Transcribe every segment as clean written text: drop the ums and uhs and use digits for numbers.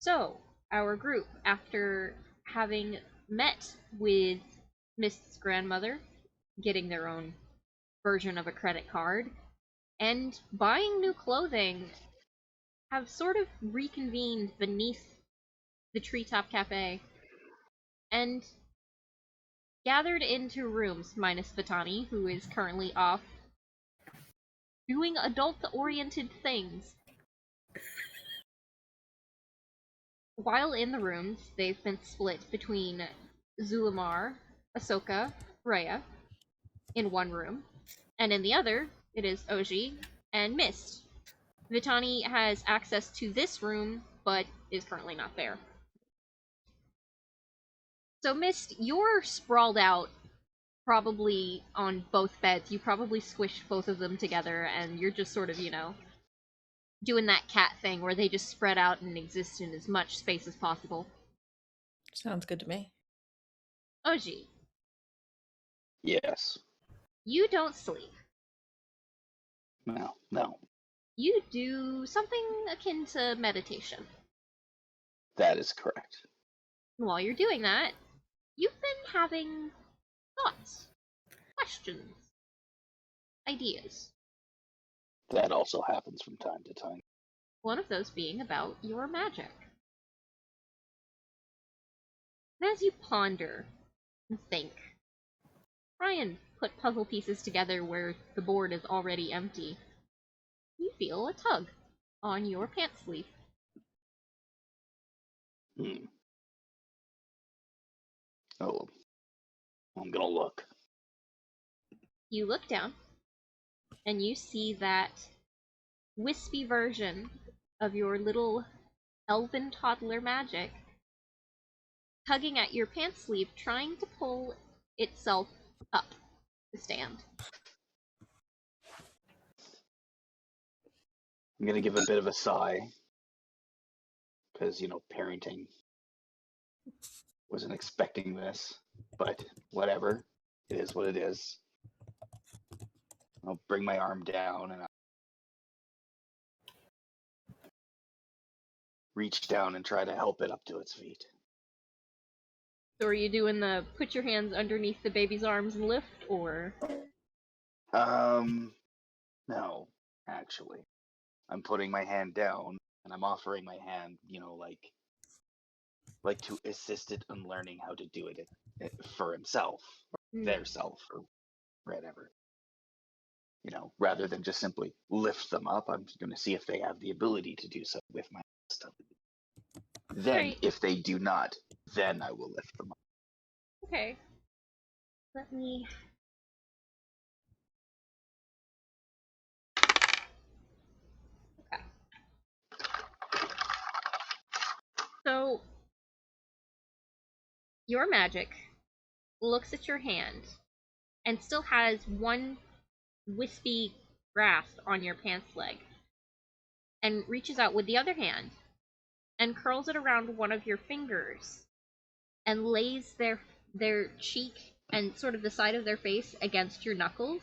So, our group, after having met with Mist's grandmother, getting their own version of a credit card, and buying new clothing, have sort of reconvened beneath the Treetop Cafe and gathered into rooms, minus Vitani, who is currently off doing adult-oriented things. While in the rooms, they've been split between Zulamar, Ahsoka, Rhea, in one room, and in the other, it is Augie and Mist. Vitani has access to this room, but is currently not there. So, Mist, you're sprawled out, probably on both beds. You probably squished both of them together, and you're just sort of, doing that cat thing where they just spread out and exist in as much space as possible. Sounds good to me. Augie, Yes. you don't sleep. No. You do something akin to meditation. That is correct. And while you're doing that, you've been having thoughts, questions, ideas. That also happens from time to time. One of those being about your magic. And as you ponder and think, try and put puzzle pieces together where the board is already empty, you feel a tug on your pants sleeve. Oh, I'm gonna look. You look down, and you see that wispy version of your little elven toddler magic tugging at your pants sleeve, trying to pull itself up to stand. I'm gonna give a bit of a sigh. Because, parenting. Wasn't expecting this. But whatever. It is what it is. I'll bring my arm down and I'll reach down and try to help it up to its feet. So are you doing the put your hands underneath the baby's arms and lift, or? No, actually. I'm putting my hand down and I'm offering my hand, like to assist it in learning how to do it for himself, or their self, or whatever. Rather than just simply lift them up, I'm going to see if they have the ability to do so with my system. Then, Right. if they do not, then I will lift them up. Okay. Let me... Okay. So, your magic looks at your hand and still has one wispy grasp on your pants leg and reaches out with the other hand and curls it around one of your fingers and lays their cheek and sort of the side of their face against your knuckles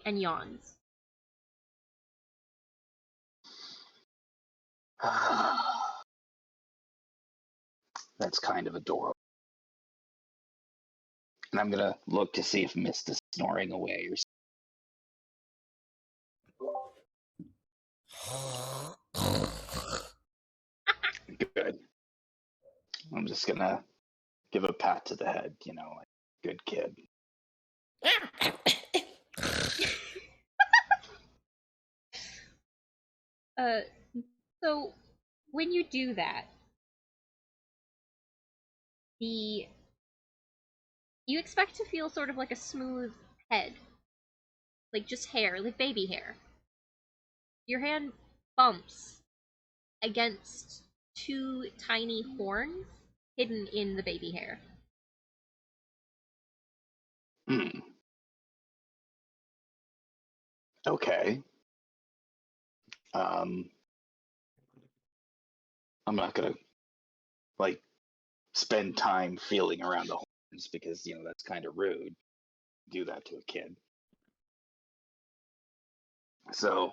and yawns. That's kind of adorable. And I'm going to look to see if Mist is snoring away or something. Good. I'm just going to give a pat to the head, like, good kid. So when you do that, you expect to feel sort of like a smooth head, like just hair, like baby hair. Your hand bumps against two tiny horns hidden in the baby hair. Okay. I'm not gonna spend time feeling around the horns because that's kind of rude. Do that to a kid. So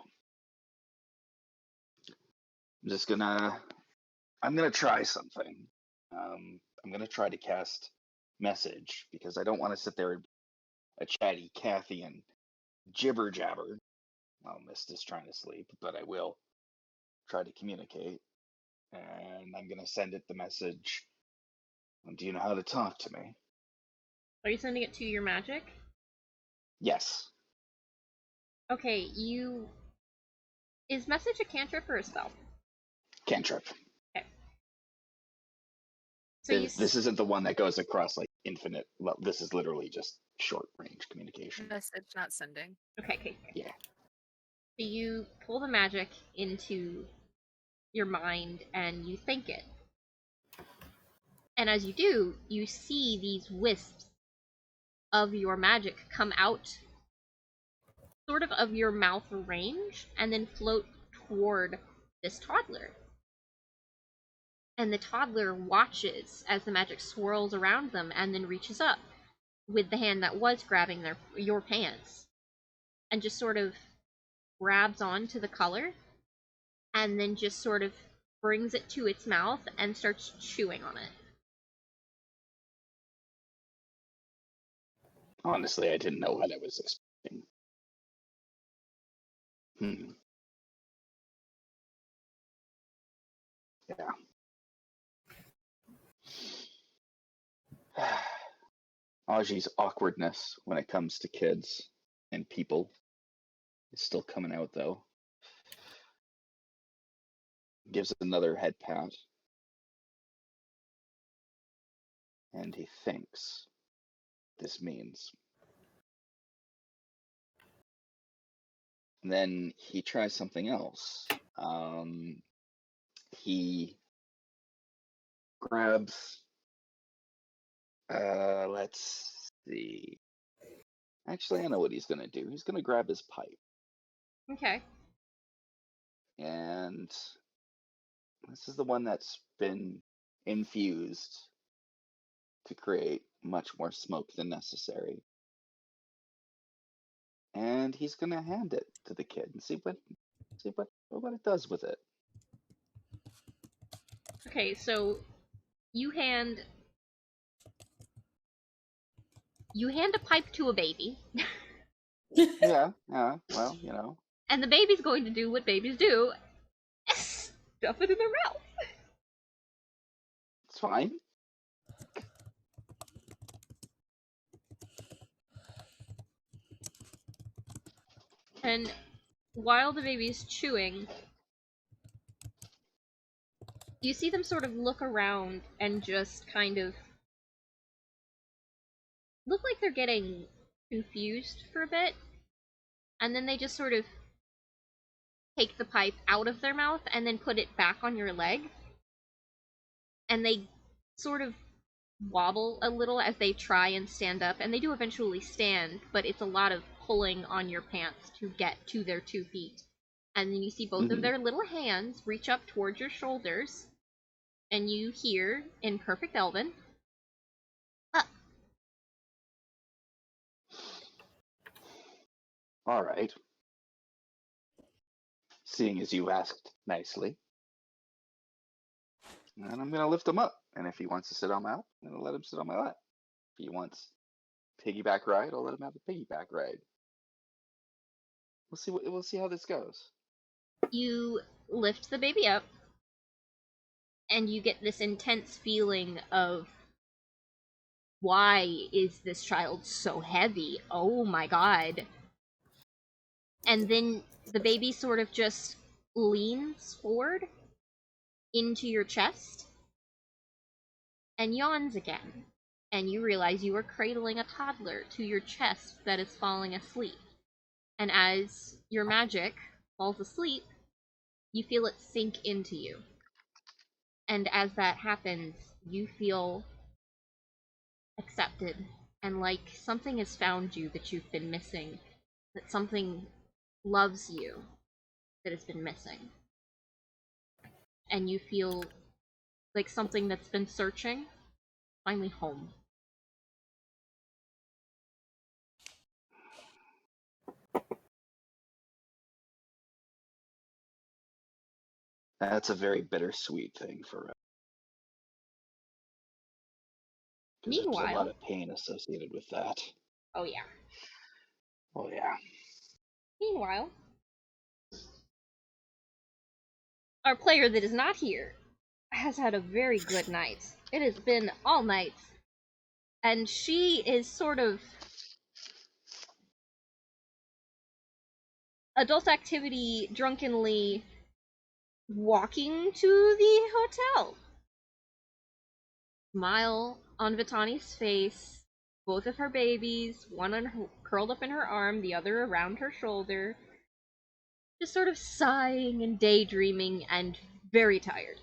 I'm just gonna I'm gonna try something. I'm gonna try to cast message because I don't want to sit there and a chatty Cathy and jibber jabber while Mist is trying to sleep, but I will try to communicate. And I'm gonna send it the message. Do you know how to talk to me? Are you sending it to your magic? Yes. Okay, Is message a cantrip or a spell? Cantrip. Okay. So This isn't the one that goes across like infinite. Well, this is literally just short range communication. Message, not sending. Okay. Yeah. So you pull the magic into your mind and you think it. And as you do, you see these wisps of your magic come out sort of your mouth range and then float toward this toddler. And the toddler watches as the magic swirls around them and then reaches up with the hand that was grabbing your pants and just sort of grabs onto the color and then just sort of brings it to its mouth and starts chewing on it. Honestly, I didn't know what I was expecting. Yeah. Augie's awkwardness when it comes to kids and people is still coming out, though. Gives another head pat. And he thinks this means. And then he tries something else. He grabs, let's see. Actually, I know what he's going to do. He's going to grab his pipe. Okay. And this is the one that's been infused to create much more smoke than necessary. And he's going to hand it to the kid and see what it does with it. Okay, so you hand a pipe to a baby. Yeah, well, you know. And the baby's going to do what babies do. Stuff it in their mouth. It's fine. And while the baby's chewing, you see them sort of look around and just kind of look like they're getting confused for a bit. And then they just sort of take the pipe out of their mouth and then put it back on your leg. And they sort of wobble a little as they try and stand up. And they do eventually stand, but it's a lot of pulling on your pants to get to their 2 feet. And then you see both of their little hands reach up towards your shoulders. And you hear, in perfect Elven, up. All right. Seeing as you asked nicely. And I'm going to lift him up. And if he wants to sit on my lap, I'm going to let him sit on my lap. If he wants piggyback ride, I'll let him have a piggyback ride. We'll see how this goes. You lift the baby up, and you get this intense feeling of, why is this child so heavy? Oh my god. And then the baby sort of just leans forward into your chest and yawns again. And you realize you are cradling a toddler to your chest that is falling asleep. And as your magic falls asleep, you feel it sink into you. And as that happens, you feel accepted and like something has found you that you've been missing, that something loves you that has been missing. And you feel like something that's been searching, finally home. That's a very bittersweet thing for us. Because there's a lot Meanwhile, of pain associated with that. oh yeah. Oh yeah. Meanwhile, our player that is not here has had a very good night. It has been all night. And she is sort of adult activity drunkenly walking to the hotel. Smile on Vitani's face, both of her babies, one on her, curled up in her arm, the other around her shoulder, just sort of sighing and daydreaming and very tired.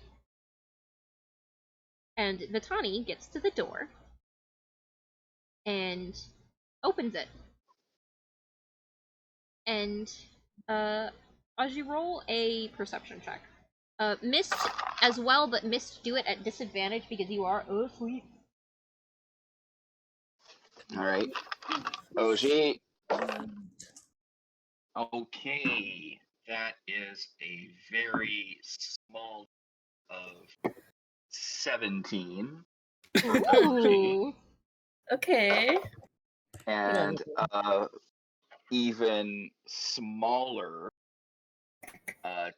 And Vitani gets to the door and opens it. And Augie, roll a perception check. Mist as well, but Mist, do it at disadvantage because you are asleep. Alright. Augie. Okay, that is a very small of 17. Ooh. Okay. And even smaller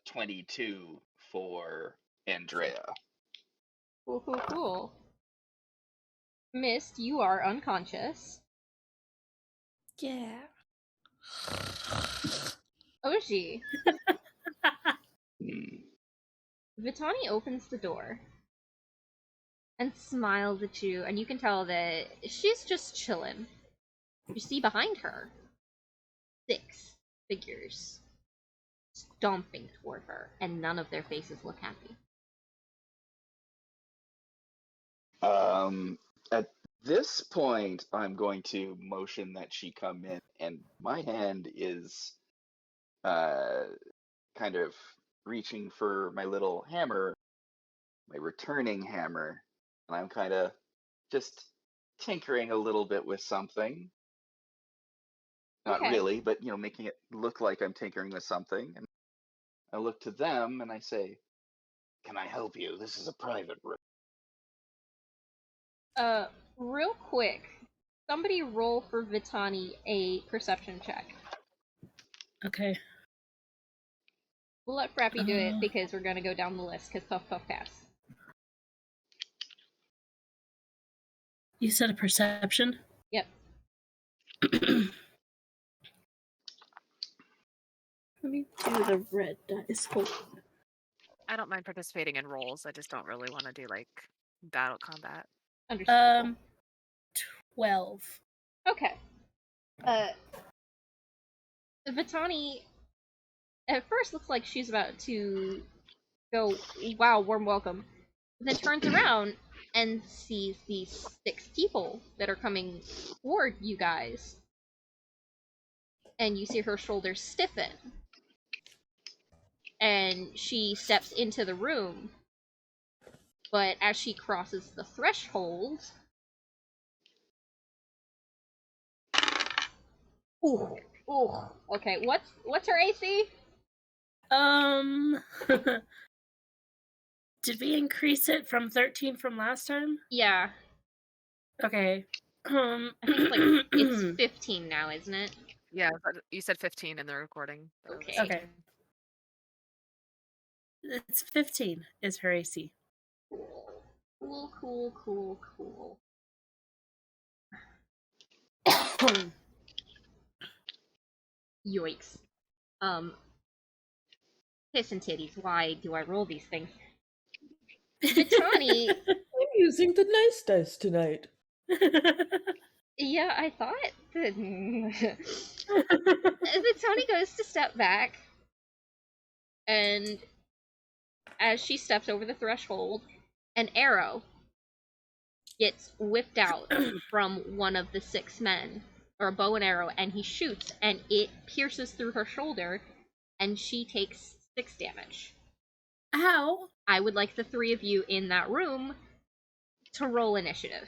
22 for Andrea. Cool, cool, cool. Mist, you are unconscious. Yeah. Augie, Hmm. Vitani opens the door and smiles at you, and you can tell that she's just chilling. You see behind her 6 figures stomping toward her, and none of their faces look happy. At this point, I'm going to motion that she come in, and my hand is kind of reaching for my little hammer, my returning hammer, and I'm kind of just tinkering a little bit with something. Not Okay. really, but making it look like I'm tinkering with something. And I look to them and I say, "Can I help you? This is a private room." Real quick, somebody roll for Vitani a perception check. Okay. We'll let Frappi do it because we're gonna go down the list because Puff Puff pass. You said a perception? Yep. Let me do the red dice. Hold on. I don't mind participating in roles. I just don't really want to do like battle combat. Understandable. 12. Okay. Vitani at first looks like she's about to go, wow, warm welcome. Then turns around and sees these 6 people that are coming toward you guys. And you see her shoulders stiffen. And she steps into the room. But as she crosses the threshold... Ooh. Okay, what's her AC? Did we increase it from 13 from last time? Yeah. Okay. I think it's 15 now, isn't it? Yeah, but you said 15 in the recording. Okay. Okay. It's 15 is her AC. Cool. Yoicks. Piss and titties, why do I roll these things? Vitani... I'm using the nice dice tonight. Yeah, I thought that... Vitani goes to step back, and as she steps over the threshold, an arrow gets whipped out from one of the 6 men, or a bow and arrow, and he shoots, and it pierces through her shoulder, and she takes 6 damage. Ow! I would like the 3 of you in that room to roll initiative.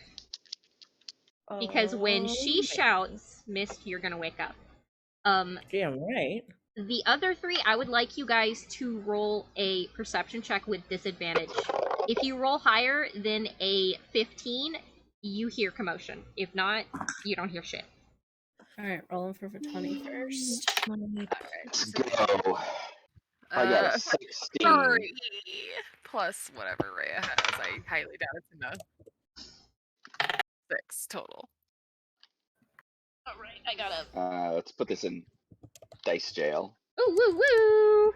Because when she shouts, Mist, you're gonna wake up. Damn right. The other 3, I would like you guys to roll a perception check with disadvantage. If you roll higher than a 15, you hear commotion. If not, you don't hear shit. Alright, rolling for Vitani first. Let's go. I got a 16. 3 plus whatever Rhea has. I highly doubt it's enough. 6 total. Alright, I gotta... Let's put this in dice jail. Ooh, woo, woo!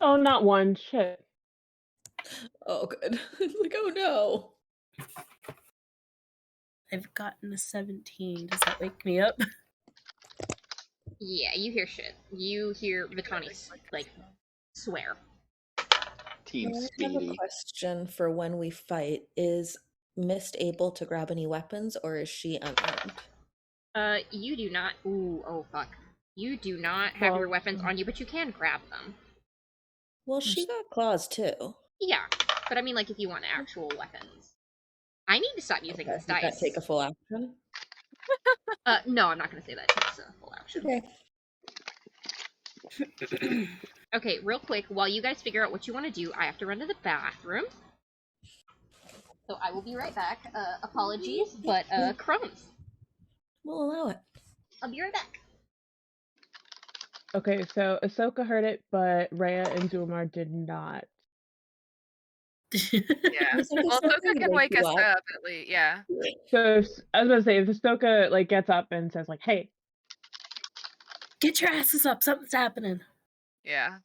Oh, not one. Shit. Oh, good. Like, oh no. I've gotten a 17. Does that wake me up? Yeah, you hear shit. You hear Vitani, like, swear. Team I have a Speedy. question for when we fight. Is Mist able to grab any weapons, or is she unarmed? You do not... Ooh, oh fuck. You do not have your weapons on you, but you can grab them. Well, she got claws too. Yeah, but I mean, like, if you want actual weapons. I need to stop using this Does that dice. take a full action? No, I'm not gonna say that takes a full action. Okay. Okay, real quick, while you guys figure out what you want to do, I have to run to the bathroom. So I will be right back. Apologies, but, crumbs. We'll allow it. I'll be right back. Okay, so Ahsoka heard it, but Rhea and Zulmar did not. Yeah. Well, Ahsoka can wake us up at least. Yeah. So I was gonna say, if Ahsoka like gets up and says like, "Hey, Get your asses up! Something's happening. Yeah.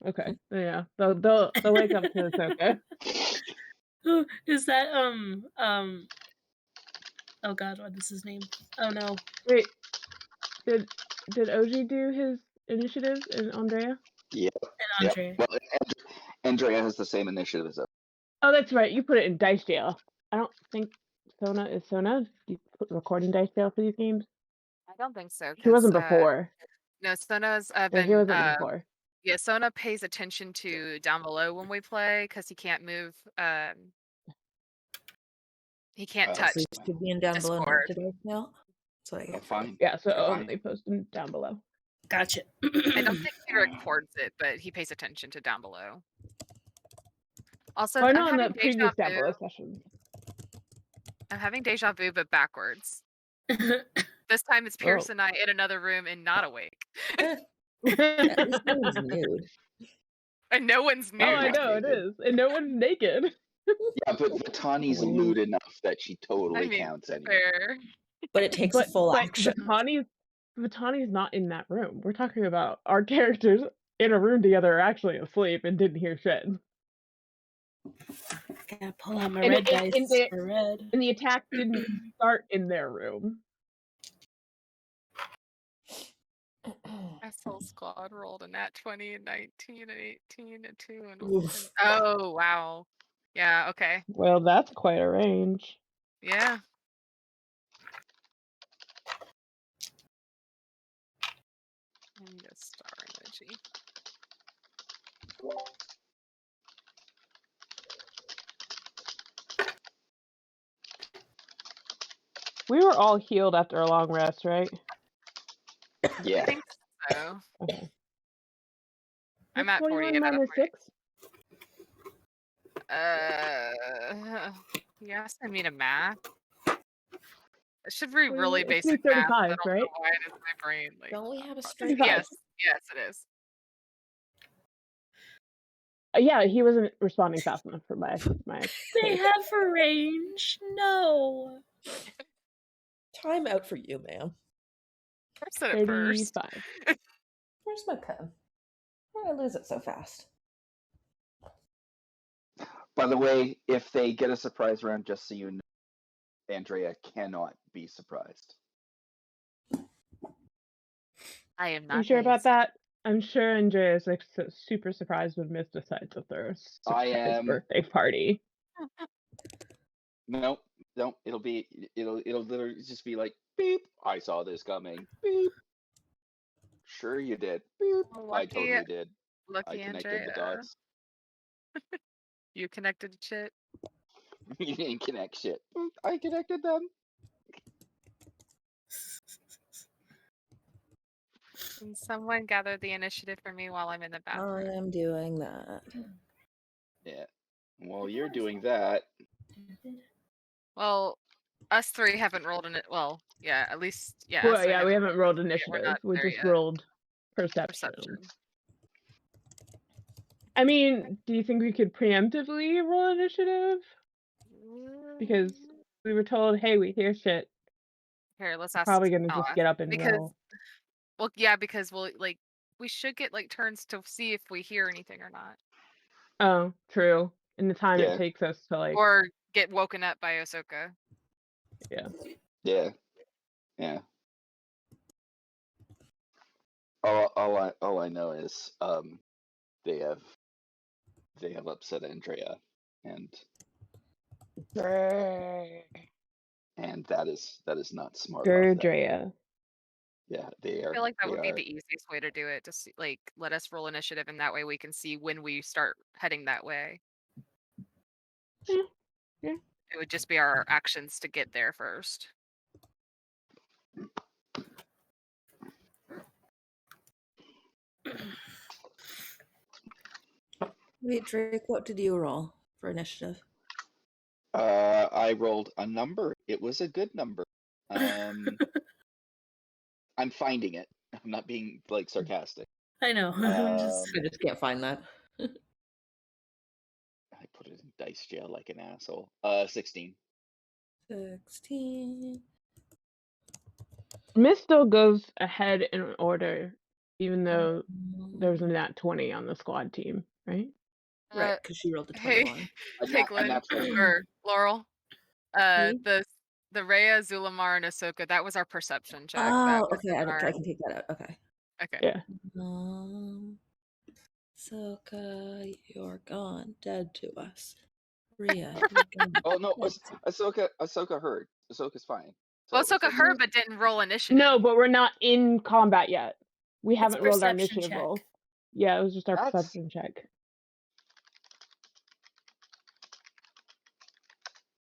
okay, yeah, they'll wake up to Ahsoka." Is that oh god, what is his name? Oh no. Wait, did Augie do his initiative and Andrea? Yep. And Andrea. Well, Andrea has the same initiative as us. Oh, that's right. You put it in dice jail. I don't think Sona is Sona. You put recording dice jail for these games. I don't think so. He wasn't before. No, Sona's Yeah, been. he wasn't before. Yeah, Sona pays attention to down below when we play because he can't move. He can't touch. So you should be in down below Discord. not today now. So I get Fine. Yeah, so Fine. only post them down below. Gotcha. I don't think he records it, but he pays attention to down below. Also, Oh, I I'm know in having the previous down deja below vu. sessions. I'm having deja vu, but backwards. This time it's Pierce and I in another room and not awake. At least no one's nude. And no one's Oh, nude. I know it is, and no one's naked. Yeah, but Vitani's lewd enough that she totally I mean, counts anyway. fair. But it takes a full but action. Vitani's not in that room. We're talking about our characters in a room together are actually asleep and didn't hear shit. Gotta pull out my And red dice for red. And the attack didn't start in their room. Asshole squad rolled a nat 20, and 19, and 18, and 2, and Oof. oh wow. Yeah, okay. Well, that's quite a range. Yeah. I need a star emoji. We were all healed after a long rest, right? I Yeah. think so. Okay. I'm at 48 out of 6. You asking me to math? It should be Well, really it's basic 35, math. I don't right? know why it is in my brain. Like, Don't we have a strength? yes, yes, it is. Yeah, he wasn't responding fast enough for my. They have a range. No. Time out for you, ma'am. I said it first. 35. Where's my pen? Why did I lose it so fast? By the way, if they get a surprise round, just so you know, Andrea cannot be surprised. I am not. You sure about that? I'm sure Andrea's like super surprised when Miss decides to throw a surprise birthday party. No, it'll literally just be like, beep, I saw this coming. Beep. Sure you did. Beep. I totally did. Lucky I connected Andrea. the dots. You connected shit? You didn't connect shit. I connected them. Can someone gather the initiative for me while I'm in the I bathroom? am doing that. Yeah. While you're doing that, Well, us three haven't rolled in it. Well, yeah, at least us Well, three yeah, we haven't. haven't rolled We're initiative. not We there just yet. rolled perception. Perception. I mean, do you think we could preemptively roll initiative? Because we were told, hey, we hear shit. Here, let's ask. Probably gonna I'll just ask. get up and Because, roll. well, yeah, because we should get like turns to see if we hear anything or not, Oh, true. And the time Yeah. it takes us to like, or get woken up by Ahsoka. yeah. yeah. All I know is they have upset Andrea, and that is not smart of them. Drea. Yeah, they are. I feel like that they would be are- the easiest way to do it. Just like let us roll initiative, and that way we can see when we start heading that way. Yeah. It would just be our actions to get there first. Wait, Drake, what did you roll for initiative? I rolled a number. It was a good number. I'm finding it. I'm not being like sarcastic. I know. I'm just. I just can't find that. I put it in dice jail like an asshole. 16. 16. Miss still goes ahead in order, even though there was a nat 20 on the squad team, right? Right, because she rolled a Hey, 21. hey, Glenn or Laurel. Me? The Rhea, Zulamar, and Ahsoka. That was our perception check. Oh, okay. I can take that out. Okay. Okay. Yeah. Ahsoka, you're gone, dead to us. Rhea, you're gone. Oh no, Ahsoka heard. Ahsoka's fine. Well, Ahsoka heard but didn't roll initiative. No, but we're not in combat yet. We haven't rolled our perception initiative check. roll. Yeah, it was just our That's- perception check.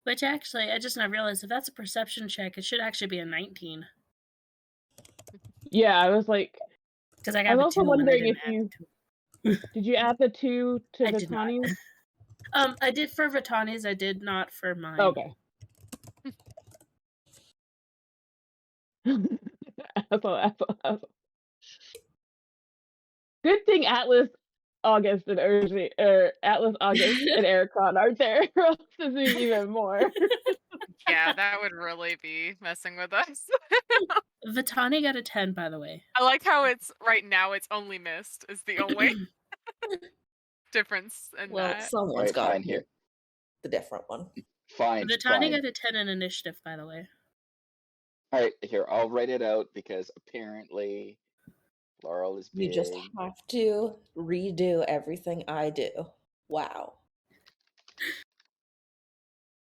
Which actually, I just now realized if that's a perception check, it should actually be a 19. Yeah, I was like, Because I I got was a also 2 and I wondering didn't if add you the 2. did you add the 2 to I the did not. Tawnies? I did for Vitani's, I did not for mine. Okay. Asshole. Good thing Atlas, August, and Augervie, Atlas, August, and Ericon aren't there, or else this would be even more. Yeah, that would really be messing with us. Vitani got a 10, by the way. I like how it's right now. It's only missed is the only difference in Well, that. someone's Right, got fine here. the different one. Fine. Vitani got a 10 in initiative, by the way. All right, here I'll write it out because apparently Larl is big. You just have to redo everything I do. Wow.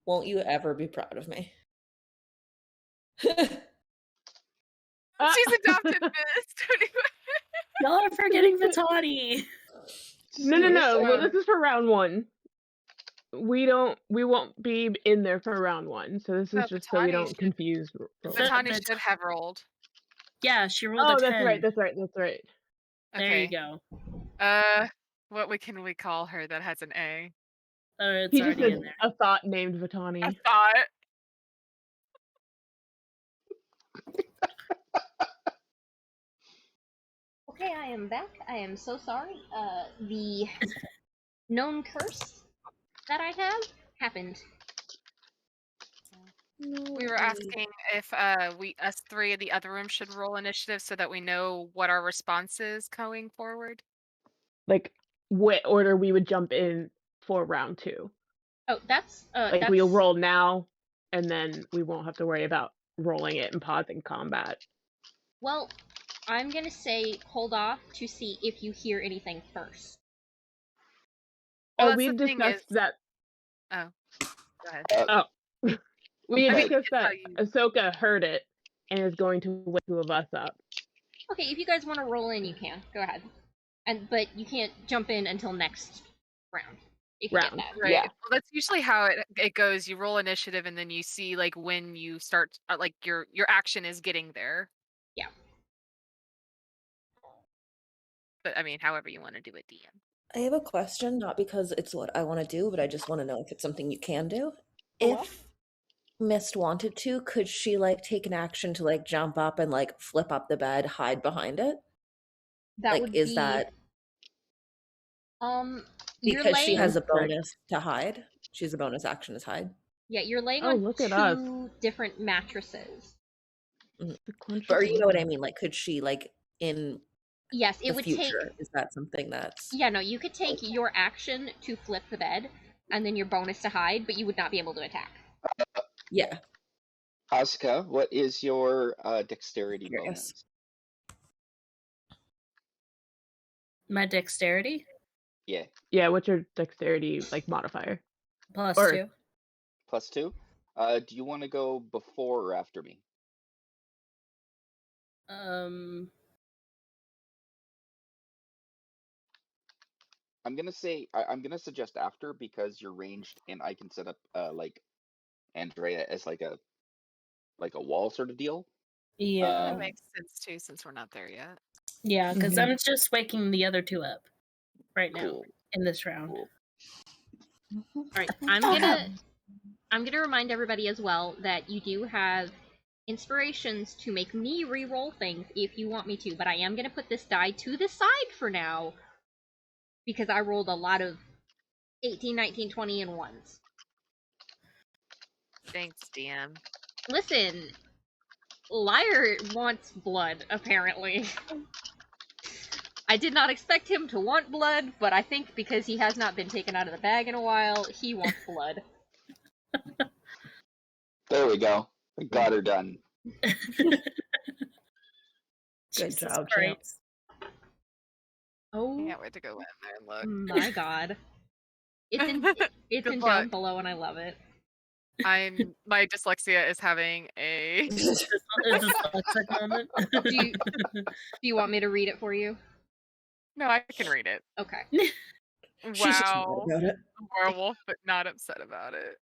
Won't you ever be proud of me? She's adopted mist. Y'all are forgetting Vitani. No. Well, this is for round 1. We won't be in there for round 1, so this is No, just so we Vitani don't should- confuse. roles. Vitani should have rolled. Yeah, she rolled Oh, a 10. that's right. There Okay. you go. What can we call her that has an A? It's He just already said in there. a thought named I Vitani. thought. Okay, I am back. I am so sorry. The known curse that I have happened. We were asking if us three in the other room should roll initiative so that we know what our response is going forward. Like what order we would jump in for round 2. Oh, that's Like we'll roll now, and then we won't have to worry about rolling it and pausing combat. Well, I'm gonna say hold off to see if you hear anything first. Well, Oh, that's we the thing discussed is- that. Oh, go ahead. We I mean, discussed it's that how you- Ahsoka heard it and is going to wake 2 of us up. Okay, if you guys want to roll in, you can. Go ahead. But you can't jump in until next round. If you get Round, that. Right. yeah. Well, that's usually how it goes. You roll initiative, and then you see like when you start, like your action is getting there. Yeah. But I mean, however you want to do it, DM. I have a question, not because it's what I want to do, but I just want to know if it's something you can do. Hello? If Mist wanted to, could she like take an action to like jump up and like flip up the bed, hide behind it? That Like, would is be that you're because she laying has a Right. bonus to hide? She has a bonus action to hide. yeah, you're laying Oh, on look at us. 2 different mattresses. Or you know what I mean? Like, could she like in Yes, it the would future? take Is that something that's yeah, no, you could take your action to flip the bed and then your bonus to hide, but you would not be able to attack. yeah? Asuka, what is your dexterity Curious. bonus? My dexterity Yeah, Yeah, what's your dexterity like modifier? plus Or- 2. +2. Do you want to go before or after me? I'm gonna say I'm gonna suggest after because you're ranged, and I can set up like Andrea as like a wall sort of deal. Yeah. That Um, makes sense too, since we're not there yet. Yeah, because Mhm. I'm just waking the other 2 up right now Cool. in this round. Cool. All right, I'm gonna remind everybody as well that you do have inspirations to make me re-roll things if you want me to, but I am gonna put this die to the side for now because I rolled a lot of 18, 19, 20, and 1s. Thanks, DM. Listen, Liar wants blood, apparently. I did not expect him to want blood, but I think because he has not been taken out of the bag in a while, he wants blood. There we go. We got her done. Good Jesus job, Christ. Oh Can't wait to go in there and look. my god. It's in Good down luck. below and I love it. My dyslexia is having a It's a dyslexic moment. Do you want me to read it for you? No, I can read it. Okay. She's just mad Wow. about it. Werewolf, but not upset about it.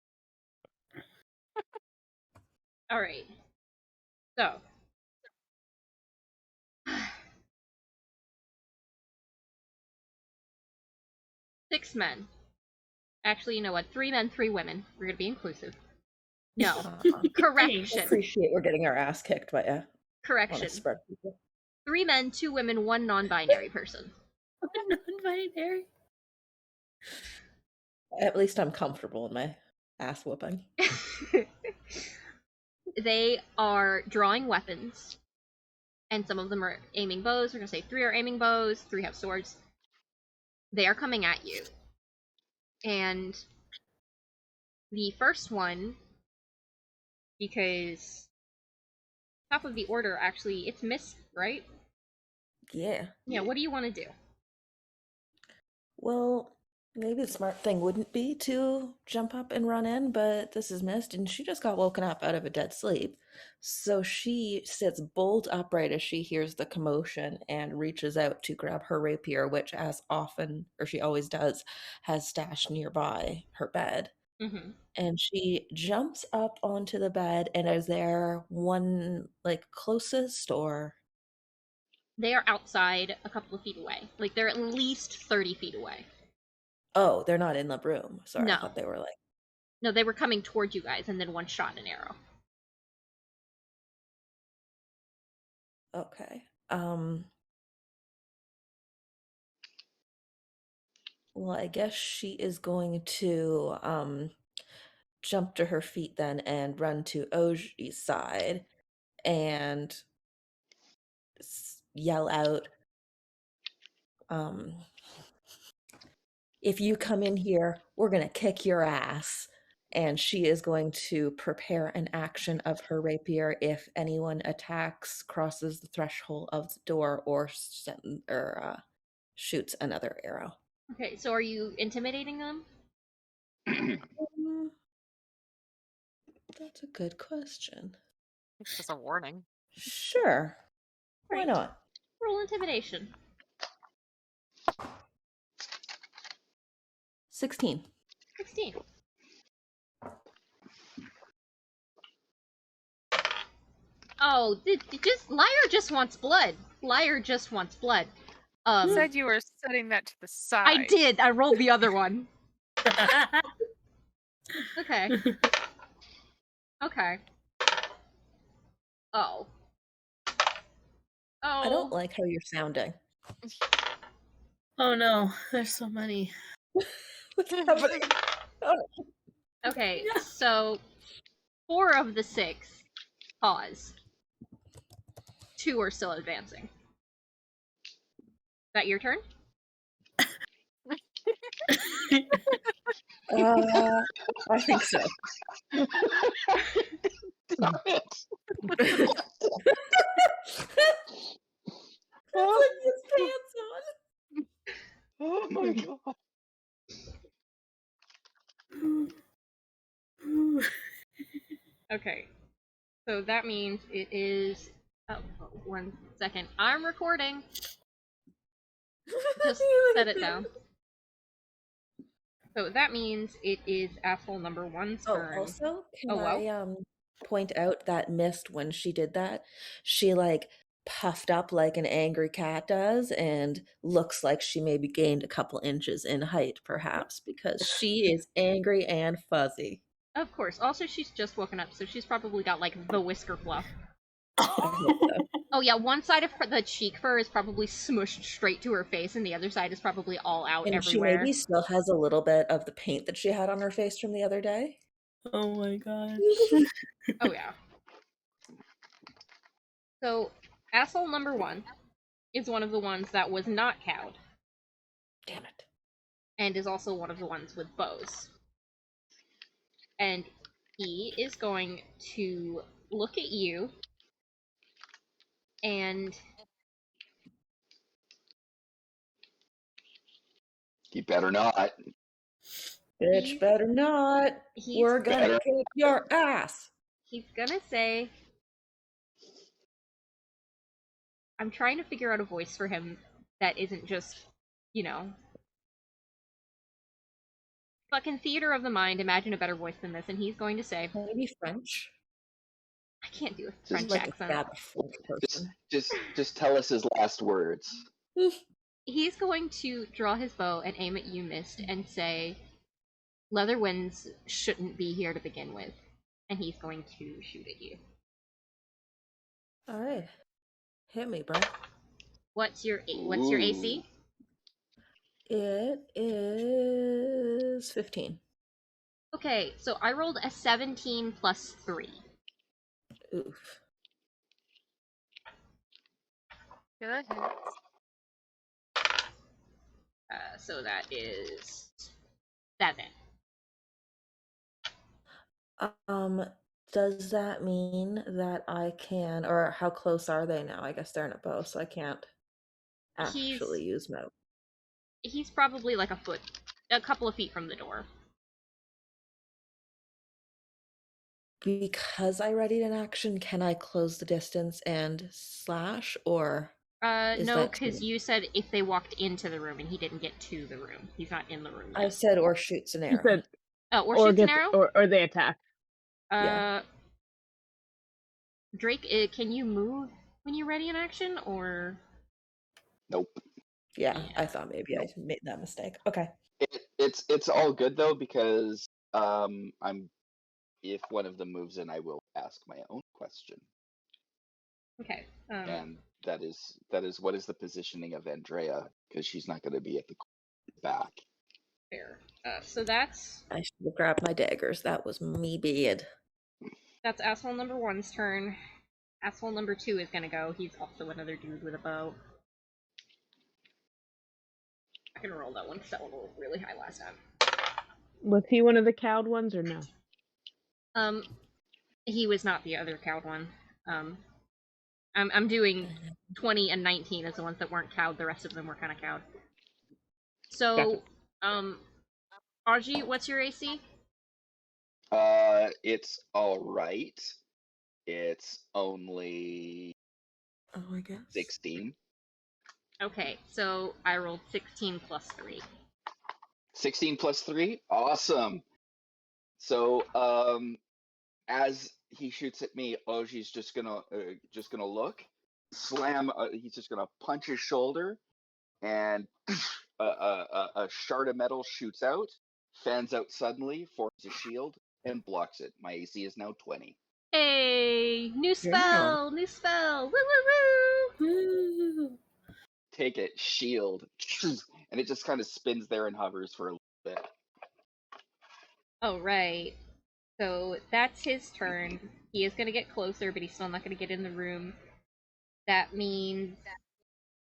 Alright. So. 6 men. Actually, you know what? 3 men, 3 women. We're gonna be inclusive. No. I Correction. appreciate we're getting our ass kicked, but yeah. Correction. Spread people. 3 men, 2 women, 1 non-binary person. Non-binary. At least I'm comfortable in my ass whooping. They are drawing weapons, and some of them are aiming bows. We're gonna say 3 are aiming bows, 3 have swords. They are coming at you. And the first one, because top of the order, actually, it's Mist, right? Yeah. Yeah, what do you want to do? Well, maybe the smart thing wouldn't be to jump up and run in, but this is Mist, and she just got woken up out of a dead sleep. So she sits bolt upright as she hears the commotion and reaches out to grab her rapier, which, as often, or she always does, has stashed nearby her bed. Mm-hmm. And she jumps up onto the bed, and is there one like closest or They are outside a couple of feet away. Like, they're at least 30 feet away. oh, they're not in the room. Sorry, No. I thought they were like No, they were coming towards you guys, and then one shot an arrow. okay. Well, I guess she is going to jump to her feet then and run to Augie's side and yell out, if you come in here, we're going to kick your ass. And she is going to prepare an action of her rapier if anyone attacks, crosses the threshold of the door, or shoots another arrow. Okay, so are you intimidating them? That's a good question. It's just a warning. Sure. Why Right. not? Roll intimidation. 16. 16. Oh, Liar just wants blood. Liar just wants blood. You said you were setting that to the side. I did. I rolled the other one. Okay. Okay. Oh. I Oh. don't like how you're sounding. Oh no, there's so many. What's happening? Oh, no. Okay, so 4 of the 6 pause. 2 are still advancing. Is that your turn? I think so. Damn it. Put his pants on. Oh my god. Okay. So that means it is... Oh, 1 second. I'm recording. Just set it down. So that means it is asshole number 1's turn. Also, can wow. I point out that Mist, when she did that, she like puffed up like an angry cat does and looks like she maybe gained a couple inches in height, perhaps, because she is angry and fuzzy. Of course. Also, she's just woken up, so she's probably got, like, the whisker fluff. I hope so. Oh yeah, one side of the cheek fur is probably smushed straight to her face, and the other side is probably all out And everywhere. she maybe still has a little bit of the paint that she had on her face from the other day. Oh my gosh. Oh yeah. So, asshole number 1 is one of the ones that was not cowed, Damn it. and is also one of the ones with bows. And he is going to look at you and You better not. Bitch, better not. We're gonna better. kick your ass. he's gonna say, I'm trying to figure out a voice for him that isn't just, you know, fucking theater of the mind, imagine a better voice than this, and he's going to say, Maybe French. I can't do a Just French Like accent. a bad French person. Just tell us his last words. He's going to draw his bow and aim at you, Mist, and say, Leather Winds shouldn't be here to begin with. And he's going to shoot at you. Alright. Hit me, bro. What's your AC? It is 15. Okay, so I rolled a 17 plus 3. Oof. Yeah, that hits. So that is 7. Does that mean that I can, or how close are they now? I guess they're in a bow, so I can't actually use my... He's probably like a couple of feet from the door. Because I readied an action, can I close the distance and slash, or... No, because you said if they walked into the room, and he didn't get to the room. He's not in the room yet. I said or shoots an arrow. Said, or shoots an arrow? Or they attack. Yeah. Drake, can you move when you're ready in action, or? Nope. Yeah, I thought maybe I made that mistake. Okay. It's all good though, because if one of them moves in, I will ask my own question. Okay. And that is what is the positioning of Andrea, because she's not going to be at the back. Fair. So that's... I should have grabbed my daggers. That was me bad. That's asshole number 1's turn. Asshole number 2 is gonna go. He's also another dude with a bow. I can roll that one because that one rolled really high last time. Was he one of the cowed ones or no? He was not the other cowed one. I'm doing 20 and 19 as the ones that weren't cowed. The rest of them were kind of cowed. So, Gotcha. Augie, what's your AC? It's all right. It's only 16. Okay, so I rolled 16 plus 3. 16 plus 3? Awesome. So, as he shoots at me, Augie's just gonna look, slam. He's just gonna punch his shoulder, and a shard of metal shoots out, fans out suddenly, forms a shield, and blocks it. My AC is now 20. Hey, new spell, Yeah. new spell. Woo woo woo. Woo. Take it, shield, and it just kind of spins there and hovers for a little bit. Oh, right. So that's his turn. He is going to get closer, but he's still not going to get in the room. That means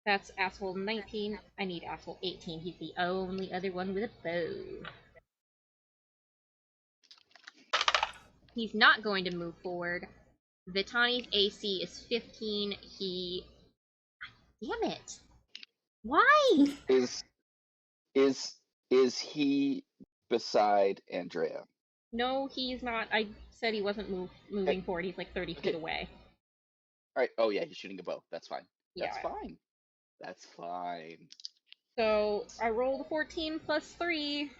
that's asshole 19. I need asshole 18. He's the only other one with a bow. He's not going to move forward. Vitani's AC is 15. Damn it. Why? Is he beside Andrea? No, he's not. I said he wasn't moving forward. He's like 30 feet away. All right. Oh yeah, he's shooting a bow. That's fine. Yeah. That's fine. That's fine. So I rolled a 14 plus 3.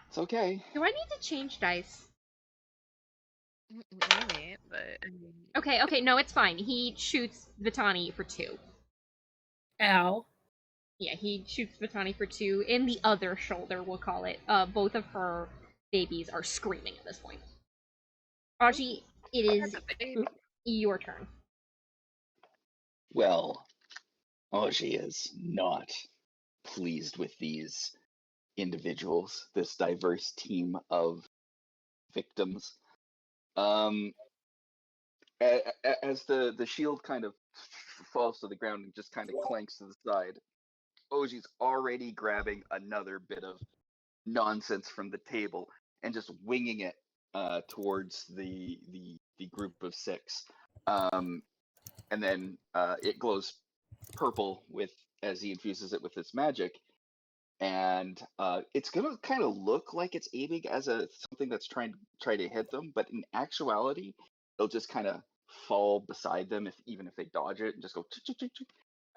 It's okay. Do I need to change dice? Maybe, but I mean, Okay, no, it's fine. He shoots Vitani for 2. Ow. Yeah, he shoots Vitani for 2 in the other shoulder, we'll call it. Both of her babies are screaming at this point. Augie, it is that's a baby. your turn. Well, Augie is not pleased with these individuals, this diverse team of victims. As the shield kind of falls to the ground and just kind of clanks to the side, Augie's already grabbing another bit of nonsense from the table and just winging it towards the group of 6. And then it glows purple as he infuses it with his magic, and it's gonna kind of look like it's aiming as something that's trying to hit them, but in actuality, it'll just kind of fall beside them even if they dodge it and just go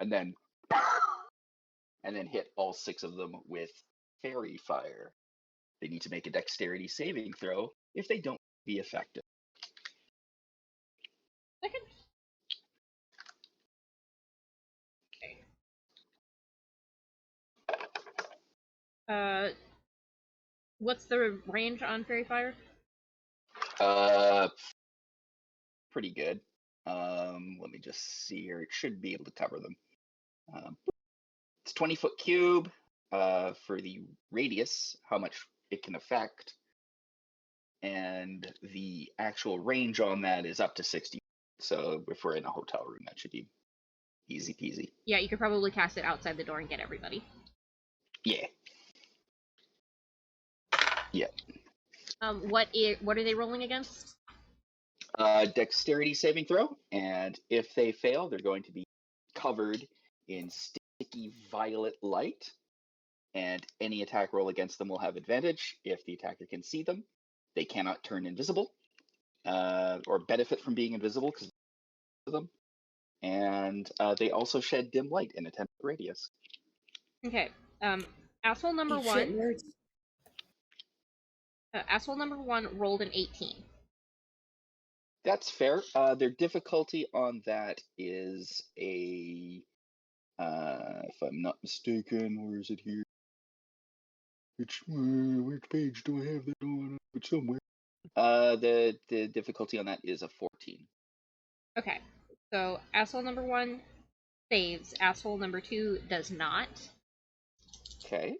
and then hit all 6 of them with fairy fire. They need to make a dexterity saving throw. If they don't, be effective. Second. What's the range on Fairy Fire? Pretty good. Let me just see here. It should be able to cover them. It's 20-foot cube. For the radius, how much it can affect, and the actual range on that is up to 60. So if we're in a hotel room, that should be easy peasy. Yeah, you could probably cast it outside the door and get everybody. Yeah. Yeah. What are they rolling against? Dexterity saving throw, and if they fail, they're going to be covered in sticky violet light, and any attack roll against them will have advantage if the attacker can see them. They cannot turn invisible or benefit from being invisible because of them, and they also shed dim light in a 10-foot radius. Okay. Asshole number Eat 1. shit, nerds. Asshole number 1 rolled an 18. That's fair. Their difficulty on that is a, if I'm not mistaken, where is it here? Which page do I have that on? It's somewhere. The difficulty on that is a 14. Okay. So asshole number 1 saves. Asshole number 2 does not. Okay.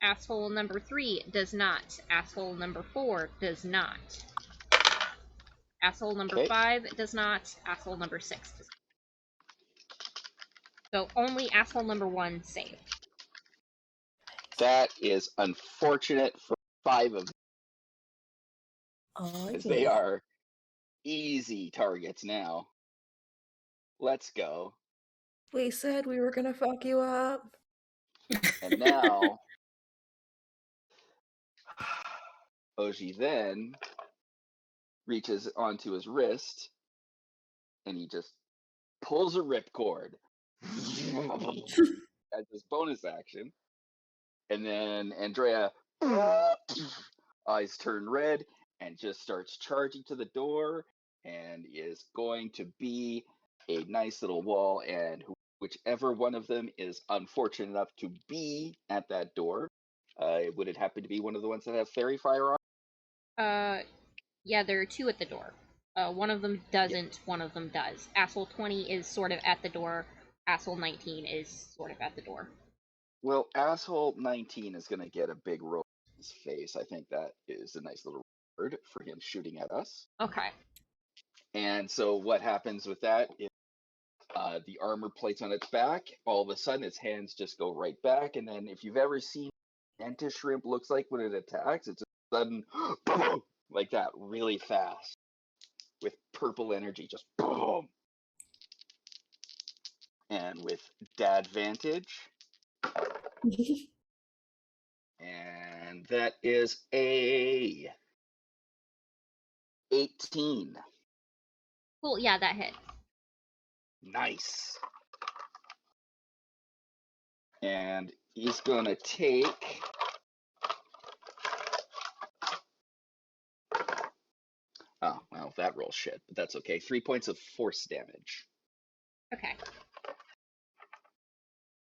Asshole number 3 does not. Asshole number 4 does not. Asshole number 5 does not. Asshole number 6 does not. So only asshole number 1 saved. That is unfortunate for 5 of them, Oh, because yeah. they are easy targets now. Let's go. We said we were gonna fuck you up. And now, Augie then reaches onto his wrist, and he just pulls a ripcord as his bonus action. And then Andrea eyes turn red and just starts charging to the door and is going to be a nice little wall, and whichever one of them is unfortunate enough to be at that door, would it happen to be one of the ones that have fairy firearms? Yeah, there are two at the door. One of them doesn't, one of them does. Asshole 20 is sort of at the door. Asshole 19 is sort of at the door. Well, asshole 19 is going to get a big roll in his face. I think that is a nice little word for him shooting at us. Okay. And so what happens with that is the armor plates on its back. All of a sudden, its hands just go right back. And then if you've ever seen mantis shrimp looks like when it attacks, it's a sudden boom, like that, really fast, with purple energy, just boom. And with dadvantage, and that is a 18. Cool, yeah, that hit. Nice. And he's gonna take oh well, that rolls shit, but that's okay. 3 points of force damage. Okay.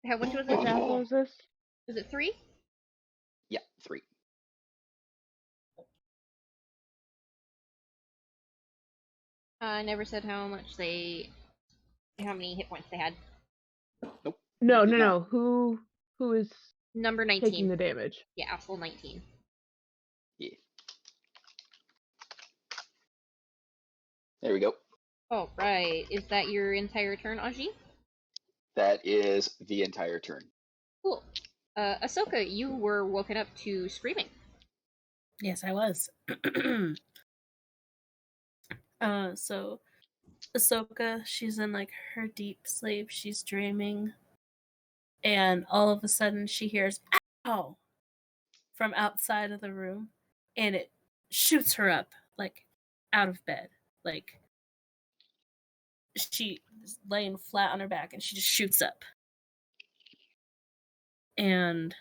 How much was Which it? asshole is this? Was it 3? Yeah, 3. I never said how many hit points they had. Nope. No. Who is Number 19. taking the damage? Yeah, asshole 19. Yeah. There we go. Oh, right. Is that your entire turn, Augie? That is the entire turn. Cool. Ahsoka, you were woken up to screaming. Yes, I was. So Ahsoka, she's in like her deep sleep. She's dreaming, and all of a sudden she hears "ow" from outside of the room, and it shoots her up like out of bed. Like she is laying flat on her back, and she just shoots up, and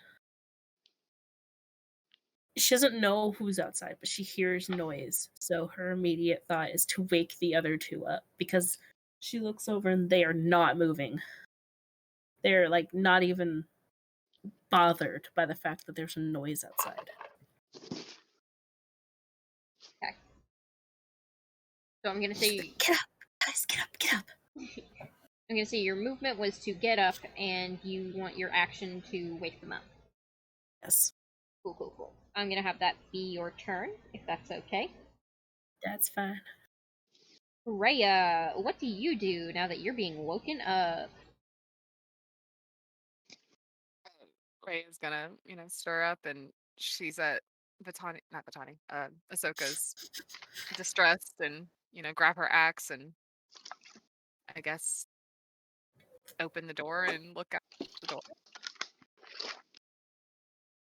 she doesn't know who's outside, but she hears noise. So her immediate thought is to wake the other two up, because she looks over and they are not moving. They're like not even bothered by the fact that there's a noise outside. Okay. So I'm gonna say Get up, guys! Get up! I'm gonna say your movement was to get up, and you want your action to wake them up. Yes, Cool. I'm gonna have that be your turn, if that's okay. that's fine. Rhea, what do you do now that you're being woken up? Rhea's gonna, stir up, and she's at Ahsoka's distressed, and grab her axe and I guess open the door and look out the door.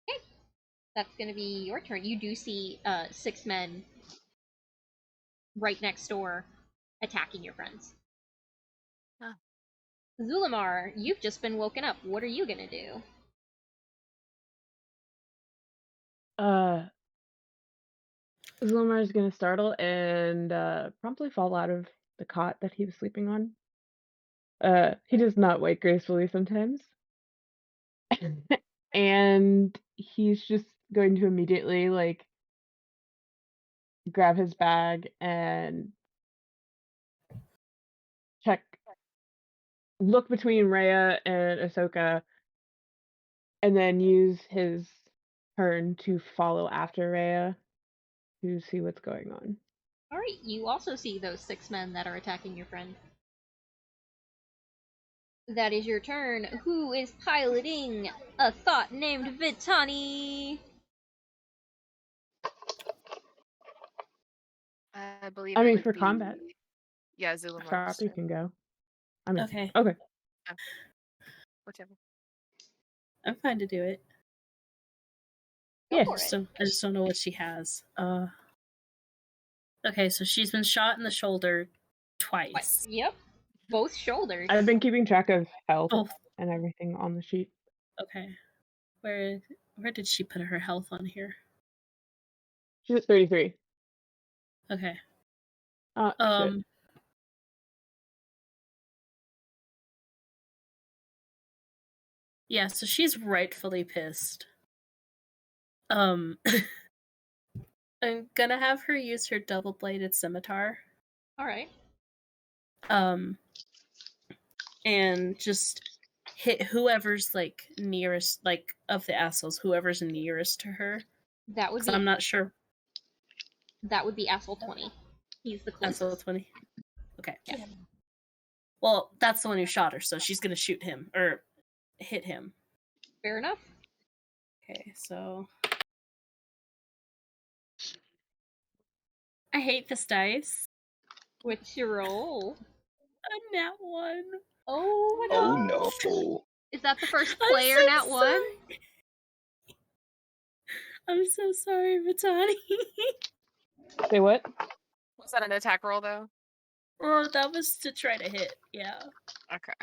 Okay. That's gonna be your turn. You do see 6 men right next door attacking your friends. Huh. Zulamar, you've just been woken up. What are you gonna do? Zulmar is gonna startle and promptly fall out of the cot that he was sleeping on. He does not wake gracefully sometimes. And he's just going to immediately like grab his bag and look between Rhea and Ahsoka, and then use his turn to follow after Rhea to see what's going on. Alright, you also see those 6 men that are attacking your friend. That is your turn. Who is piloting a thought named Vitani? I believe I it mean, would for be... combat, Yeah, Zulamar. Frappi can go. I mean, Okay. Okay. Whichever. I'm fine to do it. Go Yeah. for it. I just don't know what she has. Okay, so she's been shot in the shoulder twice. Yep. Both shoulders. I've been keeping track of health Both. and everything on the sheet. Okay. Where did she put her health on here? She's at 33. Okay. Shit. Yeah, so she's rightfully pissed. I'm gonna have her use her double-bladed scimitar. Alright. And just hit whoever's like nearest, like of the assholes, whoever's nearest to her. That would 'Cause be I'm not sure. that would be asshole 20. He's the closest. Asshole 20. Okay. Yeah. Well, that's the one who shot her, so she's gonna shoot him or hit him. Fair enough. Okay, so I hate this dice. What's your roll? A nat 1. Oh my Oh gosh. no. Is that the first I'm player so nat 1? sorry. I'm so sorry, Vitani. Say what? Was that an attack roll though? Well, that was to try to hit, yeah. Okay.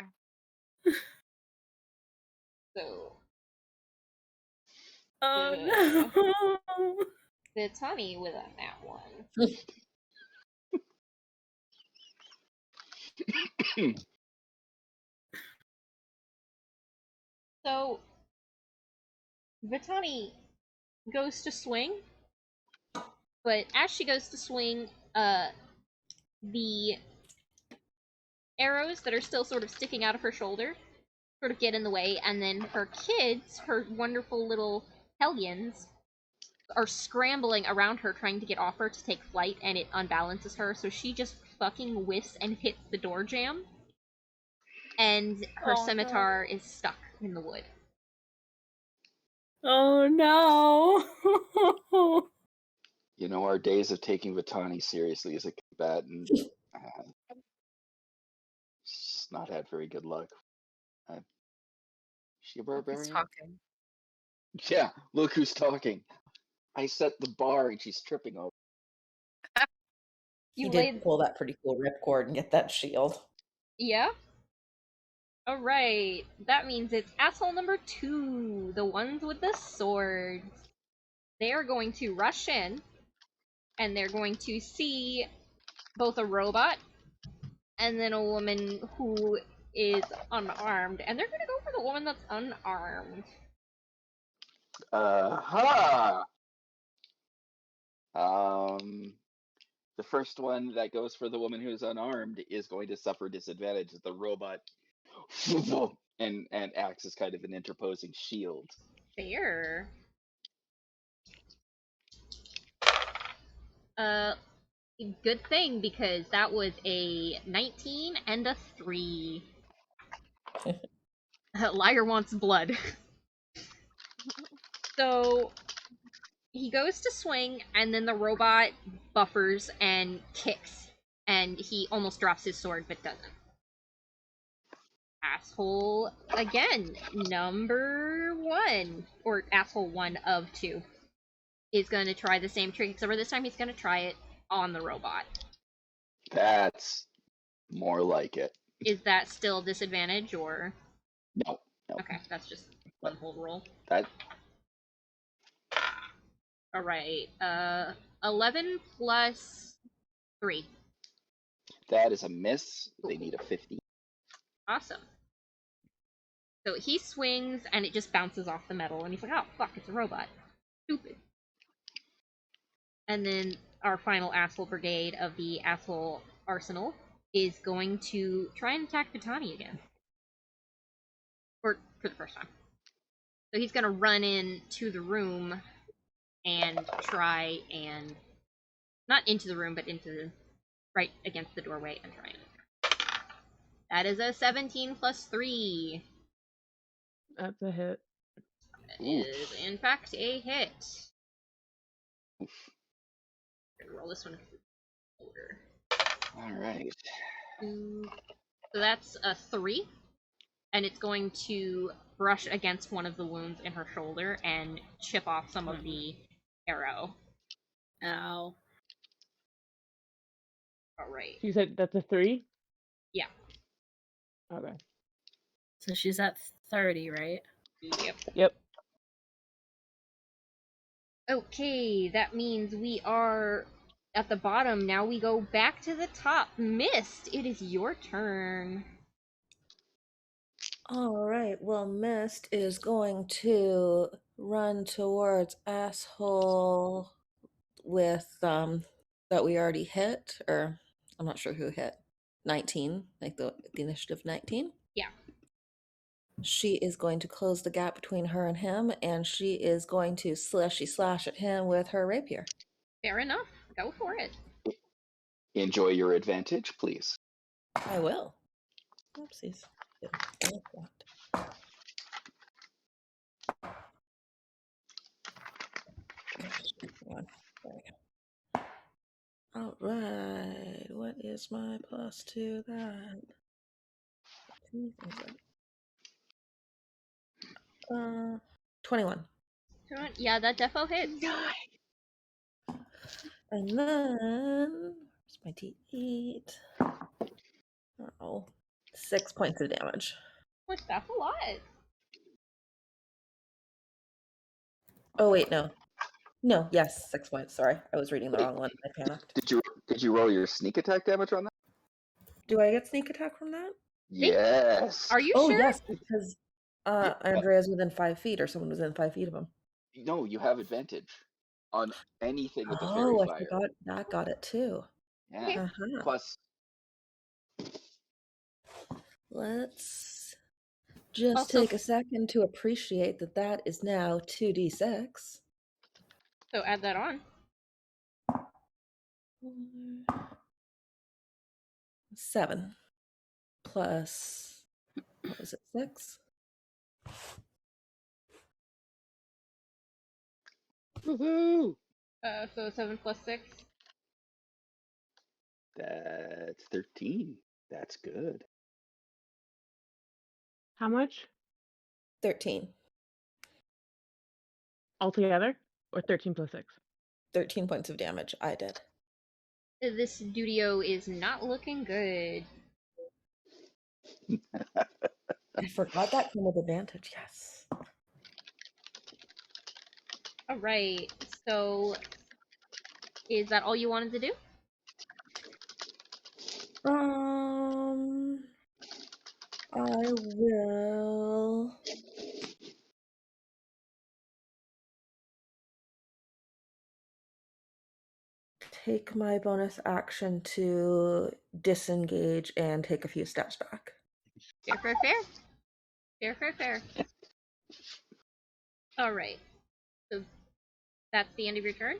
So, Oh no. Vitani with a nat 1. So, Vitani goes to swing, but as she goes to swing, the arrows that are still sort of sticking out of her shoulder sort of get in the way, and then her kids, her wonderful little hellions, are scrambling around her trying to get off her to take flight, and it unbalances her, so she just fucking whiffs and hits the door jamb, and her scimitar is stuck in the wood. Oh no. You know, our days of taking Vitani seriously as a combatant, she's not had very good luck. Is she a Who's barbarian? talking? Yeah, look who's talking. I set the bar and she's tripping over. He You did laid... pull that pretty cool ripcord and get that shield. Yeah? Alright, that means it's asshole number 2, the ones with the swords. They are going to rush in, and they're going to see both a robot and then a woman who is unarmed, and they're gonna go for the woman that's unarmed. Ha! The first one that goes for the woman who's unarmed is going to suffer disadvantage as the robot and acts as kind of an interposing shield. Fair. Good thing, because that was a 19 and a 3. Liar wants blood. So, he goes to swing, and then the robot buffers and kicks, and he almost drops his sword, but doesn't. Asshole again, number 1, or asshole 1 of 2, is going to try the same trick, except for this time he's going to try it on the robot. That's more like it. Is that still disadvantage, or? No. Okay, that's just one whole roll. That. Alright, 11 plus 3. That is a miss. They need a 50. Awesome. So he swings, and it just bounces off the metal, and he's like, oh, fuck, it's a robot. Stupid. And then our final asshole brigade of the asshole arsenal is going to try and attack Vitani again. Or, for the first time. So he's gonna run into the room and try and... not into the room, but into the... right against the doorway and try and... That is a 17 plus 3. That's a hit. That is, in fact, a hit. Roll this one older. Alright. So that's a 3. And it's going to brush against one of the wounds in her shoulder and chip off some of the arrow. Ow. Alright. You said that's a 3? Yeah. Okay. So she's at 30, right? Yep. Okay, that means we are at the bottom. Now we go back to the top. Mist, it is your turn. All right. Well, Mist is going to run towards asshole with that we already hit, or I'm not sure who hit. 19, like the initiative 19. Yeah. She is going to close the gap between her and him, and she is going to slashy slash at him with her rapier. Fair enough. Go for it. Enjoy your advantage, please. I will. Oopsies. Yeah, like that. One. There we go. All right. What is my plus to that? 21. Yeah, that defo hits. And then where's my D8? Oh, 6 points of damage. Which that's a lot. Oh wait, no. No, yes, 6 points. Sorry, I was reading the wrong one. I panicked. Did you roll your sneak attack damage on that? Do I get sneak attack from that? Yes. Are you Oh sure? yes, because Andrea's within 5 feet, or someone within 5 feet of him. No, you have advantage on anything with the fairy Oh, I fire. forgot that got it too. Yeah. Uh-huh. Plus, Let's just Also- take a second to appreciate that that is now 2d6. So add that on. 7 plus, what was it, 6? woohoo! So 7 plus 6. That's 13. That's good. How much 13. altogether? Or 13 plus 6? 13 points of damage. I did. This studio is not looking good. I forgot that came with advantage. Yes. Alright, so is that all you wanted to do? I will take my bonus action to disengage and take a few steps back. Fair. Alright, so that's the end of your turn.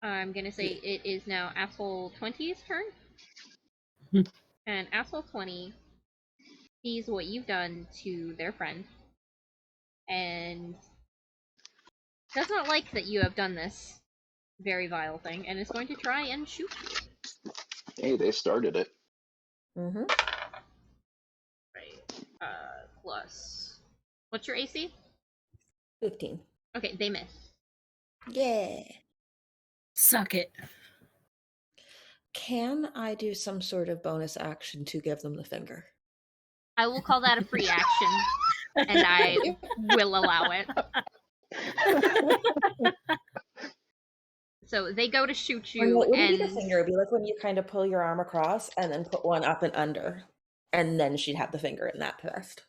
I'm gonna say it is now Asshole 20's turn. And Asshole 20 sees what you've done to their friend and does not like that you have done this very vile thing and is going to try and shoot you. Hey, they started it. Mm-hmm. Right. Plus. What's your AC? 15. Okay, they miss. Yeah. Suck it. Can I do some sort of bonus action to give them the finger? I will call that a free action, and I will allow it. So they go to shoot Or no, you, it wouldn't be the and finger. It'd be like when you kind of pull your arm across and then put one up and under. And then she'd have the finger in that fist.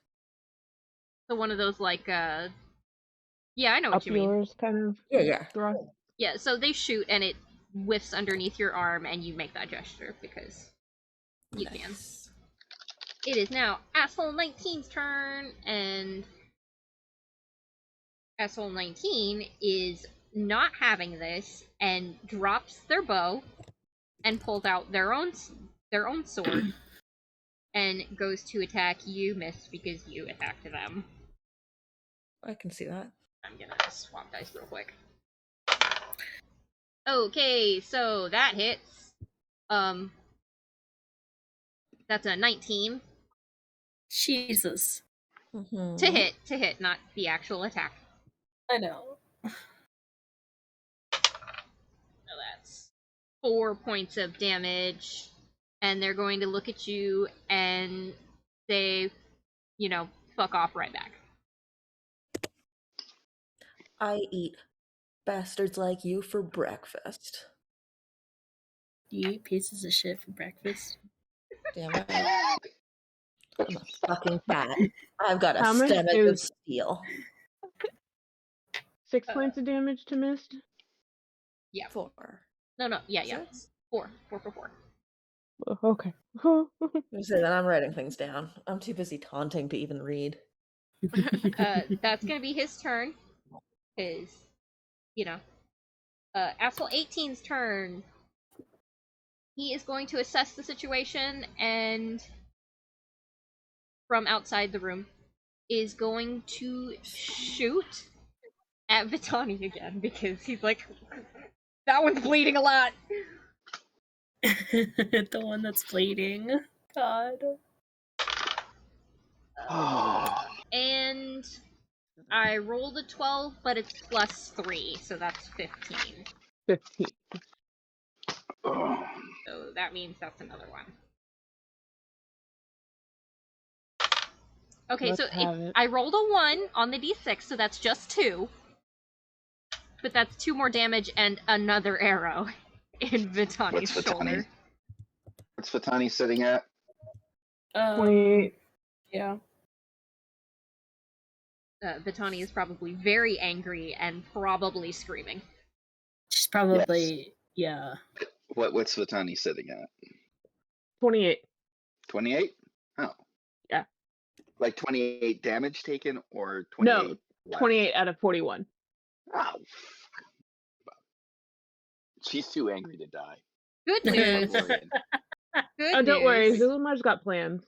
so one of those like yeah, I know what Up you mean. yours kind of Yeah. thrust. Yeah, so they shoot and it whiffs underneath your arm and you make that gesture because you can. It is now Asshole 19's turn, and Asshole 19 is not having this and drops their bow and pulls out their own sword and goes to attack you, Miss, because you attacked them. I can see that. I'm gonna swap dice real quick. Okay, so that hits. That's a 19 Jesus. Mm-hmm. to hit, not the actual attack. I know. So that's 4 points of damage, and they're going to look at you and say, fuck off right back. I eat bastards like you for breakfast. Do you eat pieces of shit for breakfast? Damn right. You fucking cat. I've got a How much stomach of is steel. 6 points of damage to Mist? Yeah. 4. No. Yeah. 6? 4. Oh, okay. I say that I'm writing things down. I'm too busy taunting to even read. That's gonna be his turn. Because, Asshole 18's turn. He is going to assess the situation and, from outside the room, is going to shoot at Vitani again because he's like, that one's bleeding a lot. The one that's bleeding. God. And I rolled a 12, but it's plus 3, so that's 15. 15. So that means that's another one. Okay, Let's so have it. I rolled a 1 on the d6, so that's just 2. But that's 2 more damage and another arrow in Vitani's shoulder. What's Vitani sitting at? 28. Yeah. Vitani is probably very angry and probably screaming. She's probably, yeah. What's Vitani sitting at? 28. 28? Oh. Yeah. Like 28 damage taken or 28? No, 28 out of 41. Oh. She's too angry to die. Good news. Oh, don't worry. Zulumar's got plans.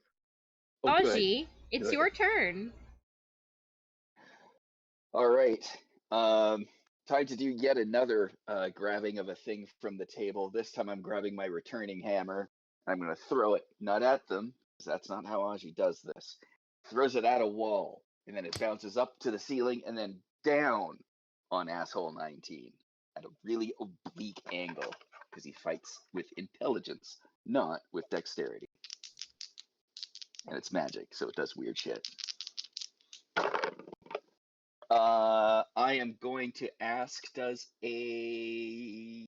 Augie, it's your turn. All right. Time to do yet another grabbing of a thing from the table. This time I'm grabbing my returning hammer. I'm going to throw it not at them, because that's not how Augie does this. Throws it at a wall, and then it bounces up to the ceiling and then down on asshole 19 at a really oblique angle, because he fights with intelligence, not with dexterity. And it's magic, so it does weird shit. I am going to ask, does a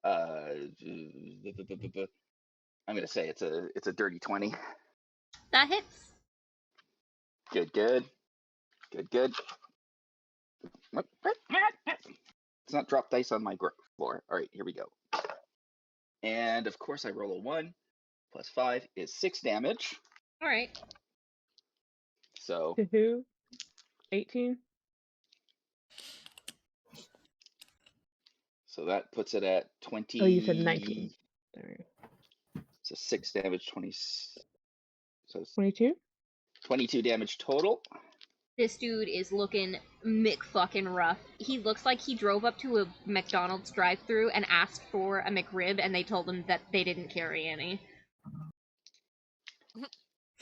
I'm going to say it's a dirty 20. That hits. Good. Let's not drop dice on my floor. All right, here we go. And of course I roll a 1 plus 5 is 6 damage. All right. So To who? 18? So that puts it at 20. Oh, you said 19. Sorry. So 6 damage, 20. So 22? 22 damage total. This dude is looking fucking rough. He looks like he drove up to a McDonald's drive-thru and asked for a McRib, and they told him that they didn't carry any.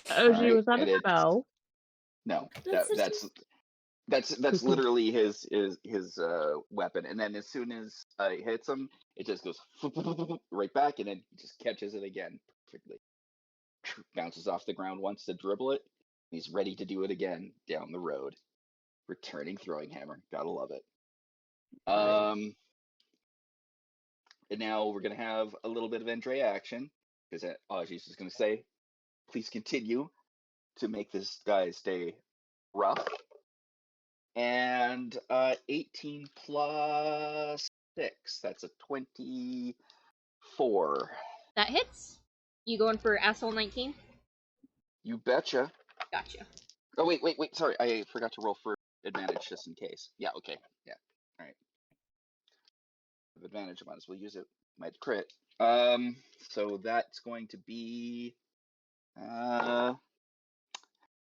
Augie, was that a spell? No, that's literally his weapon. And then as soon as it hits him, it just goes right back, and then he just catches it again perfectly. Bounces off the ground once to dribble it. He's ready to do it again down the road. Returning throwing hammer. Gotta love it. And now we're gonna have a little bit of Andrea action, because Augie's just gonna say, please continue to make this guy stay rough. And 18 plus 6, that's a 24. That hits. You going for asshole 19? You betcha. Gotcha. Oh, wait, sorry, I forgot to roll for advantage just in case. Yeah, okay, yeah, all right. With advantage, I might as well use it. Might crit. So that's going to be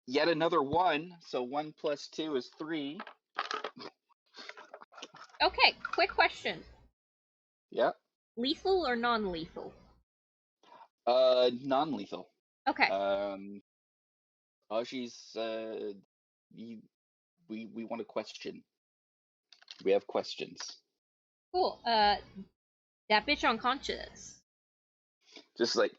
yet another 1, so 1 plus 2 is 3. Okay, quick question. Yeah. Lethal or non-lethal? Non-lethal. Okay. Augie's we want a question. We have questions. Cool. That bitch unconscious. Just like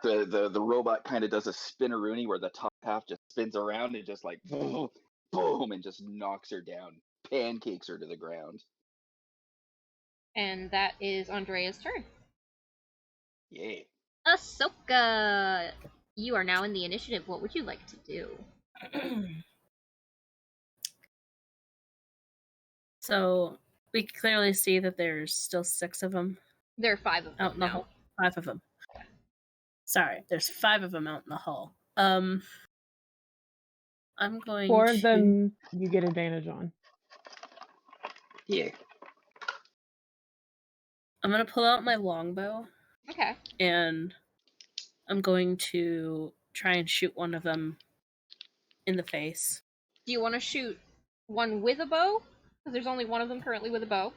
the robot kind of does a spinneroonie where the top half just spins around and just like boom, boom, and just knocks her down, pancakes her to the ground. And that is Andrea's turn. Yay. Ahsoka. You are now in the initiative. What would you like to do? So we clearly see that there's still 6 of them There are 5 of them out in the now. hall. 5 of them. Sorry, there's 5 of them out in the hall. I'm going 4 to... of them you get advantage on. Yeah. I'm going to pull out my longbow. Okay. And I'm going to try and shoot one of them in the face. Do you want to shoot one with a bow? Because there's only one of them currently with a bow.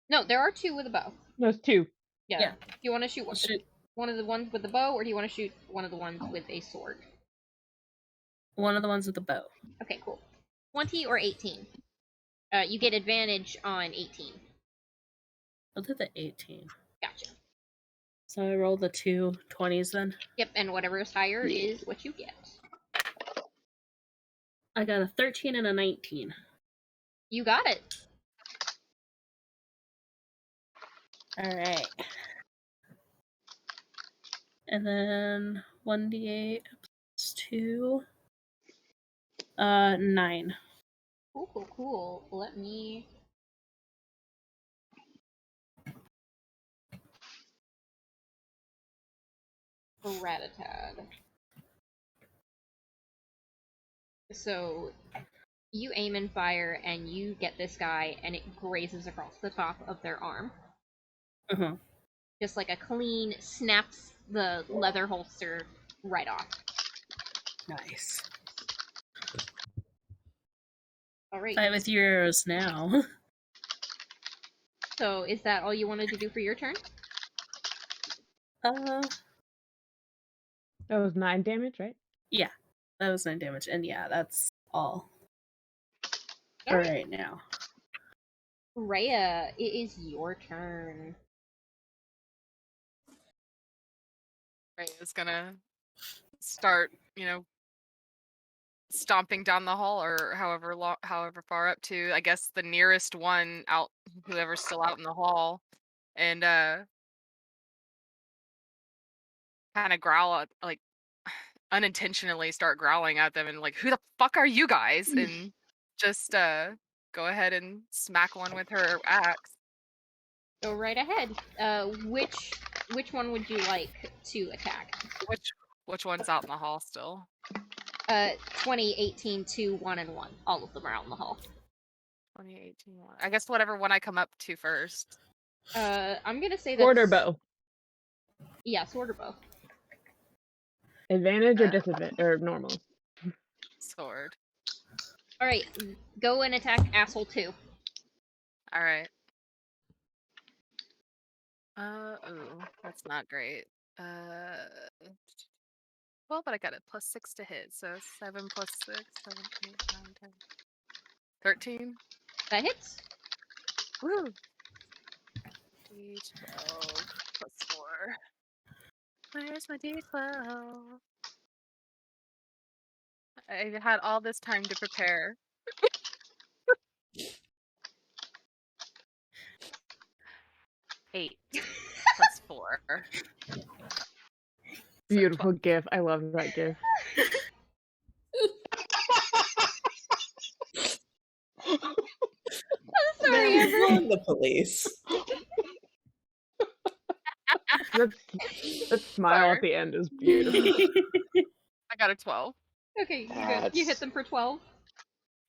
No, there are 2 with a bow. There's 2. Yeah. Do you want to shoot One of the ones with the bow, or do you want to shoot one of the ones with a sword? One of the ones with the bow. Okay, cool. 20 or 18. You get advantage on 18. I'll do the 18. Gotcha. So I roll the 2 20s then. Yep, and whatever is higher is what you get. I got a 13 and a 19. You got it. Alright. And then 1d8 plus 2. 9. Cool. Let me... Rat-a-tad. So, you aim and fire, and you get this guy, and it grazes across the top of their arm. Uh-huh. Just like a clean, snaps the leather holster right off. Nice. Alright. Fight with your arrows now. So, is that all you wanted to do for your turn? That was 9 damage, right? Yeah. That was 9 damage. And yeah, that's all. Alright. Right now. Rhea, it is your turn. Rhea's gonna start, stomping down the hall, or however far up to, I guess, the nearest one out, whoever's still out in the hall, and kind of growl at, like, unintentionally start growling at them, and like, who the fuck are you guys? And just go ahead and smack one with her axe. Go right ahead. Which one would you like to attack? Which one's out in the hall still? 20, 18, 2, 1, and 1. All of them are out in the hall. 20, 18, 1. I guess whatever one I come up to first. I'm gonna say that. Sword or bow? Yeah, sword or bow. Advantage or disadvantage or normal? Sword. Alright, go and attack asshole 2. Alright. Ooh, that's not great. Well, but I got a +6 to hit, so 7 plus 6, 7, 8, 9, 10. 13? That hits. Woo! D12 plus 4. Where's my D12? I had all this time to prepare. Eight plus 4. Beautiful gif. I love that gif. I'm sorry, Man, Amber. phone the police. That smile at the end is beautiful. I got a 12. Okay, you good. You hit them for 12?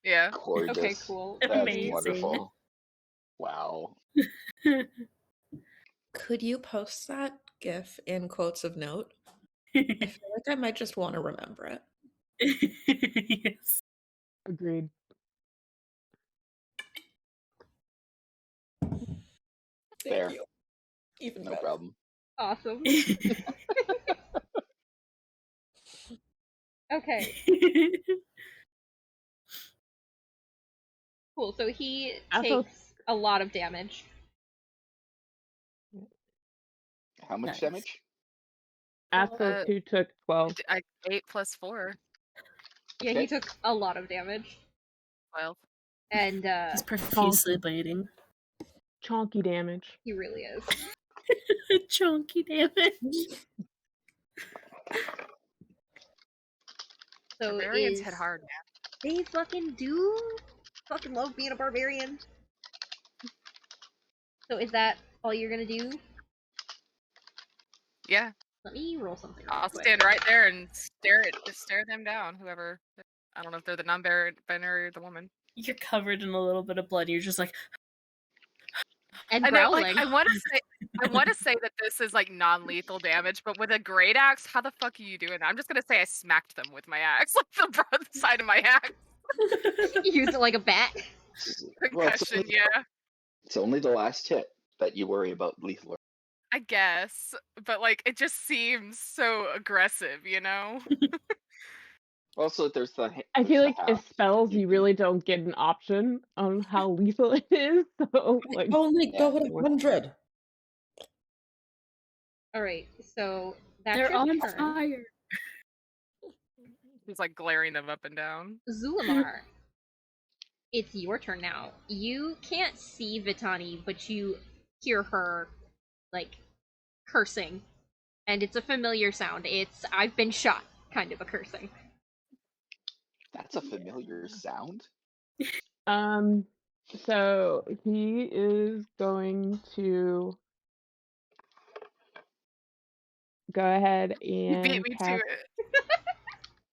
Yeah. Gorgeous. Okay, cool. That's Amazing. wonderful. Wow. Could you post that GIF in quotes of note? I feel like I might just want to remember it. Yes. Agreed. Fair. Thank you. Even No better. problem. Awesome. Okay, cool. So he Also- takes a lot of damage. How much Nice. damage? Asshole 2 took 12. 8 plus 4. Yeah, Okay. he took a lot of damage. 12. And He's profusely bleeding. Chonky damage. he really is. Chunky damage. So Barbarians hit hard, man. They fucking do. Fucking love being a barbarian. So is that all you're gonna do? Yeah. Let me roll something. I'll stand right there and stare them down. Whoever, I don't know if they're the non-binary or the woman. You're covered in a little bit of blood. You're just like, And I know, growling. like, I want to say that this is like non-lethal damage, but with a great axe, how the fuck are you doing that? I'm just gonna say I smacked them with my axe, like the broad side of my axe. You used it like a bat. Well, Concussion, yeah. it's only the last hit that you worry about lethal. I guess, but like it just seems so aggressive, you know? Also, there's the. I feel like half. as spells, you really don't get an option on how lethal it is. So, like, Only Yeah. go at 100. Alright, so that's they're your on turn. fire. He's like glaring them up and down. Zulamar. It's your turn now. You can't see Vitani, but you hear her, like, cursing. And it's a familiar sound. It's, I've been shot, kind of a cursing. That's a familiar sound. So he is going to go ahead You beat and me to cast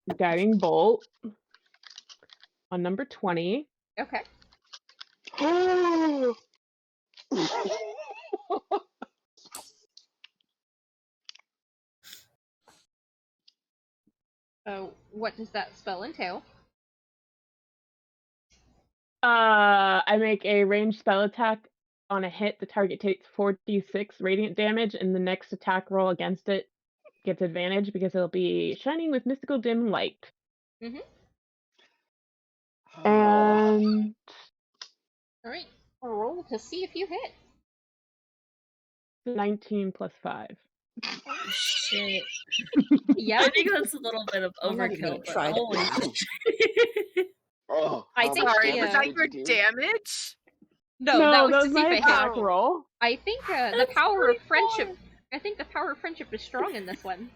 it. Guiding Bolt on number 20. Okay. What does that spell entail? I make a ranged spell attack on a hit. The target takes 4d6 radiant damage, and the next attack roll against it gets advantage because it'll be shining with mystical dim light. Mm-hmm. And Alright, roll to see if you hit. 19 plus 5. Shit. Yeah. I think that's a little bit of I'm not even gonna overkill, but try to holy laugh. shit. Oh, I how think much Sorry, damage was that did your you do? damage? No, that was to see my if it hit. attack Oh. roll. I think the That's power of 24. friendship. I think the power of friendship is strong in this one.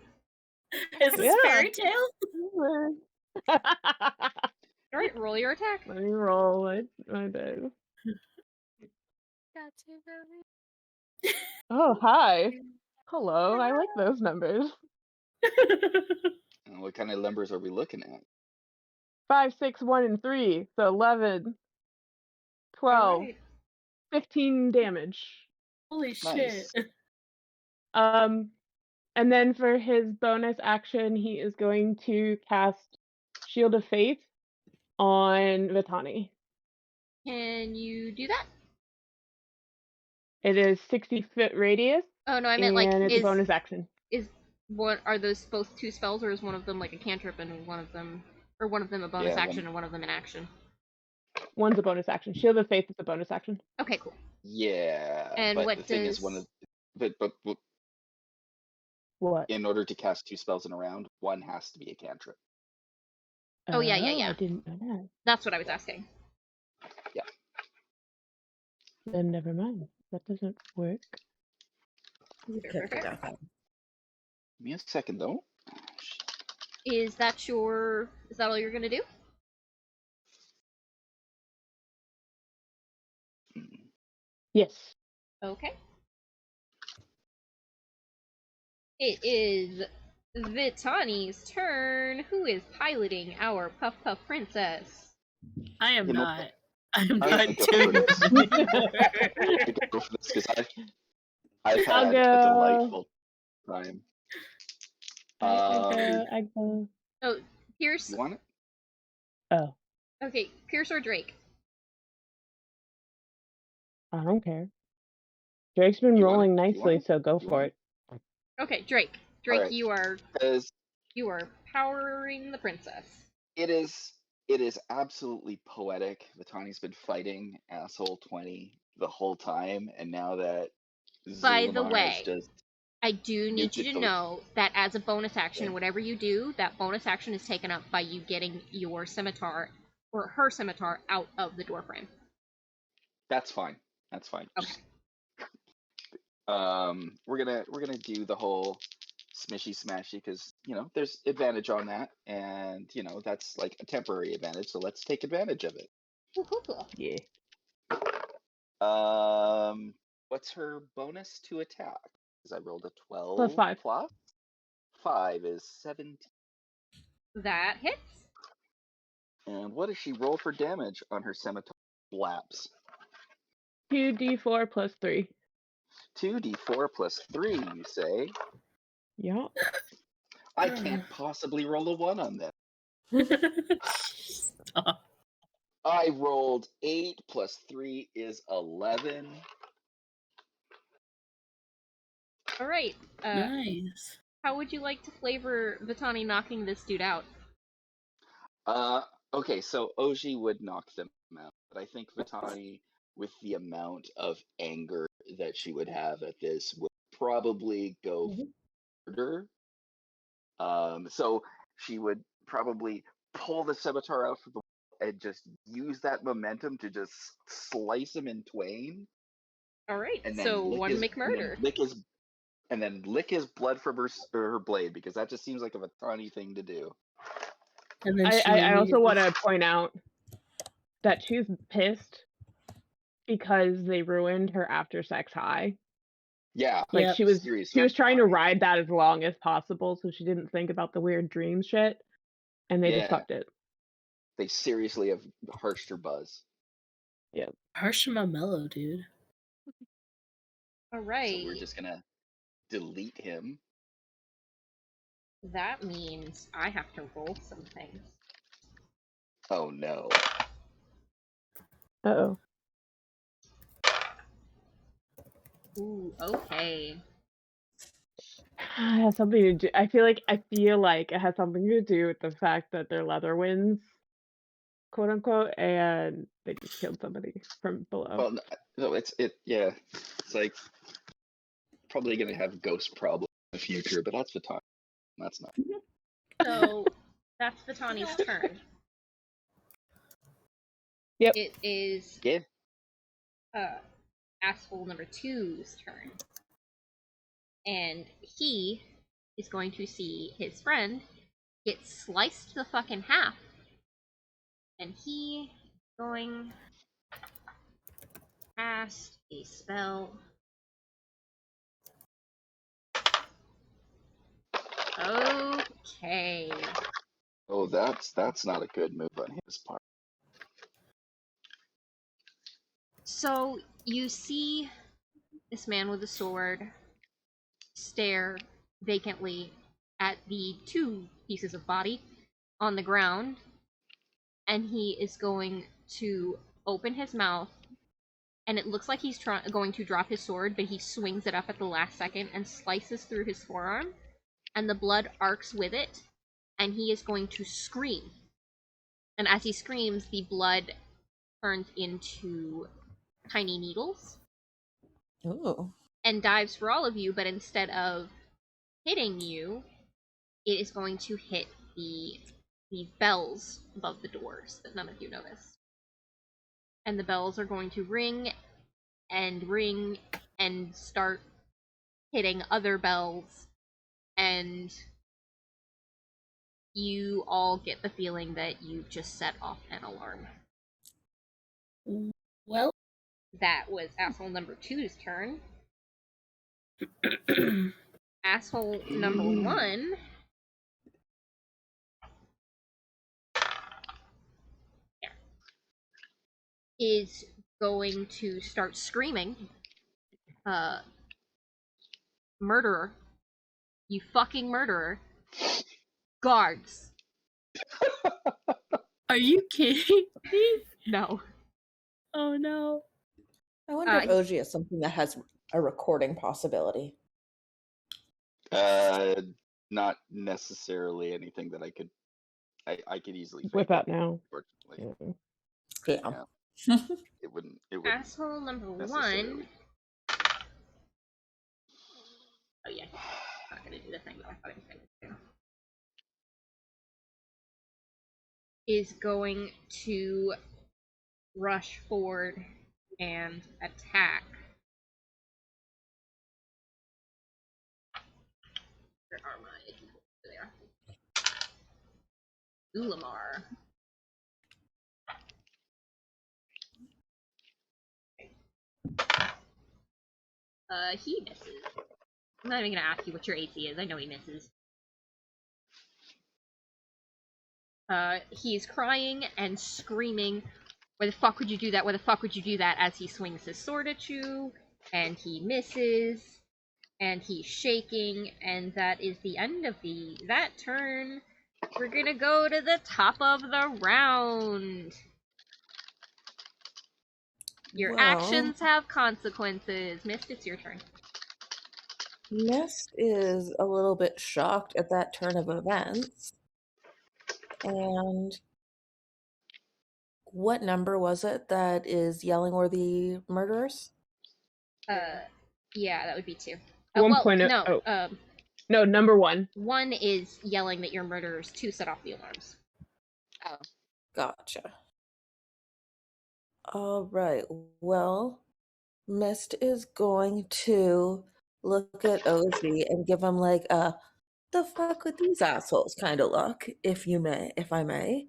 Is this Yeah. fairy tale? Alright, roll your attack. Let me roll my dice. Got to really. Oh, hi. Hello, I like those numbers. What kind of numbers are we looking at? 5, 6, 1, and 3. So 11, 12, Alright. 15 damage. Holy Nice. shit. And then for his bonus action, he is going to cast Shield of Faith on Vitani. Can you do that? It is 60-foot radius, Oh no, I meant and like it's a bonus action. What are those both two spells, or is one of them like a cantrip and one of them a bonus Yeah, action and one of them an action? One's a bonus action. Shield of Faith is a bonus action. Okay, cool. Yeah, And but what the thing is, does- but What? in order to cast 2 spells in a round, one has to be a cantrip. Oh, yeah. I didn't know that. That's what I was asking. Yeah. Then never mind. That doesn't work. You Fair, picked fair, it fair. up. Give me a second though. Is that all you're gonna do? Yes. Okay. It is Vitani's turn. Who is piloting our Puff Puff Princess? I am You know, not. I am I not think I'll doing go this for anymore. I could go for this because I've I'll had go. a delightful time. I go. Oh, Pierce. You want it? Oh, Okay, Pierce or Drake? I don't care. Drake's been You want rolling it? You want nicely, it? so go You for want it. Okay, Drake. Drake, Alright. you are Because powering the princess. it is absolutely poetic. Vitani's been fighting asshole 20 the whole time, and now that By the Zulamar way, has just I do need nuked you it to to- know that as a bonus action, Yeah. whatever you do, that bonus action is taken up by you getting your scimitar or her scimitar out of the doorframe. That's fine. That's fine. Okay. We're gonna do the whole smishy smashy because there's advantage on that, and that's like a temporary advantage. So let's take advantage of it. Yeah. What's her bonus to attack? Because I rolled a 12 Plus 5. plus 5 is 17. That hits. And what does she roll for damage on her scimitar blaps? 2d4 plus 3. 2d4 plus 3, you say? Yeah. I can't possibly roll a 1 on that. Stop. I rolled 8 plus 3 is 11. All right. Nice. How would you like to flavor Vitani knocking this dude out? Okay, so Augie would knock them out, but I think Vitani, with the amount of anger that she would have at this, would probably go further. So she would probably pull the scimitar out from the wall and just use that momentum to just slice him in twain. All right. And then So one McMurder. And then lick his blood from her blade, because that just seems like a Vitani thing to do. And then I also want to point out that she's pissed because they ruined her after sex high. Yeah, Like she was trying to high. ride that as long as possible, so she didn't think about the weird dream shit, and they just fucked it. They seriously have harshed her buzz. Yeah. Harsh and mellow, dude. All right. So we're just gonna delete him. That means I have to roll some things. Oh no. Uh-oh. Ooh, okay. It has something to do. I feel like it has something to do with the fact that they're leather winds, quote unquote, and they just killed somebody from below. Well, no, it's like probably gonna have ghost problems in the future, but that's Vitani. That's not. So that's Vitani's turn. Yep. It is asshole number 2's turn. And he is going to see his friend get sliced to the fucking half. And he is going to cast a spell. Okay. Oh, that's not a good move on his part. So you see this man with a sword stare vacantly at the 2 pieces of body on the ground, and he is going to open his mouth, and it looks like he's going to drop his sword, but he swings it up at the last second and slices through his forearm, and the blood arcs with it, and he is going to scream. And as he screams, the blood turns into tiny needles. Ooh. And dives for all of you, but instead of hitting you, it is going to hit the bells above the doors that none of you notice. And the bells are going to ring and start hitting other bells, and you all get the feeling that you just set off an alarm. Well, that was asshole number 2's turn. Asshole number 1 is going to start screaming, murderer, you fucking murderer, guards. Are you kidding me? No. Oh no. I wonder if Augie is something that has a recording possibility. Not necessarily anything that I could easily whip out now. Unfortunately. Yeah. It wouldn't Asshole number 1. Oh yeah, I'm not gonna do the thing that I thought I was gonna do. Is going to rush forward and attack. Where are Ulamar. He misses. I'm not even gonna ask you what your AC is. I know he misses. He's crying and screaming, "Why the fuck would you do that? Why the fuck would you do that?" as he swings his sword at you, and he misses, and he's shaking, and that is the end of that turn. We're gonna go to the top of the round. Your actions have consequences. Mist, it's your turn. Mist is a little bit shocked at that turn of events. And what number was it that is yelling were the murderers? Yeah, that would be 2. 1.0. No, no, number 1. 1 is yelling that you're murderers. 2 set off the alarms. Oh. Gotcha. All right. Well, Mist is going to look at Augie and give him like a "the fuck with these assholes" kind of look, if I may,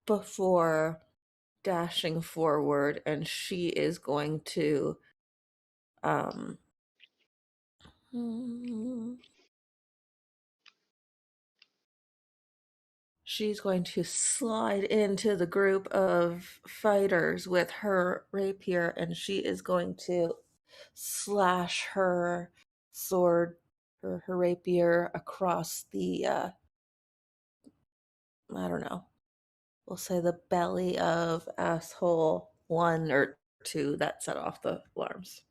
before dashing forward, and she is going to she's going to slide into the group of fighters with her rapier, and she is going to slash her sword or her rapier across the I don't know, we'll say the belly of asshole 1 or 2 that set off the alarms.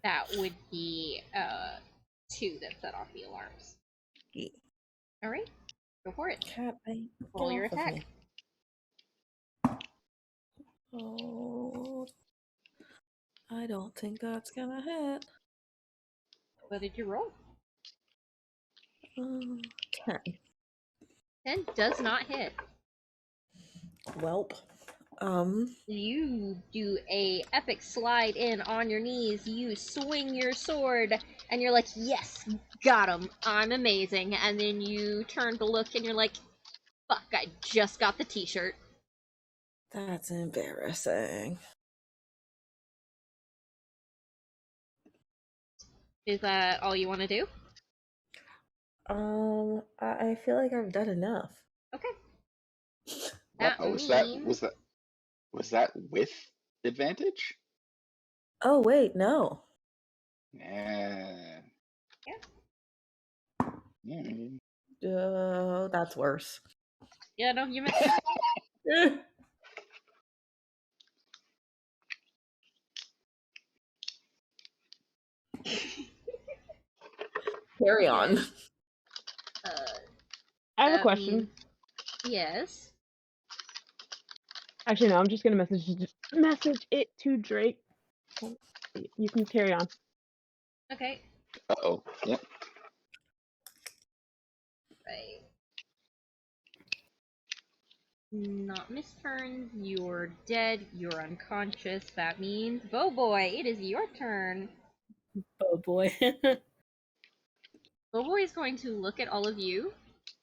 That would be 2 that set off the alarms. Yeah. Alright, go for it. Cat, Roll your attack. Oh, I don't think that's gonna hit. What did you roll? 10. 10 does not hit. Welp. You do a epic slide in on your knees, you swing your sword, and you're like, yes, got him, I'm amazing, and then you turn to look and you're like, fuck, I just got the t-shirt. That's embarrassing. Is that all you want to do? I feel like I've done enough. Okay. That Was that with advantage? Oh wait, no. Yeah. That's worse. Yeah, no, you missed. Carry on. I have a question. Yes. Actually, no, I'm just gonna message it to Drake. You can carry on. Okay. Uh-oh. Yep. Right. Not miss turns. You're dead. You're unconscious. That means, Bo Boy, it is your turn. Oh boy. Bo Boy is going to look at all of you,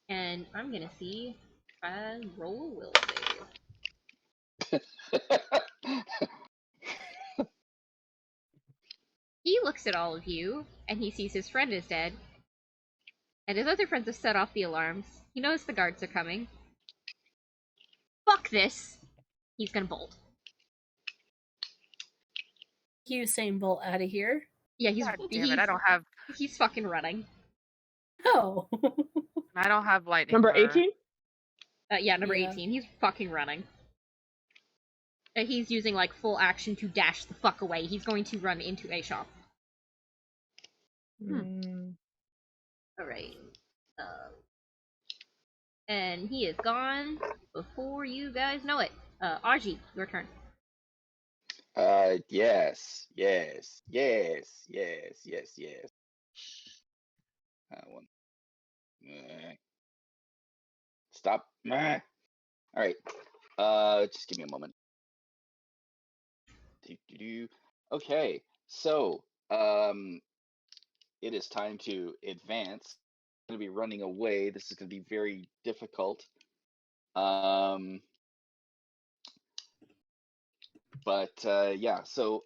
and I'm gonna see if I roll a will save. He looks at all of you, and he sees his friend is dead, and his other friends have set off the alarms. He knows the guards are coming. Fuck this! He's gonna bolt. Usain Bolt out of here. Yeah, he's. God damn it! I don't have. He's fucking running. Oh. I don't have lightning. Number power. 18? Yeah, number Yeah. 18. He's fucking running. He's using, like, full action to dash the fuck away. He's going to run into a shop. Alright. And he is gone before you guys know it. Augie, your turn. Yes. One. Stop. All right. Just give me a moment. Okay. So, it is time to advance. I'm going to be running away. This is going to be very difficult. Yeah, so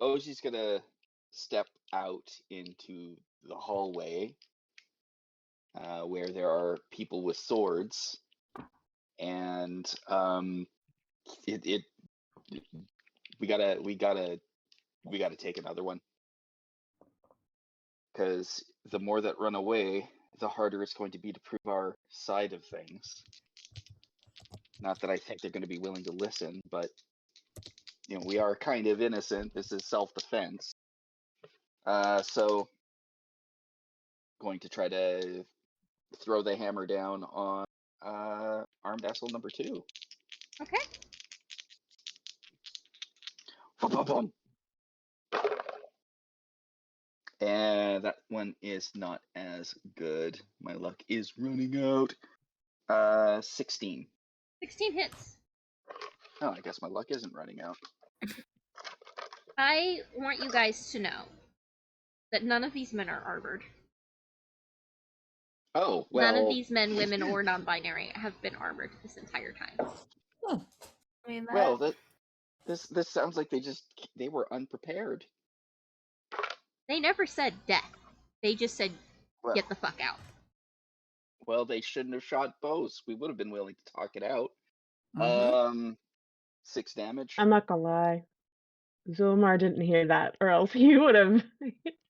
Augie's gonna step out into the hallway where there are people with swords, and we gotta take another one, because the more that run away, the harder it's going to be to prove our side of things. Not that I think they're going to be willing to listen, but we are kind of innocent. This is self-defense. So going to try to throw the hammer down on armed asshole number 2. Okay. Boom. And that one is not as good. My luck is running out. 16. 16 hits. Oh, I guess my luck isn't running out. I want you guys to know that none of these men are armored. Oh, well. None of these men, women, or non-binary have been armored this entire time. Oh. I mean, Well, this sounds like they were unprepared. They never said death. They just said, Well, get the fuck out. Well, they shouldn't have shot bows. We would have been willing to talk it out. Mhm. 6 damage. I'm not gonna lie. Zulmar didn't hear that, or else he would have.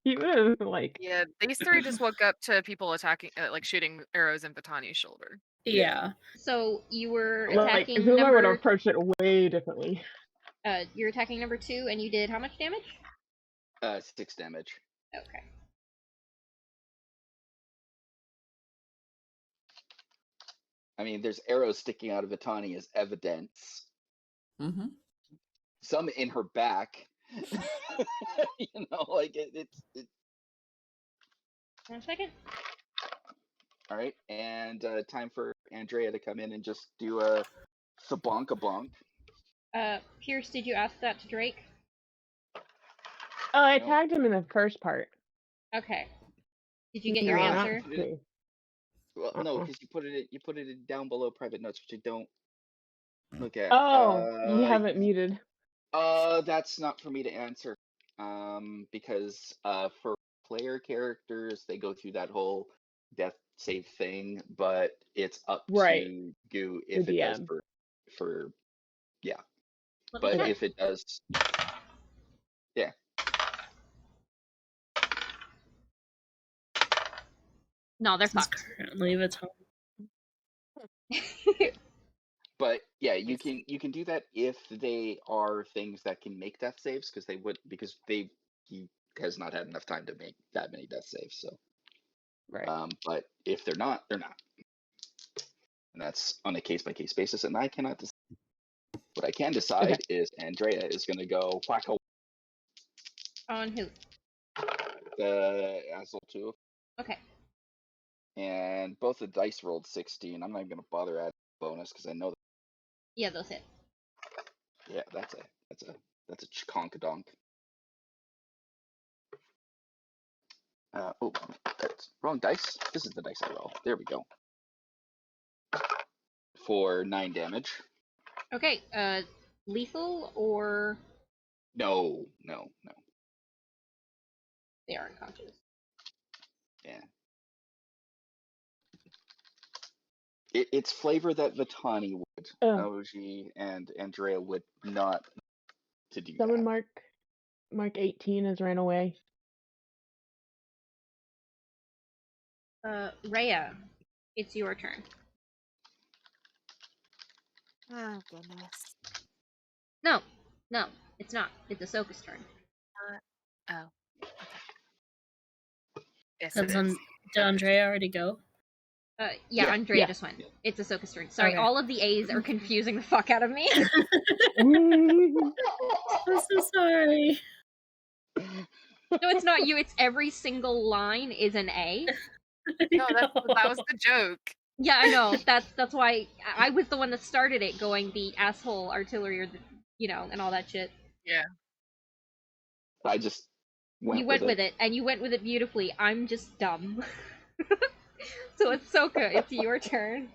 He would have like. Yeah, these 3 just woke up to people attacking, like shooting arrows in Vitani's shoulder. yeah. So you were Like attacking Zulmar would have number. approached it way differently. You're attacking number 2, and you did how much damage? 6 damage. Okay. I mean, there's arrows sticking out of Vitani as evidence. Mm-hmm. Some in her back. Like it's. 1 second. All right, and time for Andrea to come in and just do a bonk. Pierce, did you ask that to Drake? Oh, I No. tagged him in the first part. Okay. Did you get your No, not answer? three. Well, no, because you put it down below private notes, which I don't look at. Oh, you have it muted. That's not for me to answer. Because for player characters, they go through that whole death save thing, but it's up Right. to Goo if The it does DM. for yeah. Let me But check. if it does, yeah. No, they're This is fucked. currently Vuitton. But yeah, you can do that if they are things that can make death saves, because he has not had enough time to make that many death saves. So, Right. but if they're not, they're not, and that's on a case by case basis. And I cannot decide. What I can decide is Andrea is going to go wacko On who? the asshole 2. Okay. And both the dice rolled 16. I'm not even going to bother adding bonus because I know that. Yeah, those hit. Yeah, that's a chikonkadonk. Oh, that's wrong dice. This is the dice I roll. There we go. For 9 damage. Okay, lethal or No. they are unconscious? Yeah. It's flavor that Vitani would. Augie and Andrea would not to do Someone that. Mark 18 has ran away. Rhea, it's your turn. Oh goodness. No, it's not. It's Ahsoka's turn. Oh. Okay. Yes, it Did is. Andrea already go? Yeah, Andrea Yeah. just went. It's Ahsoka's turn. Sorry, Okay. all of the A's are confusing the fuck out of me. I'm so sorry. No, it's not you. It's every single line is an A. No, that was the joke. Yeah, I know. That's why I was the one that started it, going the asshole artillery, or and all that shit. Yeah. I just went You went with with it, and you went with it beautifully. I'm just dumb. So Ahsoka, it's your turn.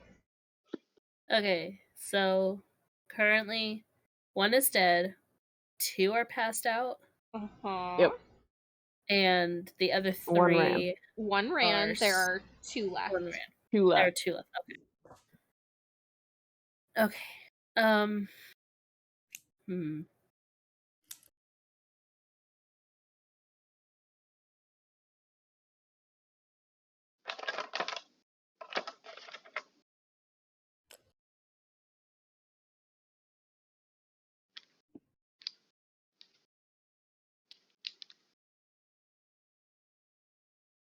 Okay, so currently 1 is dead, 2 are passed out, Yep. and the other One ran. 3 One ran. There are 2 left. 1 ran. 2 There are left. 2 left. Okay. Okay.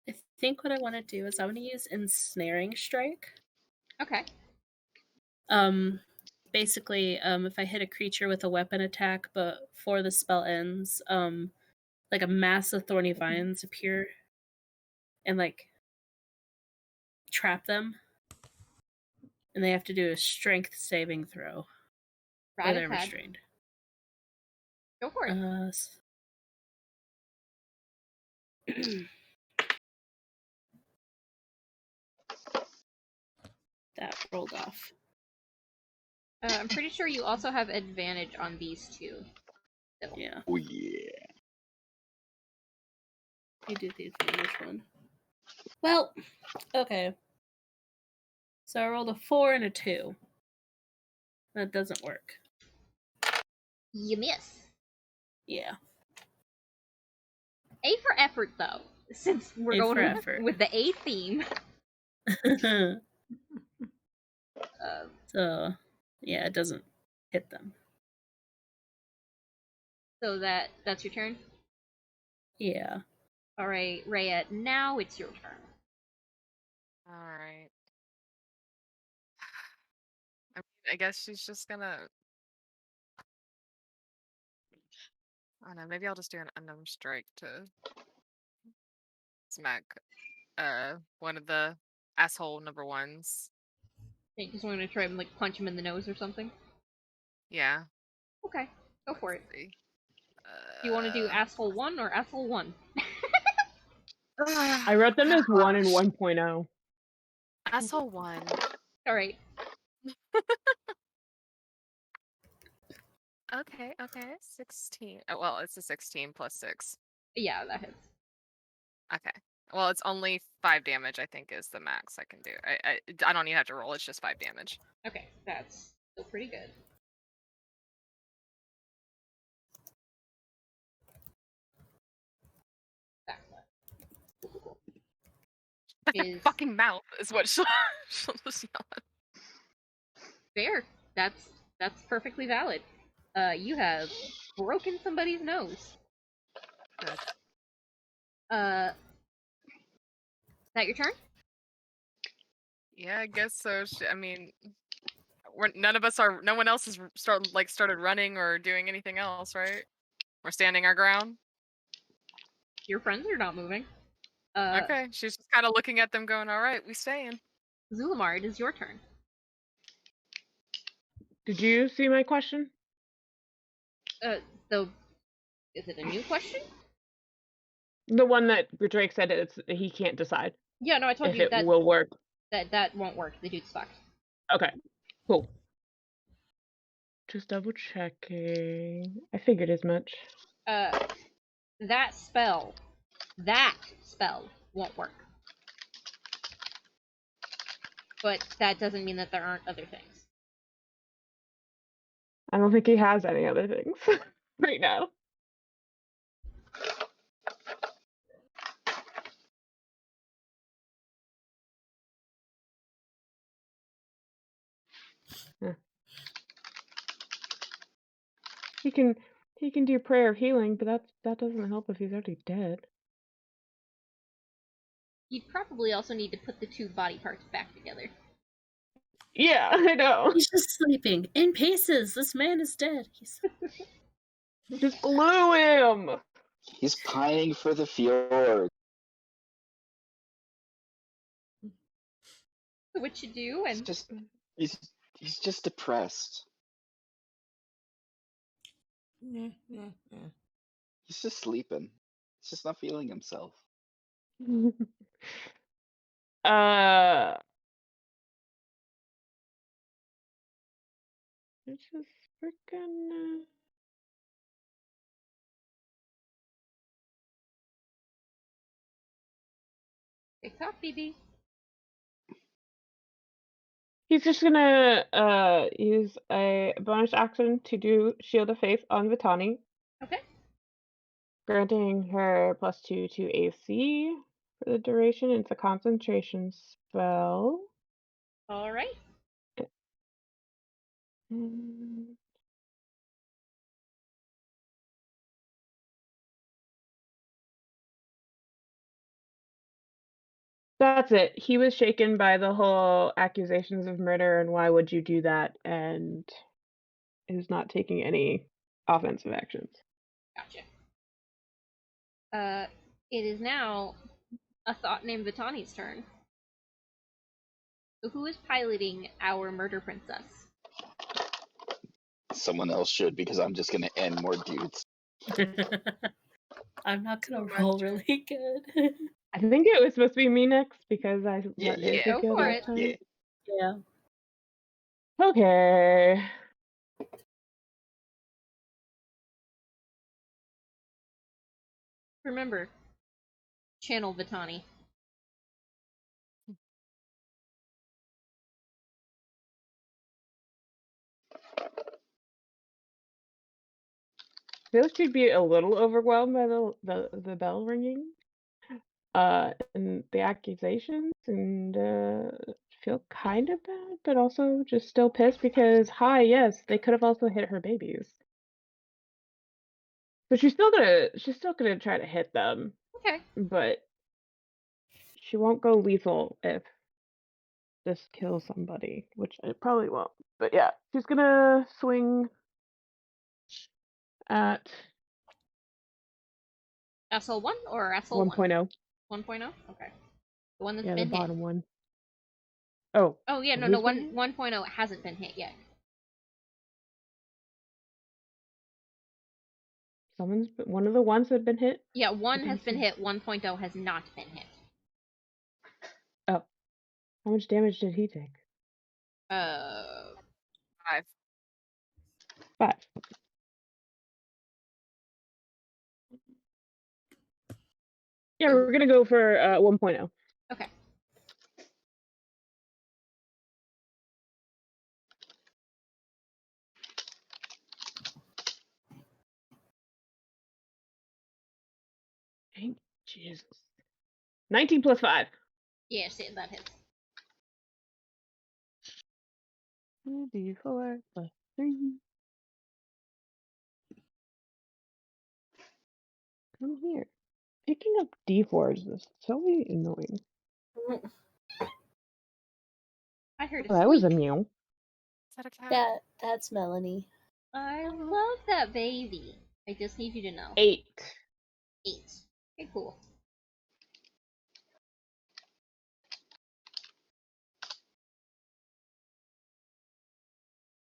I think what I want to do is I want to use Ensnaring Strike. Okay. Basically, if I hit a creature with a weapon attack, but before the spell ends, like a mass of thorny vines appear and like trap them, and they have to do a strength saving throw, or Right they're ahead. restrained. Go for it. That rolled off. I'm pretty sure you also have advantage on these 2. Still. Yeah. Oh yeah. You do the advantage one. Well, okay. So I rolled a 4 and a 2. That doesn't work. You miss. Yeah. A for effort, though. Since we're A for going effort. with the A theme. So, yeah, it doesn't hit them. So that's your turn? Yeah. Alright, Rhea, now it's your turn. Alright. I guess she's just gonna. I don't know, maybe I'll just do an unknown strike to smack one of the asshole number 1s. You just want to try and like punch him in the nose or something? Yeah. Okay, go for it. See. Do you want to do asshole 1 or asshole 1? I wrote them as 1 and 1.0. Asshole 1. Alright. Okay. 16. Oh, well, it's a 16 plus 6. Yeah, that hits. Okay. Well, it's only 5 damage, I think, is the max I can do. I don't even have to roll, it's just 5 damage. Okay, that's still pretty good. That fucking mouth is what she'll just yell at. Fair. That's perfectly valid. You have broken somebody's nose. Good. Is that your turn? Yeah, I guess so. I mean, no one else has started running or doing anything else, right? We're standing our ground. Your friends are not moving. Okay, she's just kind of looking at them, going, "All right, we staying." Zulamar, it is your turn. Did you see my question? So is it a new question? The one that Drake said he can't decide. Yeah, no, I told if you it that will work. That won't work. The dude's fucked. Okay, cool. Just double checking. I figured as much. That spell won't work. But that doesn't mean that there aren't other things. I don't think he has any other things right now. Yeah. He can do prayer of healing, but that doesn't help if he's already dead. You'd probably also need to put the 2 body parts back together. Yeah, I know. He's just sleeping in pieces. This man is dead. He's just blew him. He's pining for the fjord. What you do, and he's just depressed. Yeah. He's just sleeping. He's just not feeling himself. It's just freaking. TikTok, BB. He's just gonna use a bonus action to do Shield of Faith on Vitani, Okay. granting her +2 to AC for the duration. It's a concentration spell. All right. That's it. He was shaken by the whole accusations of murder and why would you do that, and is not taking any offensive actions. Gotcha. It is now a thought named Vitani's turn. So who is piloting our murder princess? Someone else should, because I'm just gonna end more dudes. I'm not gonna roll really good. I think it was supposed to be me next because I Yeah, let yeah. Izzy Go go for last it. time. Yeah. Yeah. Okay. Remember, channel Vitani. I feel like she'd be a little overwhelmed by the bell ringing, and the accusations, and feel kind of bad, but also just still pissed because, hi, yes, they could have also hit her babies. But she's still gonna try to hit them, Okay. but she won't go lethal if this kills somebody, which it probably won't. But yeah, she's gonna swing at SL1 or SL1? 1.0. 1.0? Okay. The one that's Yeah, the been hit. bottom one. Oh. Oh, yeah, no, who's no, been hit? 1.0 hasn't been hit yet. One of the ones that have been hit? Yeah, 1 didn't has been see. hit, 1.0 has not been hit. Oh. How much damage did he take? 5. 5. Yeah, we're gonna go for 1.0. Okay. Thank Jesus. 19 plus 5. Yes, that hits. 2d4 plus 3. Come here. Picking up d4s is so annoying. I heard a Oh, that was a squeak. meow. Is that a cat? That's Melanie. I love that baby. I just need you to know. 8. 8. Okay, cool.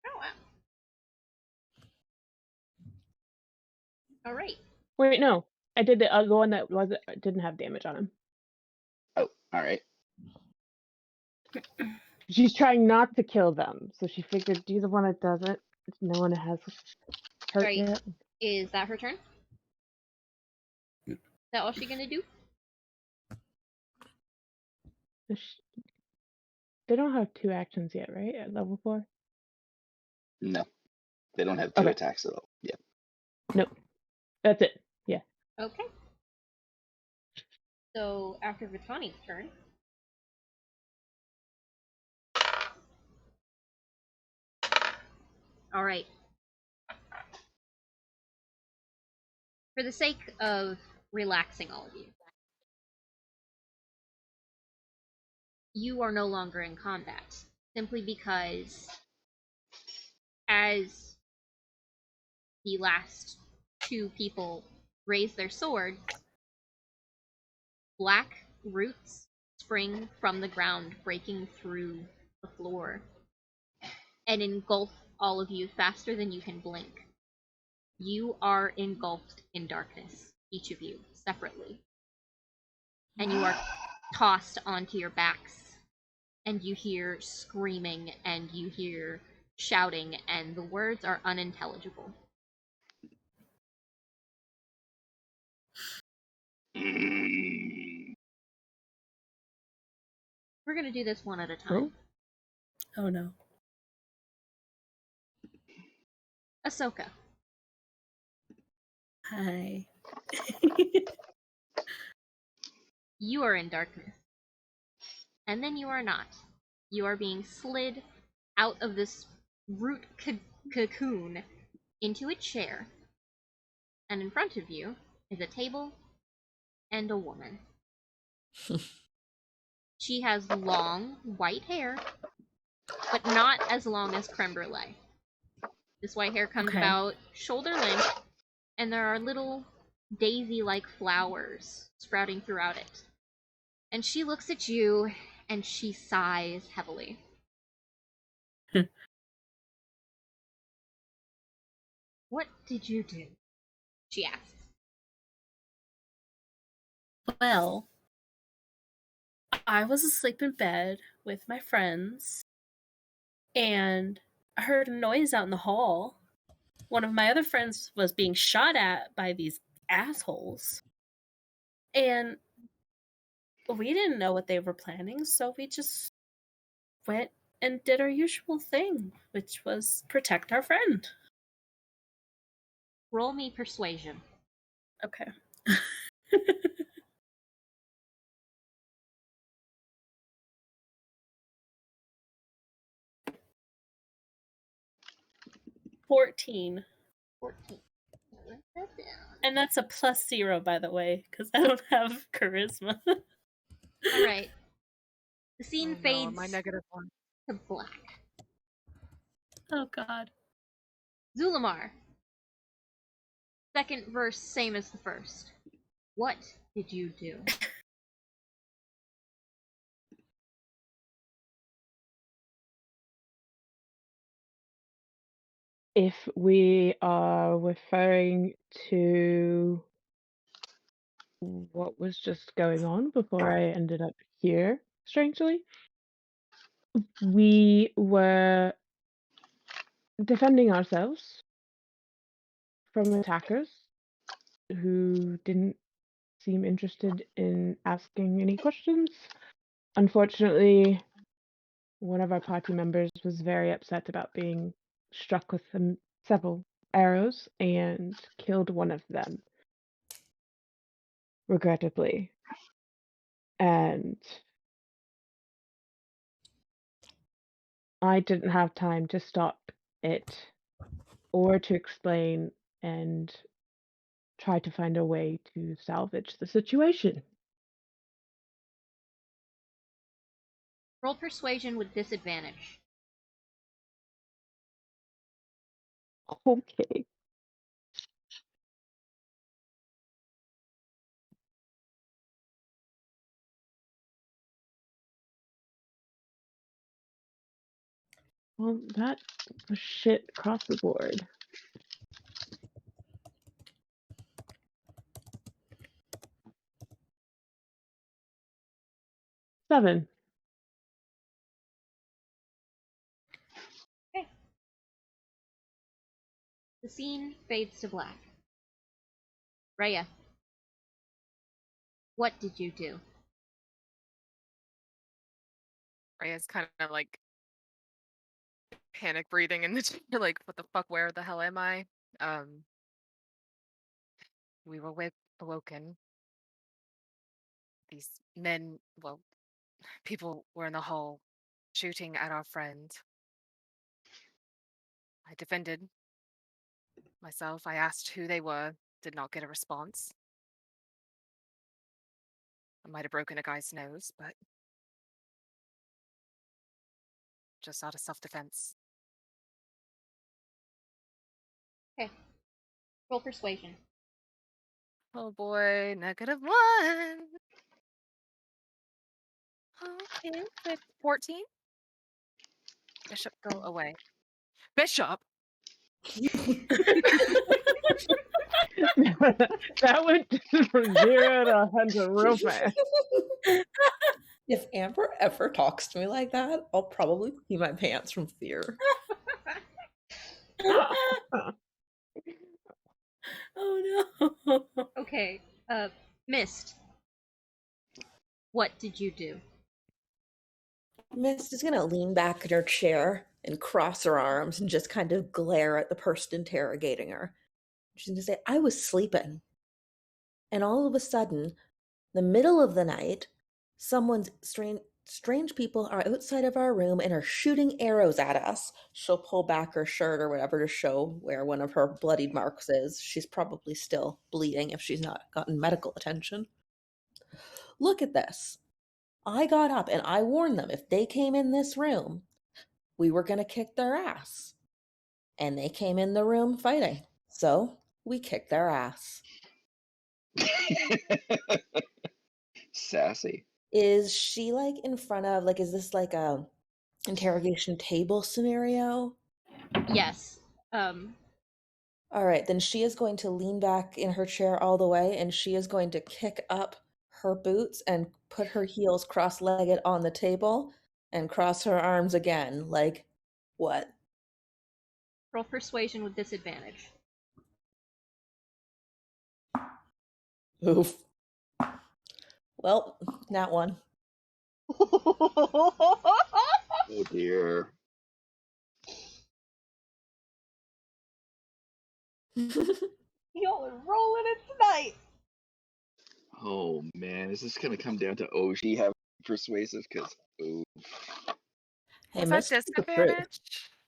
Oh, wow. Alright. Wait, no. I did the other one that didn't have damage on him. Oh, all right. She's trying not to kill them, so she figured do the one that doesn't. No one has hurt Right. yet. Is that her turn? Is that all she's gonna do? They don't have 2 actions yet, right? At level 4? No, they don't have 2 Okay. attacks at all. Yeah. Nope. That's it. Yeah. Okay. So, after Vitani's turn. Alright. For the sake of relaxing all of you, you are no longer in combat. Simply because as the last 2 people raise their swords, black roots spring from the ground, breaking through the floor, and engulf all of you faster than you can blink. You are engulfed in darkness, each of you, separately. And you are tossed onto your backs, and you hear screaming, and you hear shouting, and the words are unintelligible. We're gonna do this one at a time. Oh no. Ahsoka. Hi. You are in darkness. And then you are not. You are being slid out of this root cocoon into a chair. And in front of you is a table and a woman. She has long, white hair, but not as long as creme brulee. This white hair comes about shoulder length, and there are little daisy-like flowers sprouting throughout it. And she looks at you, and she sighs heavily. What did you do? She asks. Well, I was asleep in bed with my friends, and I heard a noise out in the hall. One of my other friends was being shot at by these assholes. And we didn't know what they were planning, so we just went and did our usual thing, which was protect our friend. Roll me persuasion. Okay. 14. 14. Write that down. And that's a +0, by the way, because I don't have charisma. Alright. The scene fades my -1. to black. Oh god. Zulamar. Second verse, same as the first. What did you do? If we are referring to what was just going on before I ended up here, strangely, we were defending ourselves from attackers who didn't seem interested in asking any questions. Unfortunately, one of our party members was very upset about being struck with several arrows and killed one of them, regrettably. And I didn't have time to stop it or to explain and try to find a way to salvage the situation. Roll persuasion with disadvantage. Okay. Well, that was shit across the board. Seven. Okay. The scene fades to black. Rhea. What did you do? Rhea's kind of like panic breathing in the chair, like, what the fuck, where the hell am I? We were awoken. These men, well, people were in the hall shooting at our friend. I defended myself. I asked who they were, did not get a response. I might have broken a guy's nose, but just out of self-defense. Okay. Roll persuasion. Oh boy, -1. Okay, 14. Bishop, go away. Bishop! That went from 0 to 100 real fast. If Amber ever talks to me like that, I'll probably pee my pants from fear. Oh no. Okay, Mist, what did you do? Mist is gonna lean back in her chair and cross her arms and just kind of glare at the person interrogating her. She's gonna say, I was sleeping. And all of a sudden, the middle of the night, someone's strange people are outside of our room and are shooting arrows at us. She'll pull back her shirt or whatever to show where one of her bloodied marks is. She's probably still bleeding if she's not gotten medical attention. Look at this. I got up and I warned them if they came in this room, we were going to kick their ass. And they came in the room fighting. So we kicked their ass. Sassy. Is she like in front of, like, is this like a interrogation table scenario? Yes. All right, then she is going to lean back in her chair all the way and she is going to kick up her boots and put her heels cross-legged on the table and cross her arms again. Like, what? Roll persuasion with disadvantage. Oof. Well, not one. Oh dear. Y'all are rolling it tonight. Oh man, is this gonna come down to Augie having persuasive? Because Hey, Was that Miss took the fruit. disadvantage?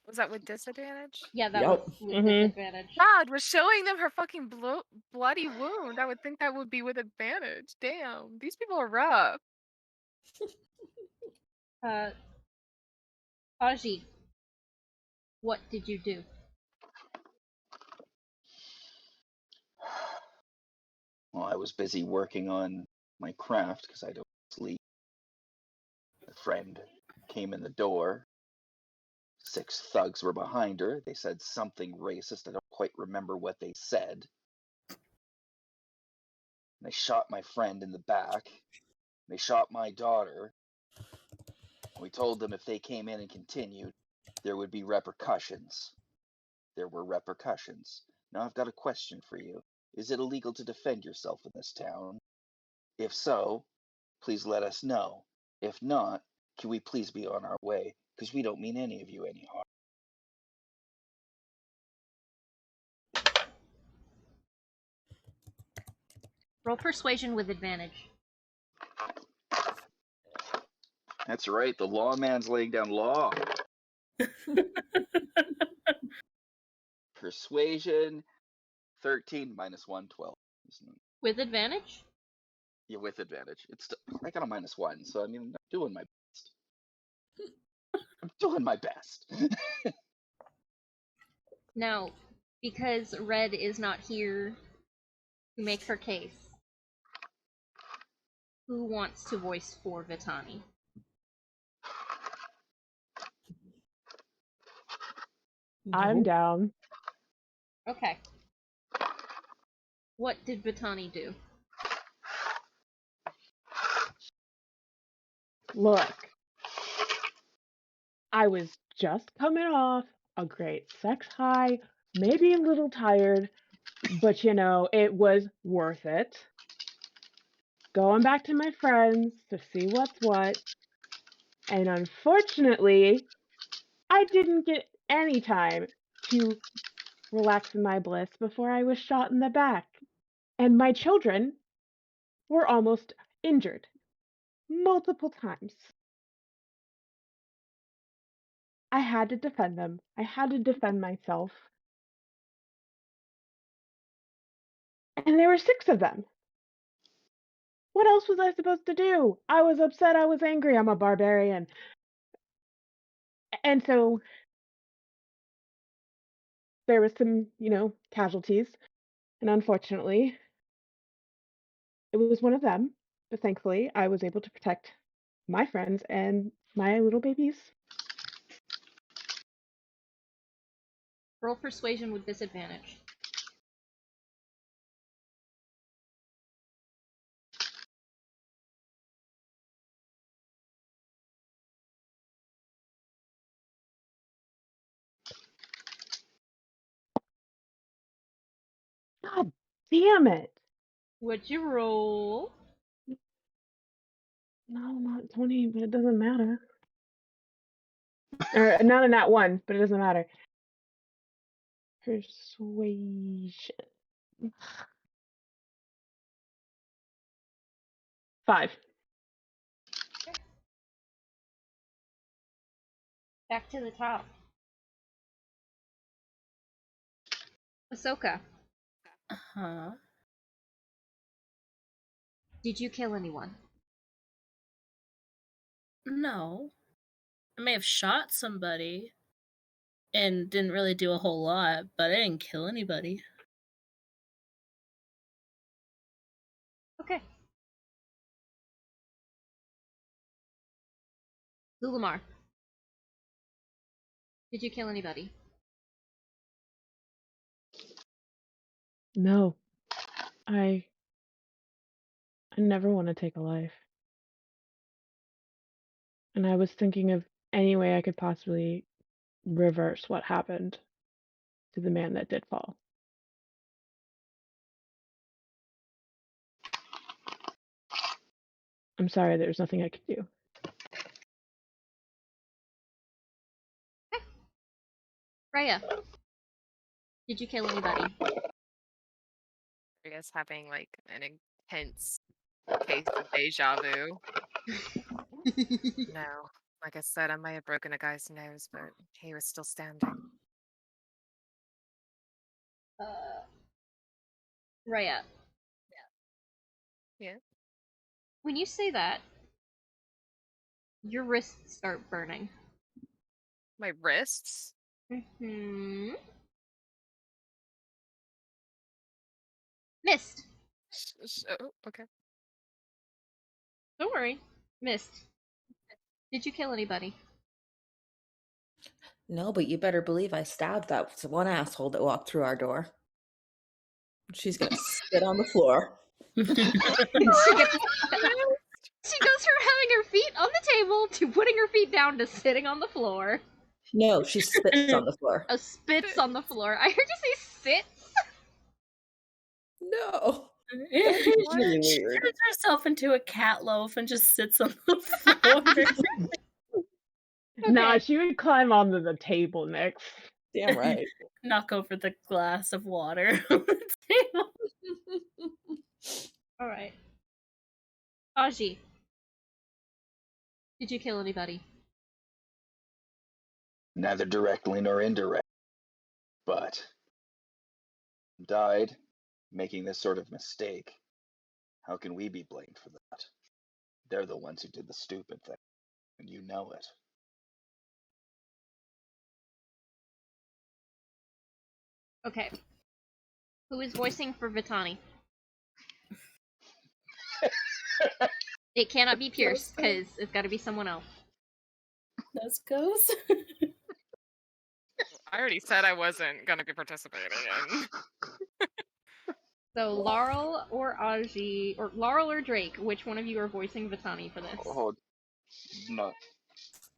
Was that with disadvantage? Yeah, that Yup. was with disadvantage. God, we're showing them her fucking bloody wound. I would think that would be with advantage. Damn, these people are rough. Augie, what did you do? well, I was busy working on my craft because I don't sleep. A friend came in the door. 6 thugs were behind her. They said something racist. I don't quite remember what they said. They shot my friend in the back. They shot my daughter. We told them if they came in and continued, there would be repercussions. There were repercussions. Now I've got a question for you. Is it illegal to defend yourself in this town? If so, please let us know. If not, can we please be on our way? Because we don't mean any of you any harm. Roll persuasion with advantage. That's right, the lawman's laying down law. Persuasion, 13 minus 1, 12. With advantage? Yeah, with advantage. I got a -1, so I mean, I'm doing my best. I'm doing my best. Now, because Red is not here to make her case, who wants to voice for Vitani? I'm down. Okay. What did Vitani do? Look, I was just coming off a great sex high, maybe a little tired, but you know, it was worth it. Going back to my friends to see what's what. And unfortunately, I didn't get any time to relax in my bliss before I was shot in the back. And my children were almost injured multiple times. I had to defend them. I had to defend myself. And there were 6 of them. What else was I supposed to do? I was upset. I was angry. I'm a barbarian. And so there was some, casualties. And unfortunately, it was one of them. But thankfully, I was able to protect my friends and my little babies. Roll persuasion with disadvantage. God damn it! What'd you roll? No, not 20, but it doesn't matter. Or not in that one, but it doesn't matter. Persuasion. 5. Back to the top. Ahsoka, Uh-huh. did you kill anyone? No. I may have shot somebody and didn't really do a whole lot, but I didn't kill anybody. Okay. Zulamar, did you kill anybody? No. I never want to take a life. And I was thinking of any way I could possibly reverse what happened to the man that did fall. I'm sorry, there's nothing I could do. Rhea, did you kill anybody? I guess having like an intense case of deja vu. No. Like I said, I might have broken a guy's nose, but he was still standing. Rhea. Yeah. When you say that, your wrists start burning. My wrists? Mm-hmm. Missed. Oh, okay. Don't worry. Missed. Did you kill anybody? No, but you better believe I stabbed that one asshole that walked through our door. She's gonna sit on the floor. She goes from having her feet on the table to putting her feet down to sitting on the floor. No, she spits on the floor. Oh, spits on the floor. I heard you say sits. No. She really weird. turns herself into a cat loaf and just sits on the floor. Nah, Okay. she would climb onto the table next. Damn right. Knock over the glass of water on the table. All right. Augie, did you kill anybody? Neither directly nor indirect, but died making this sort of mistake. How can we be blamed for that? They're the ones who did the stupid thing, and you know it. Okay. Who is voicing for Vitani? It cannot be Pierce, because it's got to be someone else. Those goes. I already said I wasn't gonna be participating in. So Larl or Augie, or Larl or Drake, which one of you are voicing Vitani for this? Oh, no.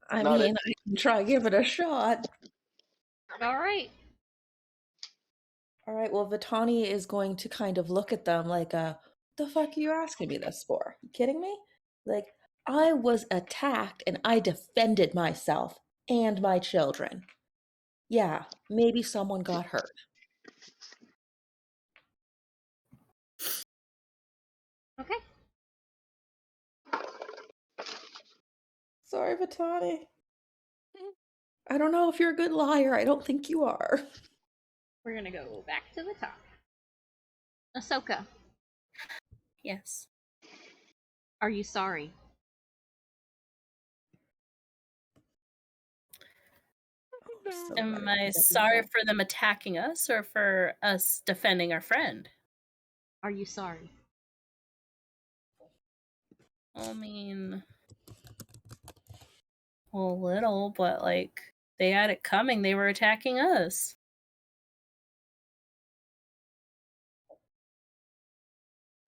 I Not mean, I can try give it a shot. All right. All right, well, Vitani is going to kind of look at them like, the fuck are you asking me this for? You kidding me? Like, I was attacked and I defended myself and my children. Yeah, maybe someone got hurt. Okay. Sorry, Vitani. I don't know if you're a good liar. I don't think you are. We're gonna go back to the top. Ahsoka, Yes. are you sorry? So Am bad. I sorry for them attacking us or for us defending our friend? Are you sorry? I mean, a little, but like, they had it coming. They were attacking us.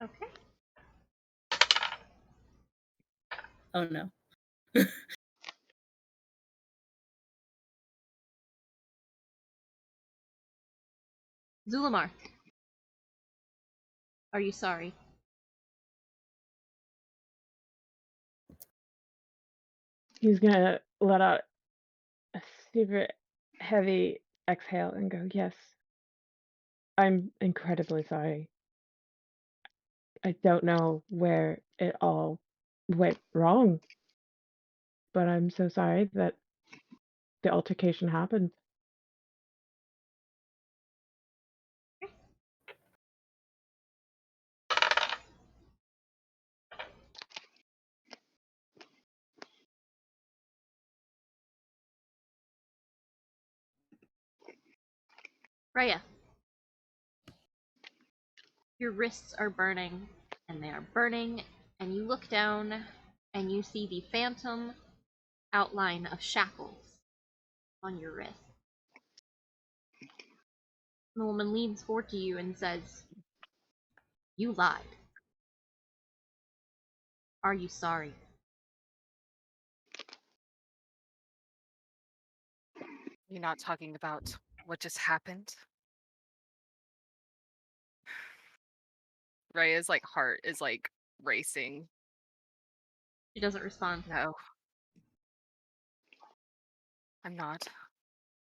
Okay. Oh no. Zulamar, Are you sorry? He's gonna let out a super heavy exhale and go, yes. I'm incredibly sorry. I don't know where it all went wrong, but I'm so sorry that the altercation happened. Rhea. Your wrists are burning, and they are burning, and you look down, and you see the phantom outline of shackles on your wrist. The woman leans forward to you and says, "You lied. Are you sorry?" You're not talking about what just happened? Rhea's like heart is like racing. She doesn't respond. No. I'm not.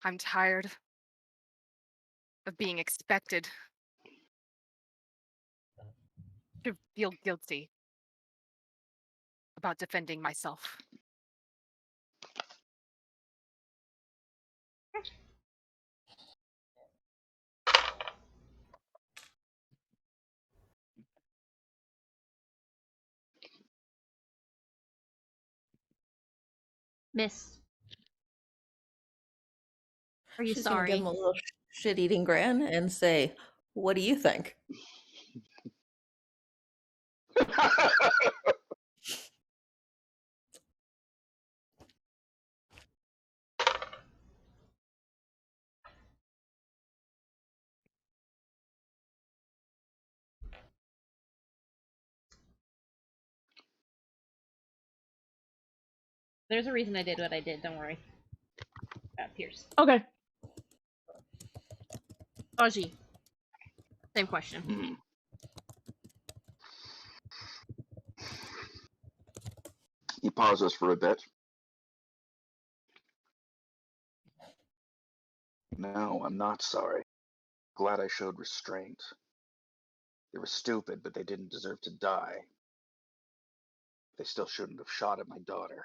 I'm tired of being expected to feel guilty about defending myself. Miss, are you She's gonna give sorry? him a little shit-eating grin and say, "What do you think?" There's a reason I did what I did, don't worry. Pierce. Okay. Augie. Same question. He pauses for a bit. No, I'm not sorry. Glad I showed restraint. They were stupid, but they didn't deserve to die. They still shouldn't have shot at my daughter.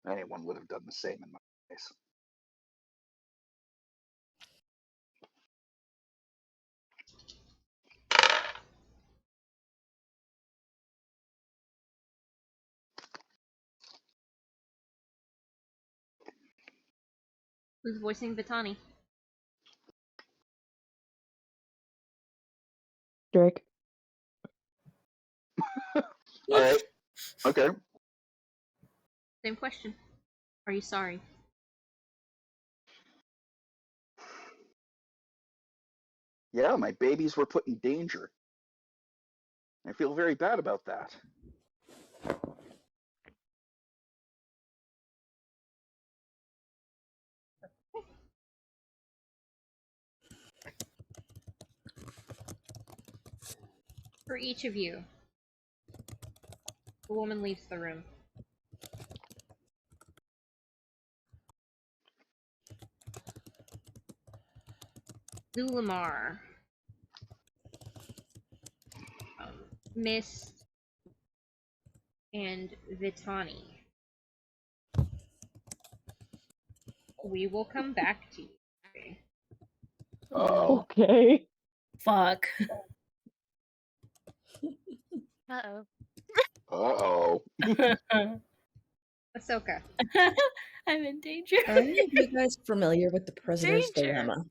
Anyone would have done the same in my place. Who's voicing Vitani? Drake. Alright. Okay. Same question. Are you sorry? Yeah, my babies were put in danger. I feel very bad about that. For each of you, the woman leaves the room. Zulamar. Mist. And Vitani. We will come back to you. Okay. Uh-oh. Okay. Fuck. Uh-oh. Uh-oh. Ahsoka. I'm in danger. Are any of you guys familiar with the prisoner's Danger. dilemma?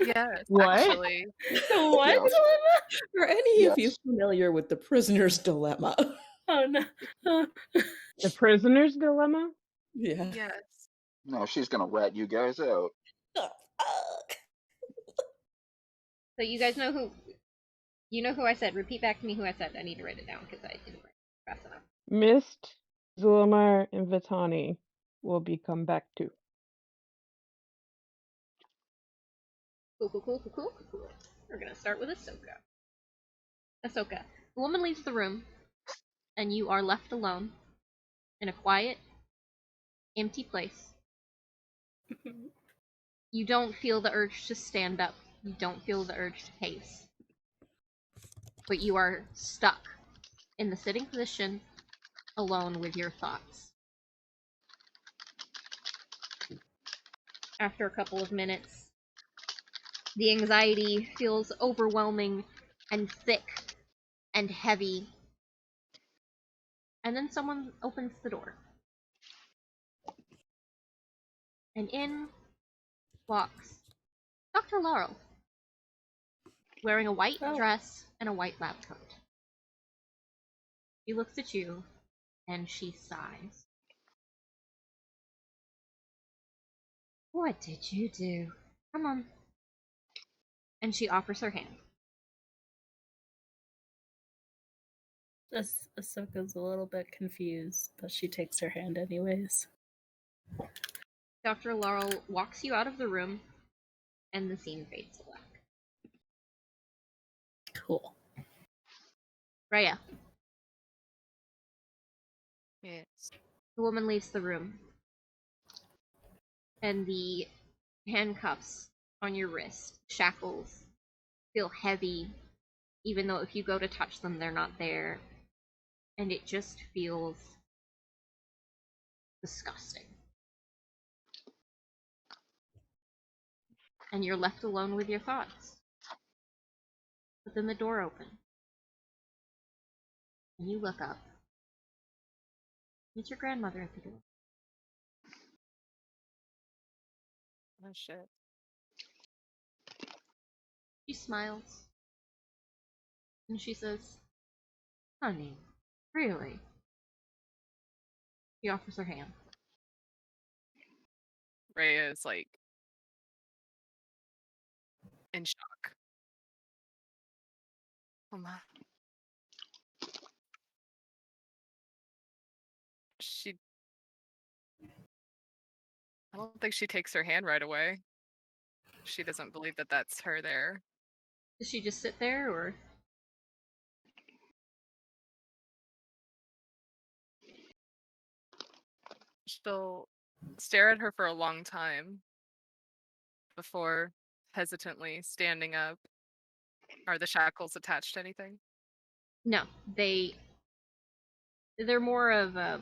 Yes, What? actually. What Yeah. dilemma? Are any of you Yes. familiar with the prisoner's dilemma? Oh no. The prisoner's dilemma? Yeah. Yes. No, she's gonna rat you guys out. Oh, fuck. So you guys know who... You know who I said. Repeat back to me who I said. I need to write it down because I didn't write it fast enough. Mist, Zulamar, and Vitani will be come back to. Cool. We're gonna start with Ahsoka. Ahsoka. The woman leaves the room, and you are left alone in a quiet, empty place. You don't feel the urge to stand up. You don't feel the urge to pace. But you are stuck in the sitting position, alone with your thoughts. After a couple of minutes, the anxiety feels overwhelming and thick and heavy. And then someone opens the door. And in walks Dr. Larl, wearing a white dress and a white lab coat. She looks at you, and she sighs. What did you do? Come on. And she offers her hand. Ahsoka's a little bit confused, but she takes her hand anyways. Dr. Larl walks you out of the room, and the scene fades to black. Cool. Rhea. Yes. The woman leaves the room, and the handcuffs on your wrist, shackles, feel heavy, even though if you go to touch them, they're not there. And it just feels disgusting. And you're left alone with your thoughts. But then the door opens. And you look up. It's your grandmother at the door. Oh shit. She smiles. And she says, "Honey, really?" She offers her hand. Rhea is like in shock. Oh my. I don't think she takes her hand right away. She doesn't believe that that's her there. Does she just sit there, or? She'll stare at her for a long time before hesitantly standing up. Are the shackles attached to anything? No, they're more of a...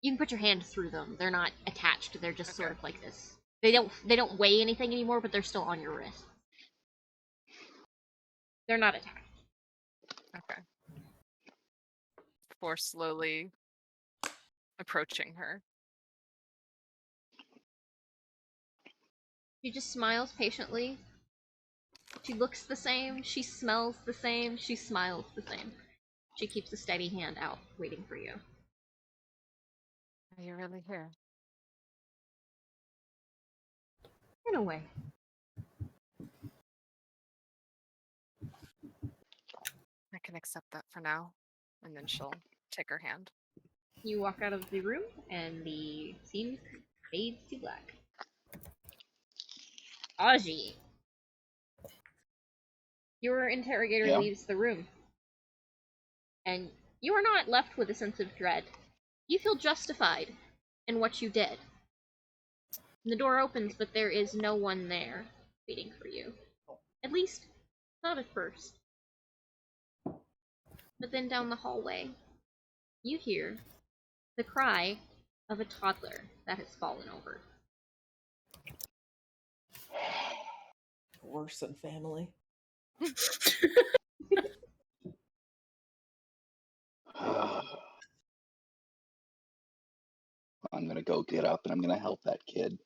You can put your hand through them. They're not attached. They're just sort of like this. They don't weigh anything anymore, but they're still on your wrist. They're not attached. Okay. Before slowly approaching her. She just smiles patiently. She looks the same. She smells the same. She smiles the same. She keeps a steady hand out, waiting for you. Are you really here? In a way. I can accept that for now. And then she'll take her hand. You walk out of the room, and the scene fades to black. Augie. Your interrogator leaves the room. And you are not left with a sense of dread. You feel justified in what you did. And the door opens, but there is no one there waiting for you. At least, not at first. But then down the hallway, you hear the cry of a toddler that has fallen over. Worse than family. I'm gonna go get up and I'm gonna help that kid.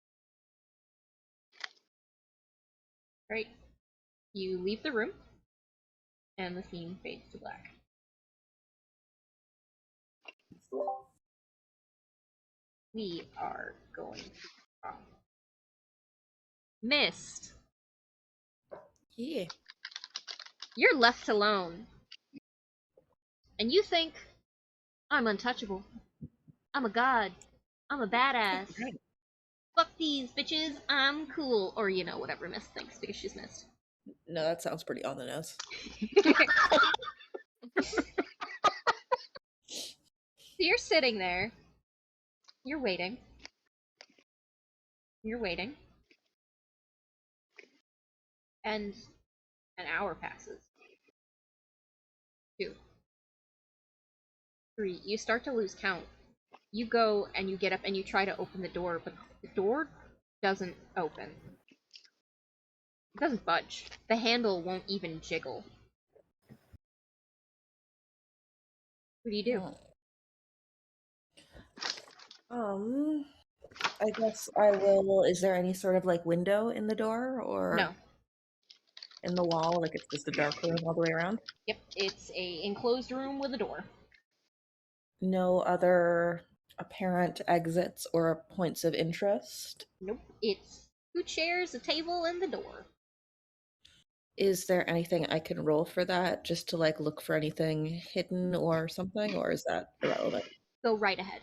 Right. You leave the room, and the scene fades to black. We are going to Mist. Yeah. You're left alone. And you think, I'm untouchable. I'm a god. I'm a badass. fuck these bitches, I'm cool. Or, you know, whatever Mist thinks, because she's Mist. No, that sounds pretty on the nose. So you're sitting there. You're waiting. You're waiting. And an hour passes. 2. 3. You start to lose count. You go and you get up and you try to open the door, but the door doesn't open. It doesn't budge. The handle won't even jiggle. What do you do? I guess I will. Is there any sort of like window in the door or No. in the wall? Like it's just a dark room all the way around? Yep, it's a enclosed room with a door. No other apparent exits or points of interest? Nope, it's 2 chairs, a table, and the door. Is there anything I can roll for that just to like look for anything hidden or something, or is that irrelevant? Go right ahead.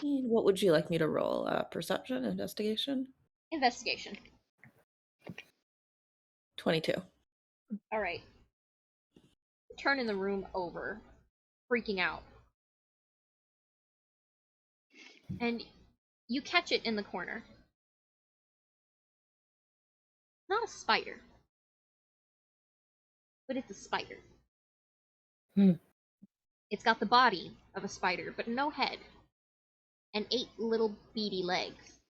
What would you like me to roll? Perception, investigation? Investigation. 22. Alright. Turning the room over, freaking out. And you catch it in the corner. Not a spider. But it's a spider. It's got the body of a spider, but no head. And 8 little beady legs.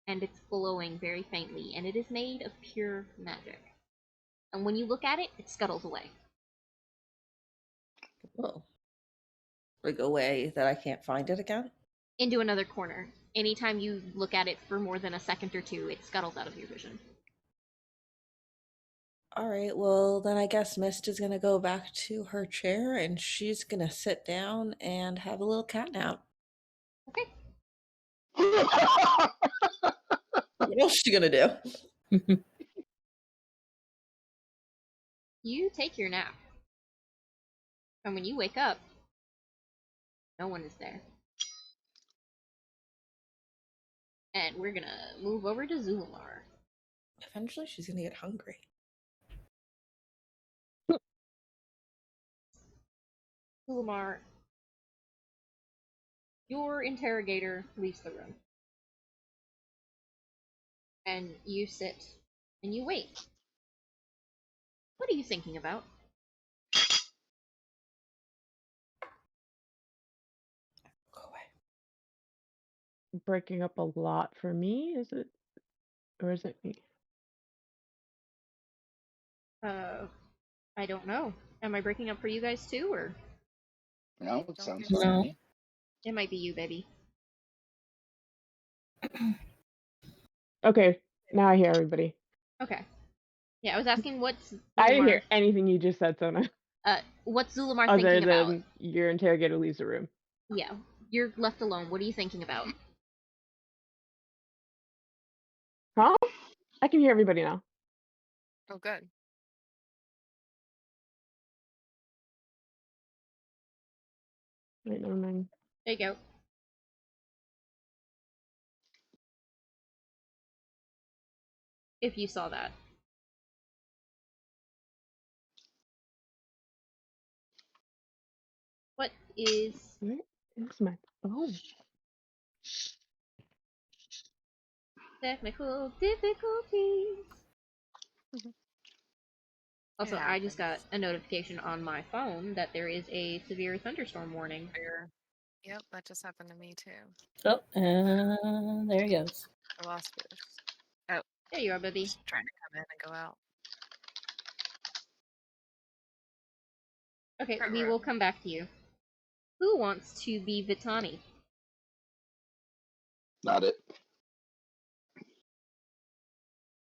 And it's glowing very faintly, and it is made of pure magic. And when you look at it, it scuttles away. Whoa. Like a way that I can't find it again? Into another corner. Anytime you look at it for more than a second or 2, it scuttles out of your vision. Alright, well, then I guess Mist is gonna go back to her chair and she's gonna sit down and have a little cat nap. Okay. What else is she gonna do? You take your nap. And when you wake up, no one is there. And we're gonna move over to Zulmar. Eventually she's gonna get hungry. Zulmar, your interrogator leaves the room. And you sit and you wait. What are you thinking about? Go away. Breaking up a lot for me, is it? Or is it me? I don't know. Am I breaking up for you guys too, or? No, it sounds think fine so. to me. It might be you, baby. Okay, now I hear everybody. Okay. Yeah, I was asking what's I didn't Zulmar, hear anything you just said, Sona. what's Zulmar Other thinking about? than your interrogator leaves the room. Yeah, you're left alone. What are you thinking about? Huh? I can hear everybody now. Oh, good. Wait, never mind. There you go. If you saw that. What is Where is my phone? technical difficulties? Also, It I just got happens. a notification on my phone that there is a severe thunderstorm warning. Fair. Yep, that just happened to me too. Oh, and there he goes. I lost this. Oh, There you are, baby. just trying to come in and go out. Okay, Ruh-roh. we will come back to you. Who wants to be Vitani? Not it.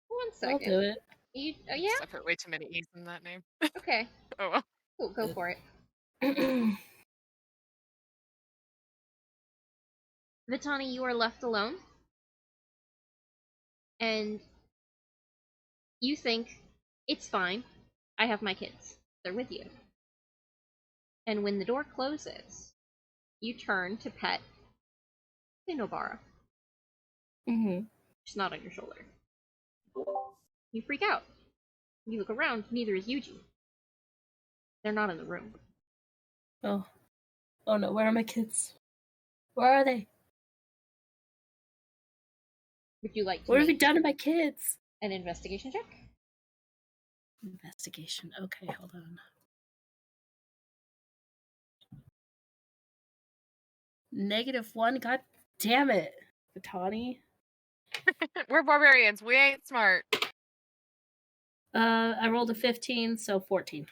1 I'll second. do it. You, yeah? I put way too many E's in that name. Okay. Oh well. Cool, go for it. Vitani, you are left alone. And you think, it's fine. I have my kids. They're with you. And when the door closes, you turn to pet Sinobara. Mm-hmm. She's not on your shoulder. You freak out. You look around, neither is Yuji. They're not in the room. Oh. Oh no, where are my kids? Where are they? Would you like to What have you make done to my kids? an investigation check? Investigation. Okay, hold on. -1. God damn it. Batani. We're barbarians. We ain't smart. I rolled a 15, so 14.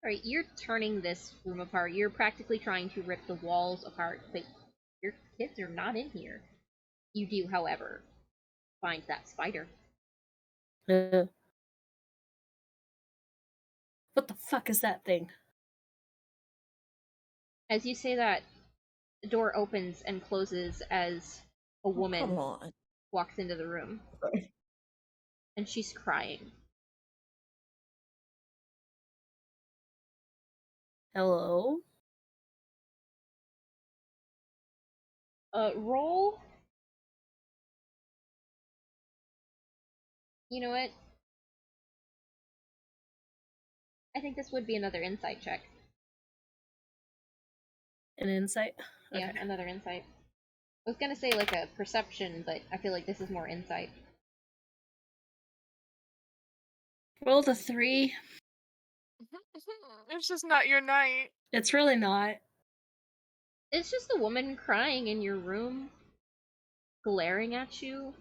Alright, you're turning this room apart. You're practically trying to rip the walls apart, but your kids are not in here. You do, however, find that spider. What the fuck is that thing? As you say that, the door opens and closes as a woman Come on. walks into the room. Sorry. And she's crying. Hello? Roll. You know what? I think this would be another insight check. An insight? Yeah, Okay. another insight. I was gonna say like a perception, but I feel like this is more insight. Rolled a 3. It's just not your night. It's really not. It's just a woman crying in your room, glaring at you.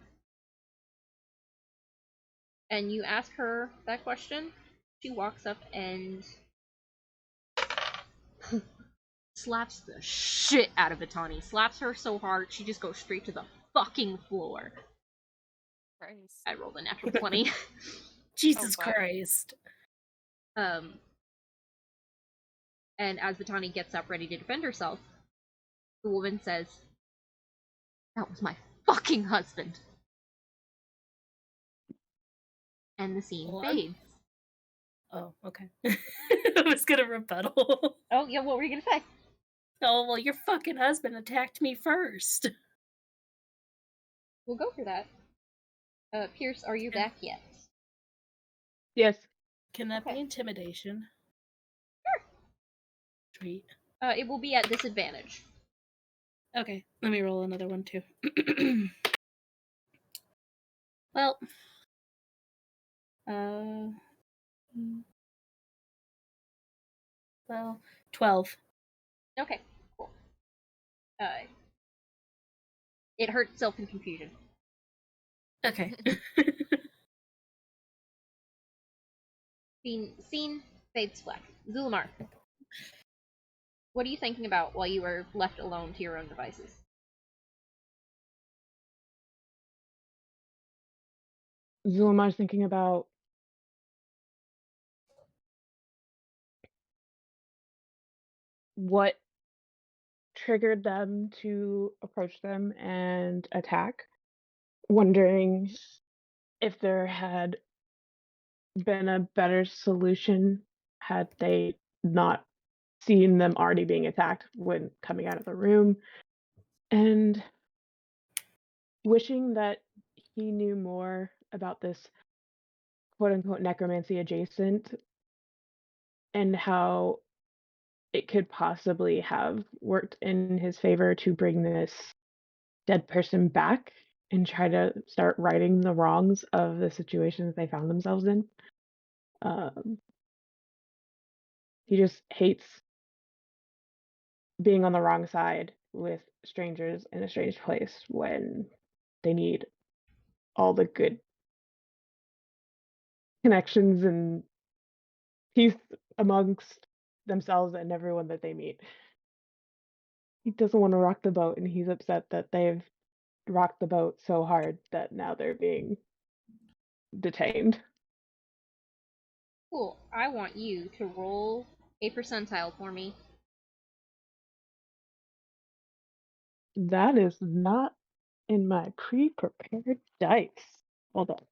And you ask her that question, she walks up and slaps the shit out of Itani. Slaps her so hard, she just goes straight to the fucking floor. Christ. I rolled a natural 20. Jesus fuck. Christ. And as Vitani gets up ready to defend herself, the woman says, "That was my fucking husband." And the scene Well, fades. Oh, okay. I was gonna rebuttal. Oh, yeah, what were you gonna say? Oh, well, your fucking husband attacked me first. We'll go for that. Pierce, are you back yet? Yes. Can that Okay. be intimidation? Sure. Sweet. It will be at disadvantage. Okay, let me roll another one too. Well, 12. Okay, cool. It hurt itself in confusion. Okay. Scene fades black. Zulamar, what are you thinking about while you are left alone to your own devices? Zulamar's thinking about what triggered them to approach them and attack, wondering if there had been a better solution had they not seen them already being attacked when coming out of the room, and wishing that he knew more about this quote unquote necromancy adjacent and how it could possibly have worked in his favor to bring this dead person back and try to start righting the wrongs of the situation that they found themselves in. He just hates being on the wrong side with strangers in a strange place when they need all the good connections and peace amongst themselves and everyone that they meet. He doesn't want to rock the boat, and he's upset that they've rocked the boat so hard that now they're being detained. Cool. I want you to roll a percentile for me. That is not in my pre-prepared dice. Hold on.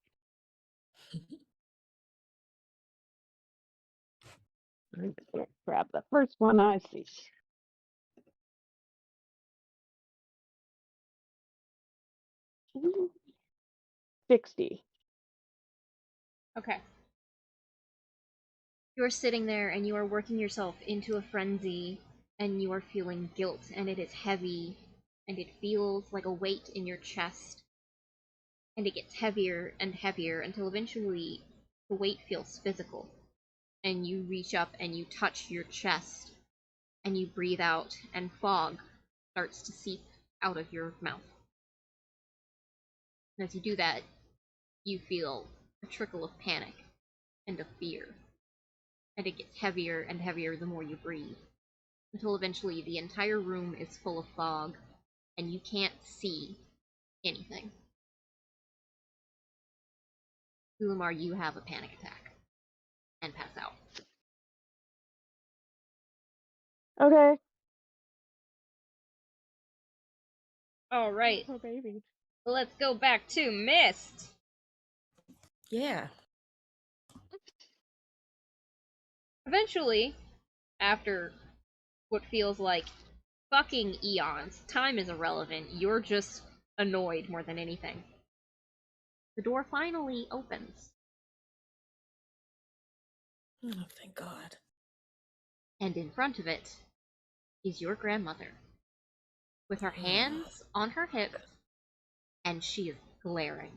I'm gonna grab the first one I see. 60. Okay. You're sitting there and you are working yourself into a frenzy and you are feeling guilt and it is heavy and it feels like a weight in your chest and it gets heavier and heavier until eventually the weight feels physical and you reach up and you touch your chest and you breathe out and fog starts to seep out of your mouth. And as you do that, you feel a trickle of panic and of fear. And it gets heavier and heavier the more you breathe, until eventually the entire room is full of fog, and you can't see anything. Ulamar, you have a panic attack, and pass out. Okay. Alright, Oh, baby. let's go back to Mist! Yeah. Eventually, after what feels like fucking eons, time is irrelevant, you're just annoyed more than anything. The door finally opens, Oh, thank God. and in front of it is your grandmother, with her hands on her hips, and she is glaring.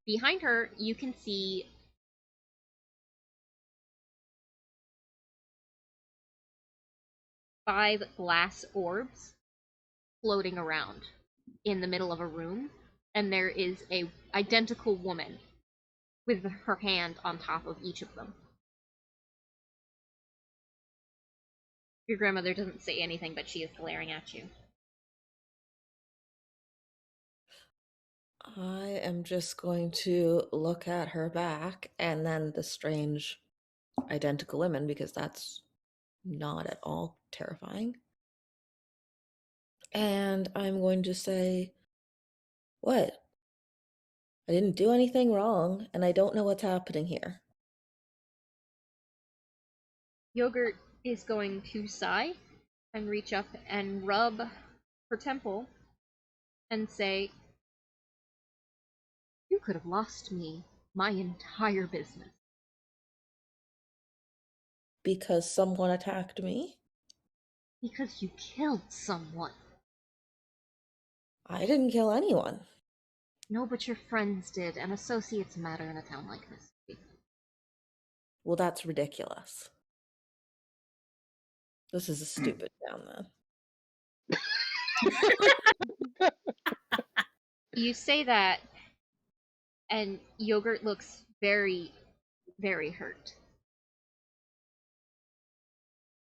Behind her, you can see 5 glass orbs floating around in the middle of a room, and there is a identical woman with her hand on top of each of them. Your grandmother doesn't say anything, but she is glaring at you. I am just going to look at her back and then the strange identical women, because that's not at all terrifying. And I'm going to say, what? I didn't do anything wrong, and I don't know what's happening here. Yogurt is going to sigh and reach up and rub her temple and say, "You could have lost me my entire business." Because someone attacked me? Because you killed someone. I didn't kill anyone. No, but your friends did, and associates matter in a town like this. Well, that's ridiculous. This is a stupid town, then. You say that, and Yogurt looks very, very hurt.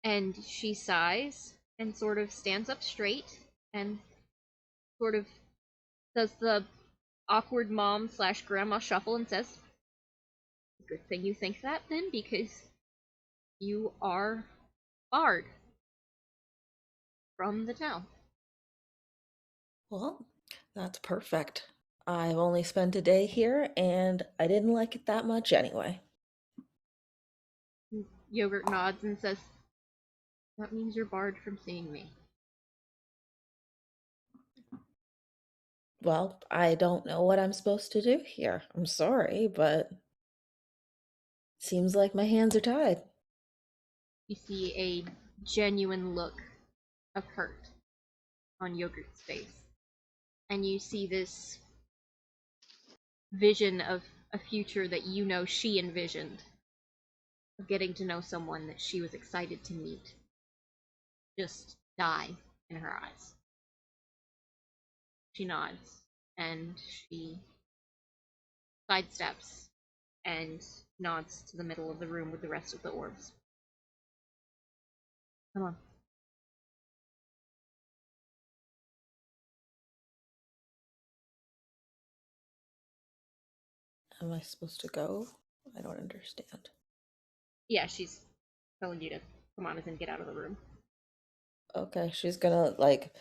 And she sighs and sort of stands up straight and sort of does the awkward mom/grandma shuffle and says, "Good thing you think that, then, because you are barred from the town." Well, that's perfect. I've only spent a day here, and I didn't like it that much anyway. Yogurt nods and says, "That means you're barred from seeing me." Well, I don't know what I'm supposed to do here. I'm sorry, but seems like my hands are tied. You see a genuine look of hurt on Yogurt's face. And you see this vision of a future that you know she envisioned, of getting to know someone that she was excited to meet, just die in her eyes. She nods, and she sidesteps and nods to the middle of the room with the rest of the orbs. Come on. Am I supposed to go? I don't understand. Yeah, she's telling you to come on and get out of the room. Okay, she's gonna like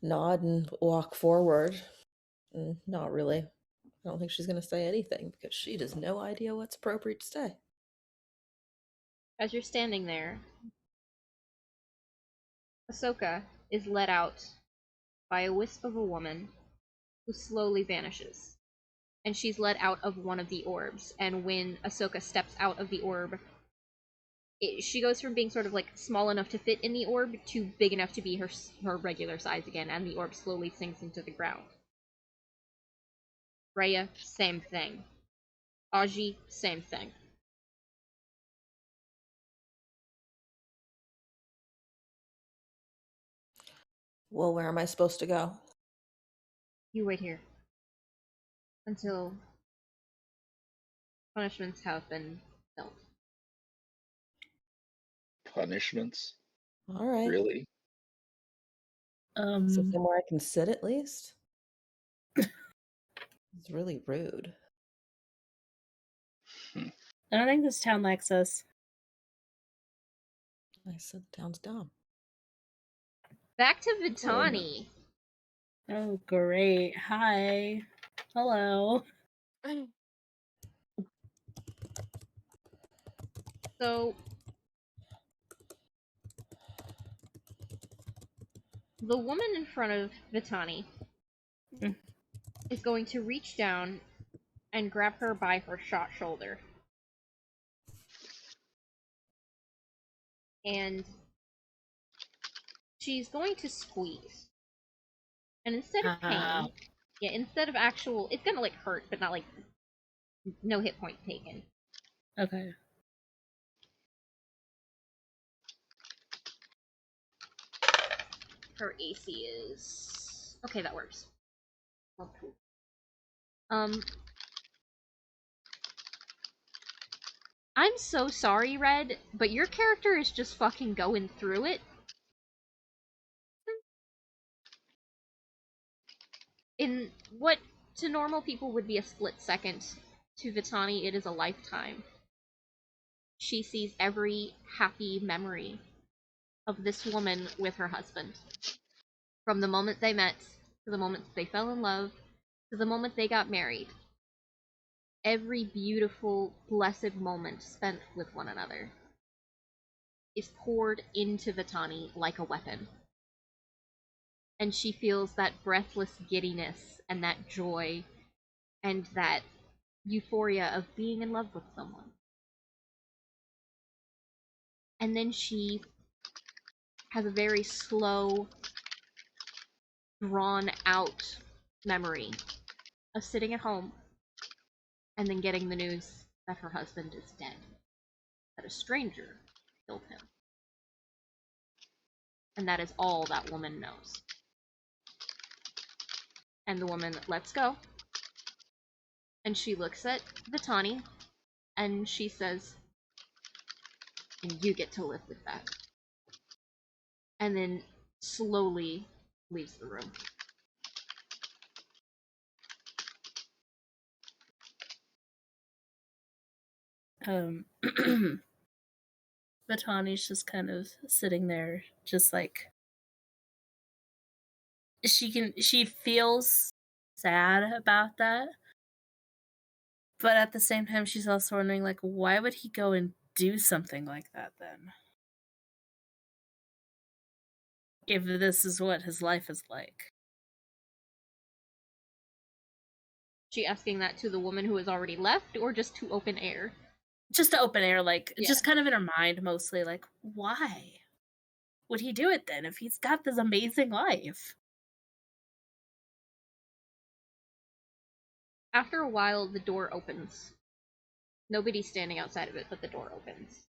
nod and walk forward. Not really. I don't think she's gonna say anything because she has no idea what's appropriate to say. As you're standing there, Ahsoka is let out by a wisp of a woman who slowly vanishes. And she's let out of one of the orbs. And when Ahsoka steps out of the orb, she goes from being sort of like small enough to fit in the orb to big enough to be her regular size again, and the orb slowly sinks into the ground. Rhea, same thing. Augie, same thing. Well, where am I supposed to go? You wait here until punishments have been dealt. Punishments? All right. Really? Is it somewhere I can sit at least? It's really rude. I don't think this town likes us. I said the town's dumb. Back to Vitani. Oh, great. Hi. Hello. So, the woman in front of Vitani is going to reach down and grab her by her shot shoulder. And she's going to squeeze. And instead of pain, instead of actual, it's gonna like hurt, but not like no hit point taken. Okay. Her AC is okay. That works. I'm so sorry, Red, but your character is just fucking going through it. In what to normal people would be a split second, to Vitani it is a lifetime. She sees every happy memory of this woman with her husband. From the moment they met, to the moment they fell in love, to the moment they got married. Every beautiful, blessed moment spent with one another is poured into Vitani like a weapon. And she feels that breathless giddiness and that joy and that euphoria of being in love with someone. And then she has a very slow, drawn out memory of sitting at home and then getting the news that her husband is dead, that a stranger killed him. And that is all that woman knows. And the woman lets go, and she looks at Vitani, and she says, and you get to live with that. And then slowly leaves the room. Vitani's just kind of sitting there, just like she feels sad about that, but at the same time she's also wondering, like, why would he go and do something like that then, if this is what his life is like? She asking that to the woman who has already left, or just to open air? Just to open air, like, just kind of in her mind mostly, like, why would he do it then if he's got this amazing life? After a while, the door opens. Nobody's standing outside of it, but the door opens.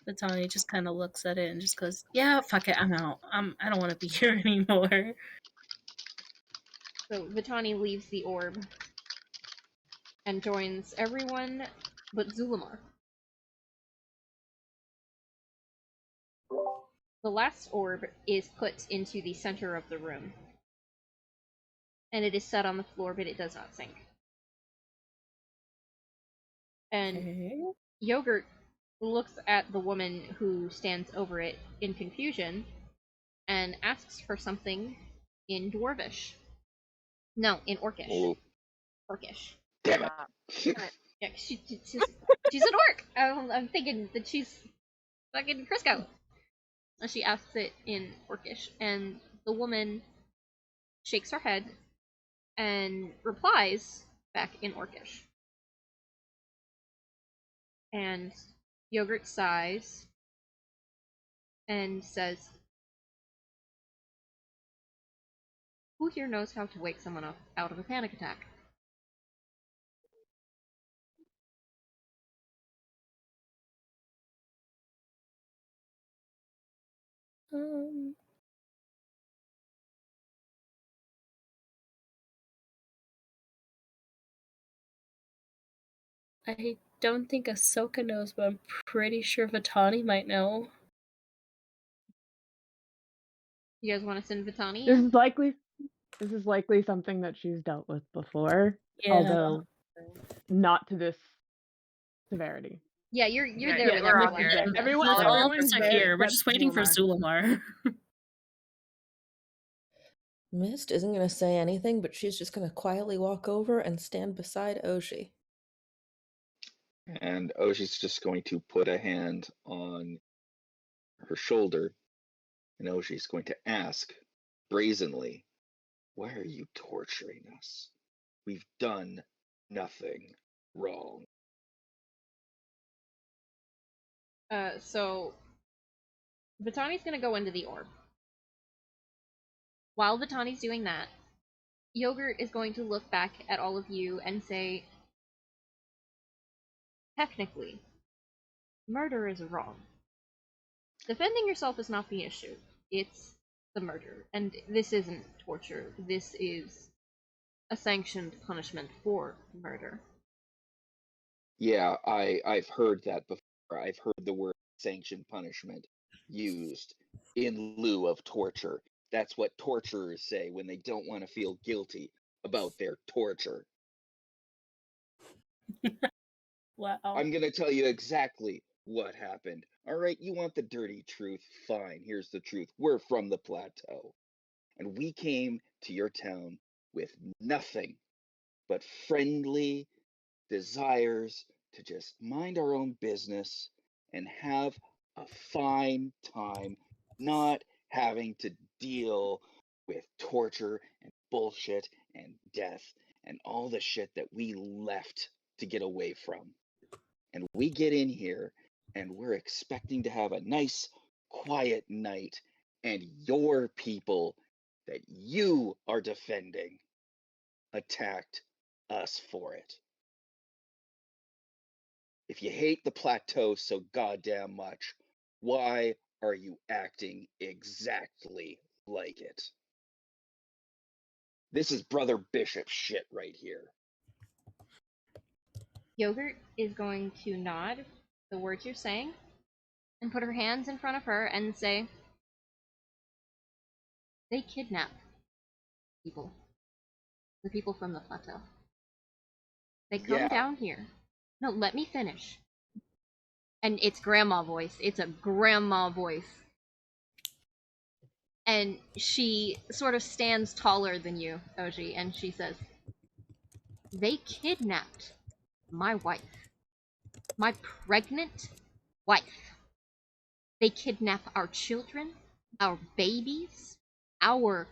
Vitani just kind of looks at it and just goes, yeah, fuck it, I'm out. I don't want to be here anymore. So Vitani leaves the orb and joins everyone but Zulamar. The last orb is put into the center of the room. And it is set on the floor, but it does not sink. And Yogurt looks at the woman who stands over it in confusion and asks for something in Dwarvish. No, in Orcish. Oh. Orcish. Damn it. Yeah, she's an orc. I'm thinking that she's fucking Crisco. And she asks it in Orcish, and the woman shakes her head and replies back in Orcish. And Yogurt sighs and says, "Who here knows how to wake someone up out of a panic attack?" I don't think Ahsoka knows, but I'm pretty sure Vitani might know. You guys want to send Vitani This in? is likely something that she's dealt with before, Yeah. although not to this severity. Yeah, you're Yeah, there yeah, with we're all everyone. here. Everyone- All of us everyone's are there here. We're except just waiting for Zulamar. Mist isn't going to say anything, but she's just going to quietly walk over and stand beside Oshi. And Oshi's just going to put a hand on her shoulder, and Oshi's going to ask brazenly, "Why are you torturing us? We've done nothing wrong." So Vitani's gonna go into the orb. While Vitani's doing that, Yogurt is going to look back at all of you and say, technically, murder is wrong. Defending yourself is not the issue. It's the murder. And this isn't torture. This is a sanctioned punishment for murder. Yeah, I've heard that before. I've heard the word sanctioned punishment used in lieu of torture. That's what torturers say when they don't want to feel guilty about their torture. Wow. I'm going to tell you exactly what happened. All right, you want the dirty truth? Fine, here's the truth. We're from the plateau. And we came to your town with nothing but friendly desires to just mind our own business and have a fine time, not having to deal with torture and bullshit and death and all the shit that we left to get away from. And we get in here and we're expecting to have a nice, quiet night, and your people that you are defending attacked us for it. If you hate the plateau so goddamn much, why are you acting exactly like it? This is Brother Bishop shit right here. Yogurt is going to nod the words you're saying and put her hands in front of her and say, they kidnap people. The people from the plateau. They come down here. No, let me finish. And it's grandma voice. It's a grandma voice. And she sort of stands taller than you, Oji, and she says, they kidnapped my wife. My pregnant wife. They kidnap our children, our babies, all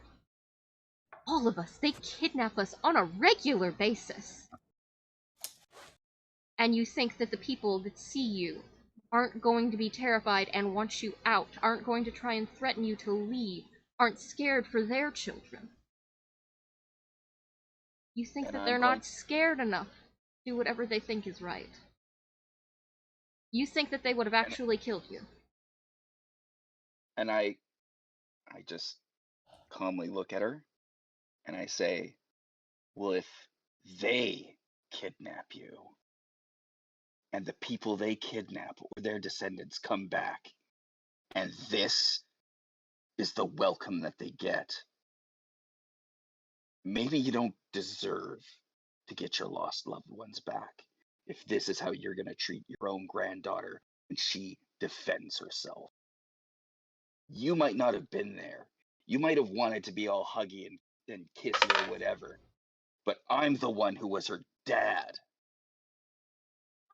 of us. They kidnap us on a regular basis. And you think that the people that see you aren't going to be terrified and want you out, aren't going to try and threaten you to leave, aren't scared for their children. You think that they're not scared enough to do whatever they think is right. You think that they would have actually killed you. And I just calmly look at her and I say, well, if they kidnap you and the people they kidnap or their descendants come back and this is the welcome that they get, maybe you don't deserve to get your lost loved ones back if this is how you're going to treat your own granddaughter when she defends herself. You might not have been there. You might have wanted to be all huggy and kissy or whatever, but I'm the one who was her dad.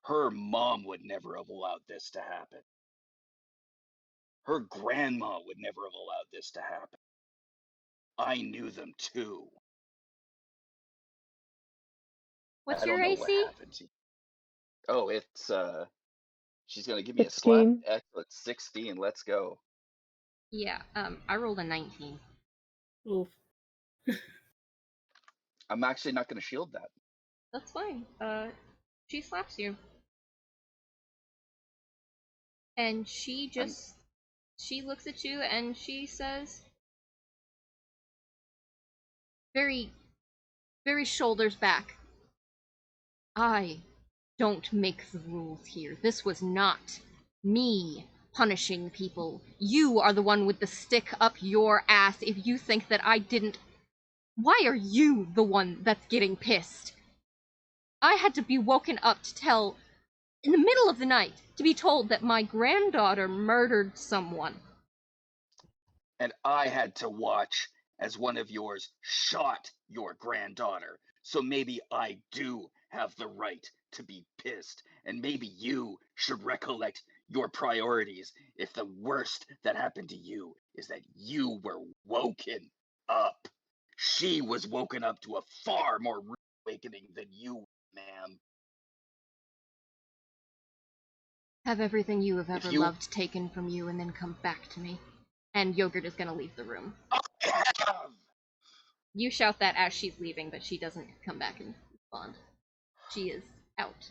Her mom would never have allowed this to happen. Her grandma would never have allowed this to happen. I knew them too. What's I your don't know what AC? happened to you. Oh, it's she's gonna give me a 16. slap. Excellent, 16. Let's go. Yeah, I rolled a 19. Oof. I'm actually not gonna shield that. That's fine. She slaps you. And she looks at you and she says, very, very shoulders back, I don't make the rules here. This was not me punishing people. You are the one with the stick up your ass if you think that I didn't. Why are you the one that's getting pissed? I had to be woken up to tell, in the middle of the night, to be told that my granddaughter murdered someone. And I had to watch as one of yours shot your granddaughter. So maybe I do have the right to be pissed. And maybe you should recollect your priorities if the worst that happened to you is that you were woken up. She was woken up to a far more rude awakening than you, ma'am. Have everything you have If ever you- loved taken from you and then come back to me. And Yogurt is gonna leave the room. I have! You shout that as she's leaving, but she doesn't come back and respond. She is out.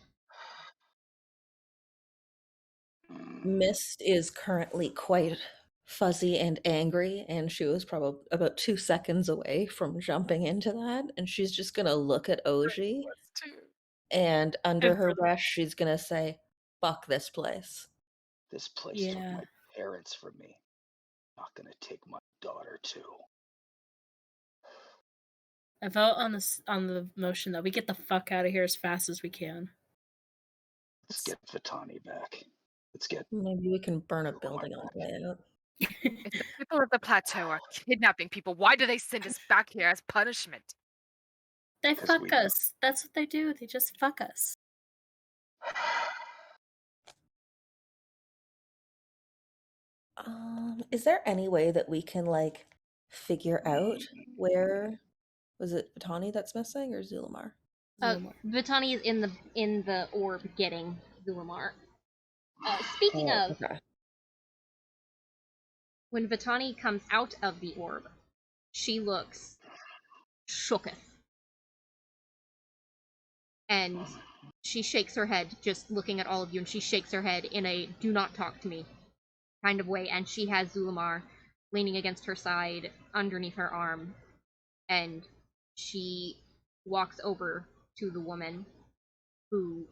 Mist is currently quite fuzzy and angry, and she was probably about 2 seconds away from jumping into that. And she's just gonna look at Augie, and under her breath, she's gonna say, "Fuck this place." This place took Yeah. my parents from me. Not gonna take my daughter too. I vote on the motion that we get the fuck out of here as fast as we can. Let's get Vitani back. Let's get. Maybe we can burn a building on the way out. If the people of the plateau are kidnapping people, why do they send us back here as punishment? They 'Cause fuck we know. us. That's what they do. They just fuck us. Is there any way that we can like figure out where was it Vitani that's missing or Zulumar? Vitani is in the orb getting Zulumar. Speaking of, Okay. when Vitani comes out of the orb, she looks shooketh. And she shakes her head, just looking at all of you, and she shakes her head in a do not talk to me kind of way, and she has Zulumar leaning against her side, underneath her arm, and she walks over to the woman who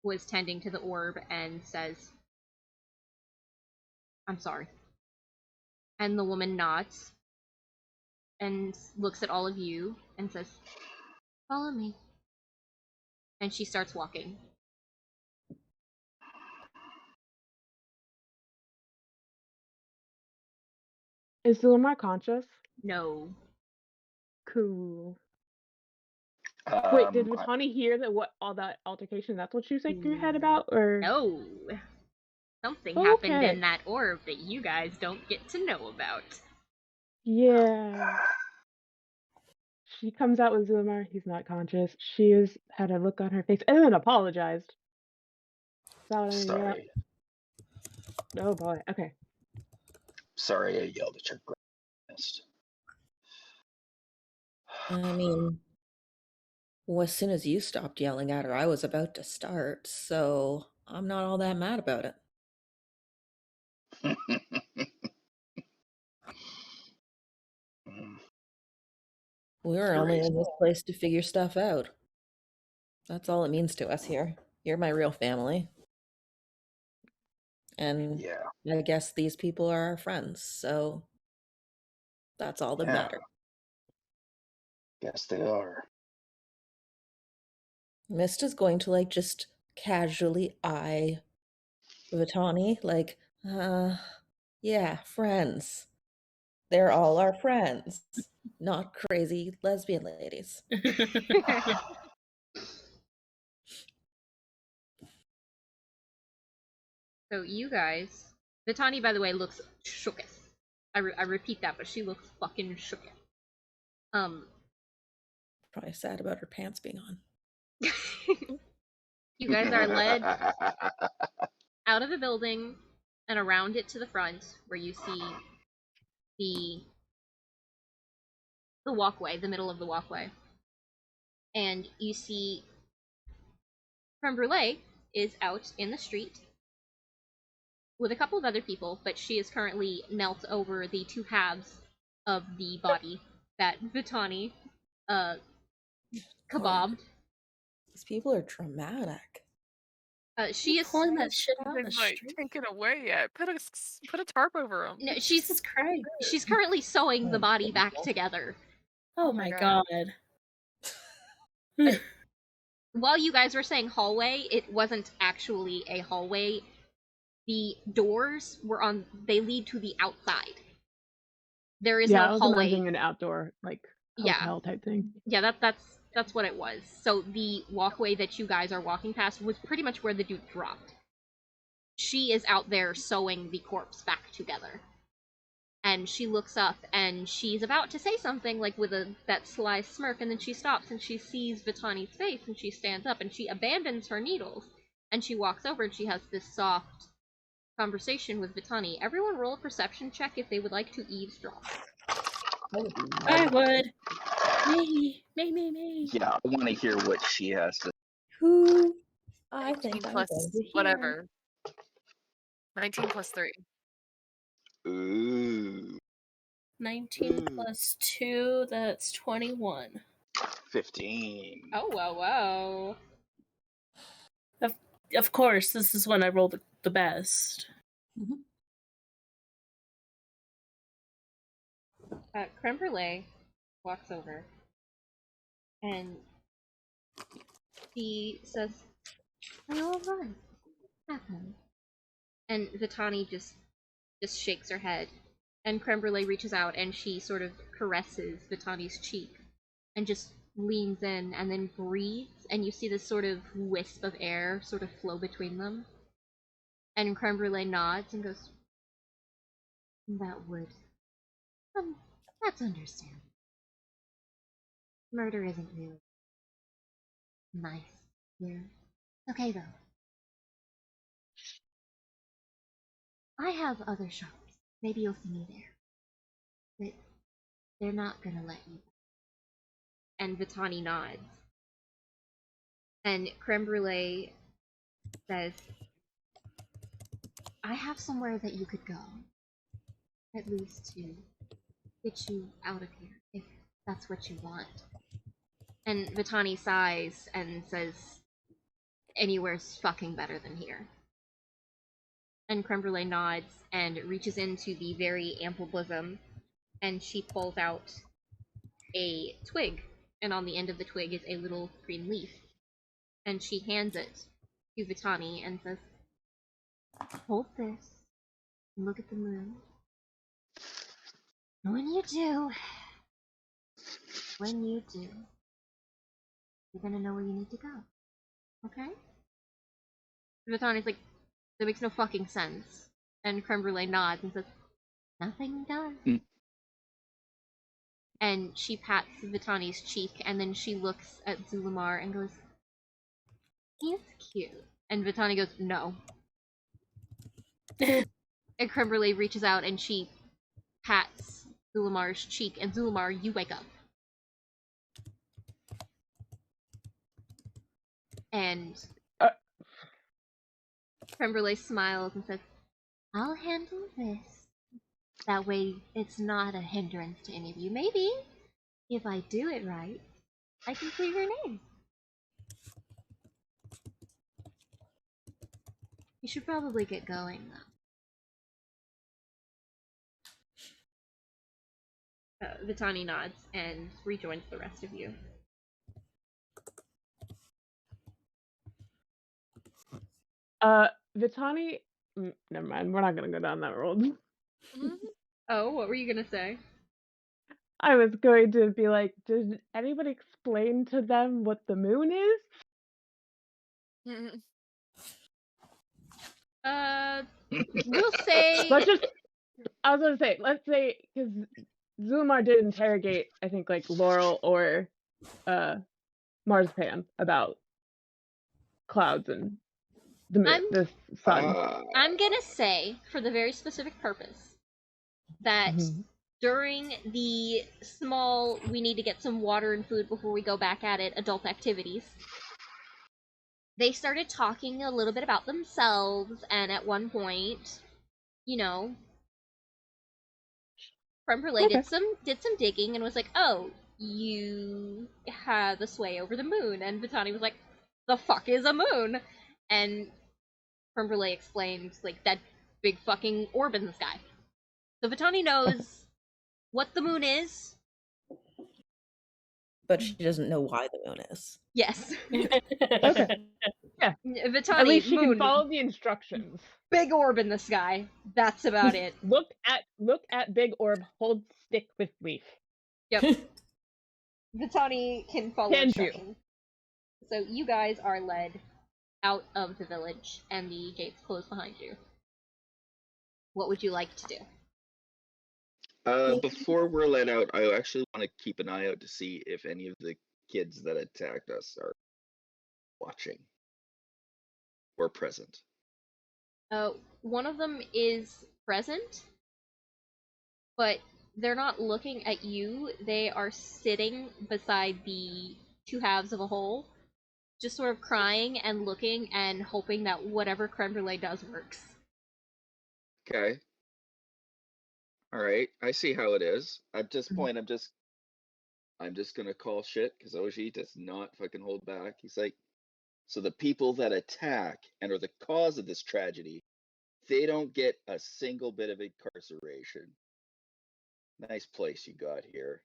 was tending to the orb and says, I'm sorry. And the woman nods and looks at all of you and says, follow me. And she starts walking. Is Zulumar conscious? No. Cool. Wait, did I- Vitani hear all that altercation? That's what she was shaking her head about, or No. Something Okay. happened in that orb that you guys don't get to know about. Yeah. She comes out with Zulumar. He's not conscious. She has had a look on her face and then apologized. Is that what I mean? Sorry. Oh boy. Okay. Sorry I yelled at your grandness. I mean, well, as soon as you stopped yelling at her, I was about to start, so I'm not all that mad about it. We were only in this place to figure stuff out. That's all it means to us here. You're my real family. And Yeah. I guess these people are our friends, so that's all that Yeah. matters. Yes, they are. Mist is going to like just casually eye Vitani, like, yeah, friends. They're all our friends, not crazy lesbian ladies. So you guys, Vitani, by the way, looks shooketh. I repeat that, but she looks fucking shooketh. Probably sad about her pants being on. You guys are led out of the building and around it to the front, where you see the walkway, the middle of the walkway. And you see Creme Brulee is out in the street with a couple of other people, but she is currently knelt over the two halves of the body that Vitani kebabbed. These people are traumatic. She is pulling that shit out of the Been, like, street. taken away yet. Put a tarp over him. No, Jesus Christ. she's currently sewing the body back together. Oh my god. While you guys were saying hallway, it wasn't actually a hallway. The doors they lead to the outside. There is I no was hallway. imagining an outdoor, like, hotel type thing. Yeah, that's what it was. So the walkway that you guys are walking past was pretty much where the dude dropped. She is out there sewing the corpse back together. And she looks up and she's about to say something, like with that sly smirk, and then she stops and she sees Vitani's face and she stands up and she abandons her needles and she walks over and she has this soft conversation with Vitani. Everyone roll a perception check if they would like to eavesdrop. I would. Me. Yeah, I want to hear what she has to. Who? I 19 think I'm plus going to hear. whatever. 19 plus 3. Ooh. 19 plus 2, that's 21. 15. Oh, whoa. Of course, this is when I rolled the best. Creme Brulee walks over and she says, "Are you alright? What happened?" And Vitani just shakes her head. And Creme Brulee reaches out and she sort of caresses Vitani's cheek and just leans in and then breathes, and you see this sort of wisp of air sort of flow between them. And Creme Brulee nods and goes, "That would... that's understandable. Murder isn't really nice here. Okay, though. I have other shops. Maybe you'll see me there. But they're not gonna let you." And Vitani nods. And Creme Brulee says, "I have somewhere that you could go. At least to get you out of here, if that's what you want." And Vitani sighs and says, "Anywhere's fucking better than here." And Creme Brulee nods and reaches into the very ample bosom, and she pulls out a twig, and on the end of the twig is a little green leaf. And she hands it to Vitani and says, "Hold this, and look at the moon. When you do, you're gonna know where you need to go. Okay?" Vitani's like, "That makes no fucking sense." And Creme Brulee nods and says, "Nothing does." And she pats Vitani's cheek, and then she looks at Zulumar and goes, "He's cute." And Vitani goes, "No." And Creme Brulee reaches out and she pats Zulumar's cheek, and Zulumar, you wake up. And Creme Brulee smiles and says, "I'll handle this. That way it's not a hindrance to any of you. Maybe, if I do it right, I can clear your name. You should probably get going, though." Vitani nods and rejoins the rest of you. Vitani... never mind, we're not gonna go down that road. Oh, what were you gonna say? I was going to be like, did anybody explain to them what the moon is? We'll say Let's just. I was gonna say, let's say, because Zulmar did interrogate, I think, like Larl or Marzipan about clouds and the sun. I'm gonna say, for the very specific purpose, that during the small, we need to get some water and food before we go back at it, adult activities, they started talking a little bit about themselves, and at one point, you know, Crumperlay did some digging and was like, "Oh, you have a sway over the moon," and Vitani was like, "The fuck is a moon?" And Crumperlay explained, like, that big fucking orb in the sky. So Vitani knows what the moon is. But she doesn't know why the moon is. Yes. Okay. Yeah. Vitani, At least she moon, can follow the instructions. big orb in the sky. That's about it. Look at big orb, hold stick with leaf. Yep. Vitani can follow instructions. So you guys are led out of the village, and the gates close behind you. What would you like to do? Before we're let out, I actually want to keep an eye out to see if any of the kids that attacked us are watching or present. One of them is present, but they're not looking at you. They are sitting beside the two halves of a hole, just sort of crying and looking and hoping that whatever creme brulee does works. Okay. Alright, I see how it is. At this point, I'm just gonna call shit, because Augie does not fucking hold back. He's like, so the people that attack and are the cause of this tragedy, they don't get a single bit of incarceration. Nice place you got here.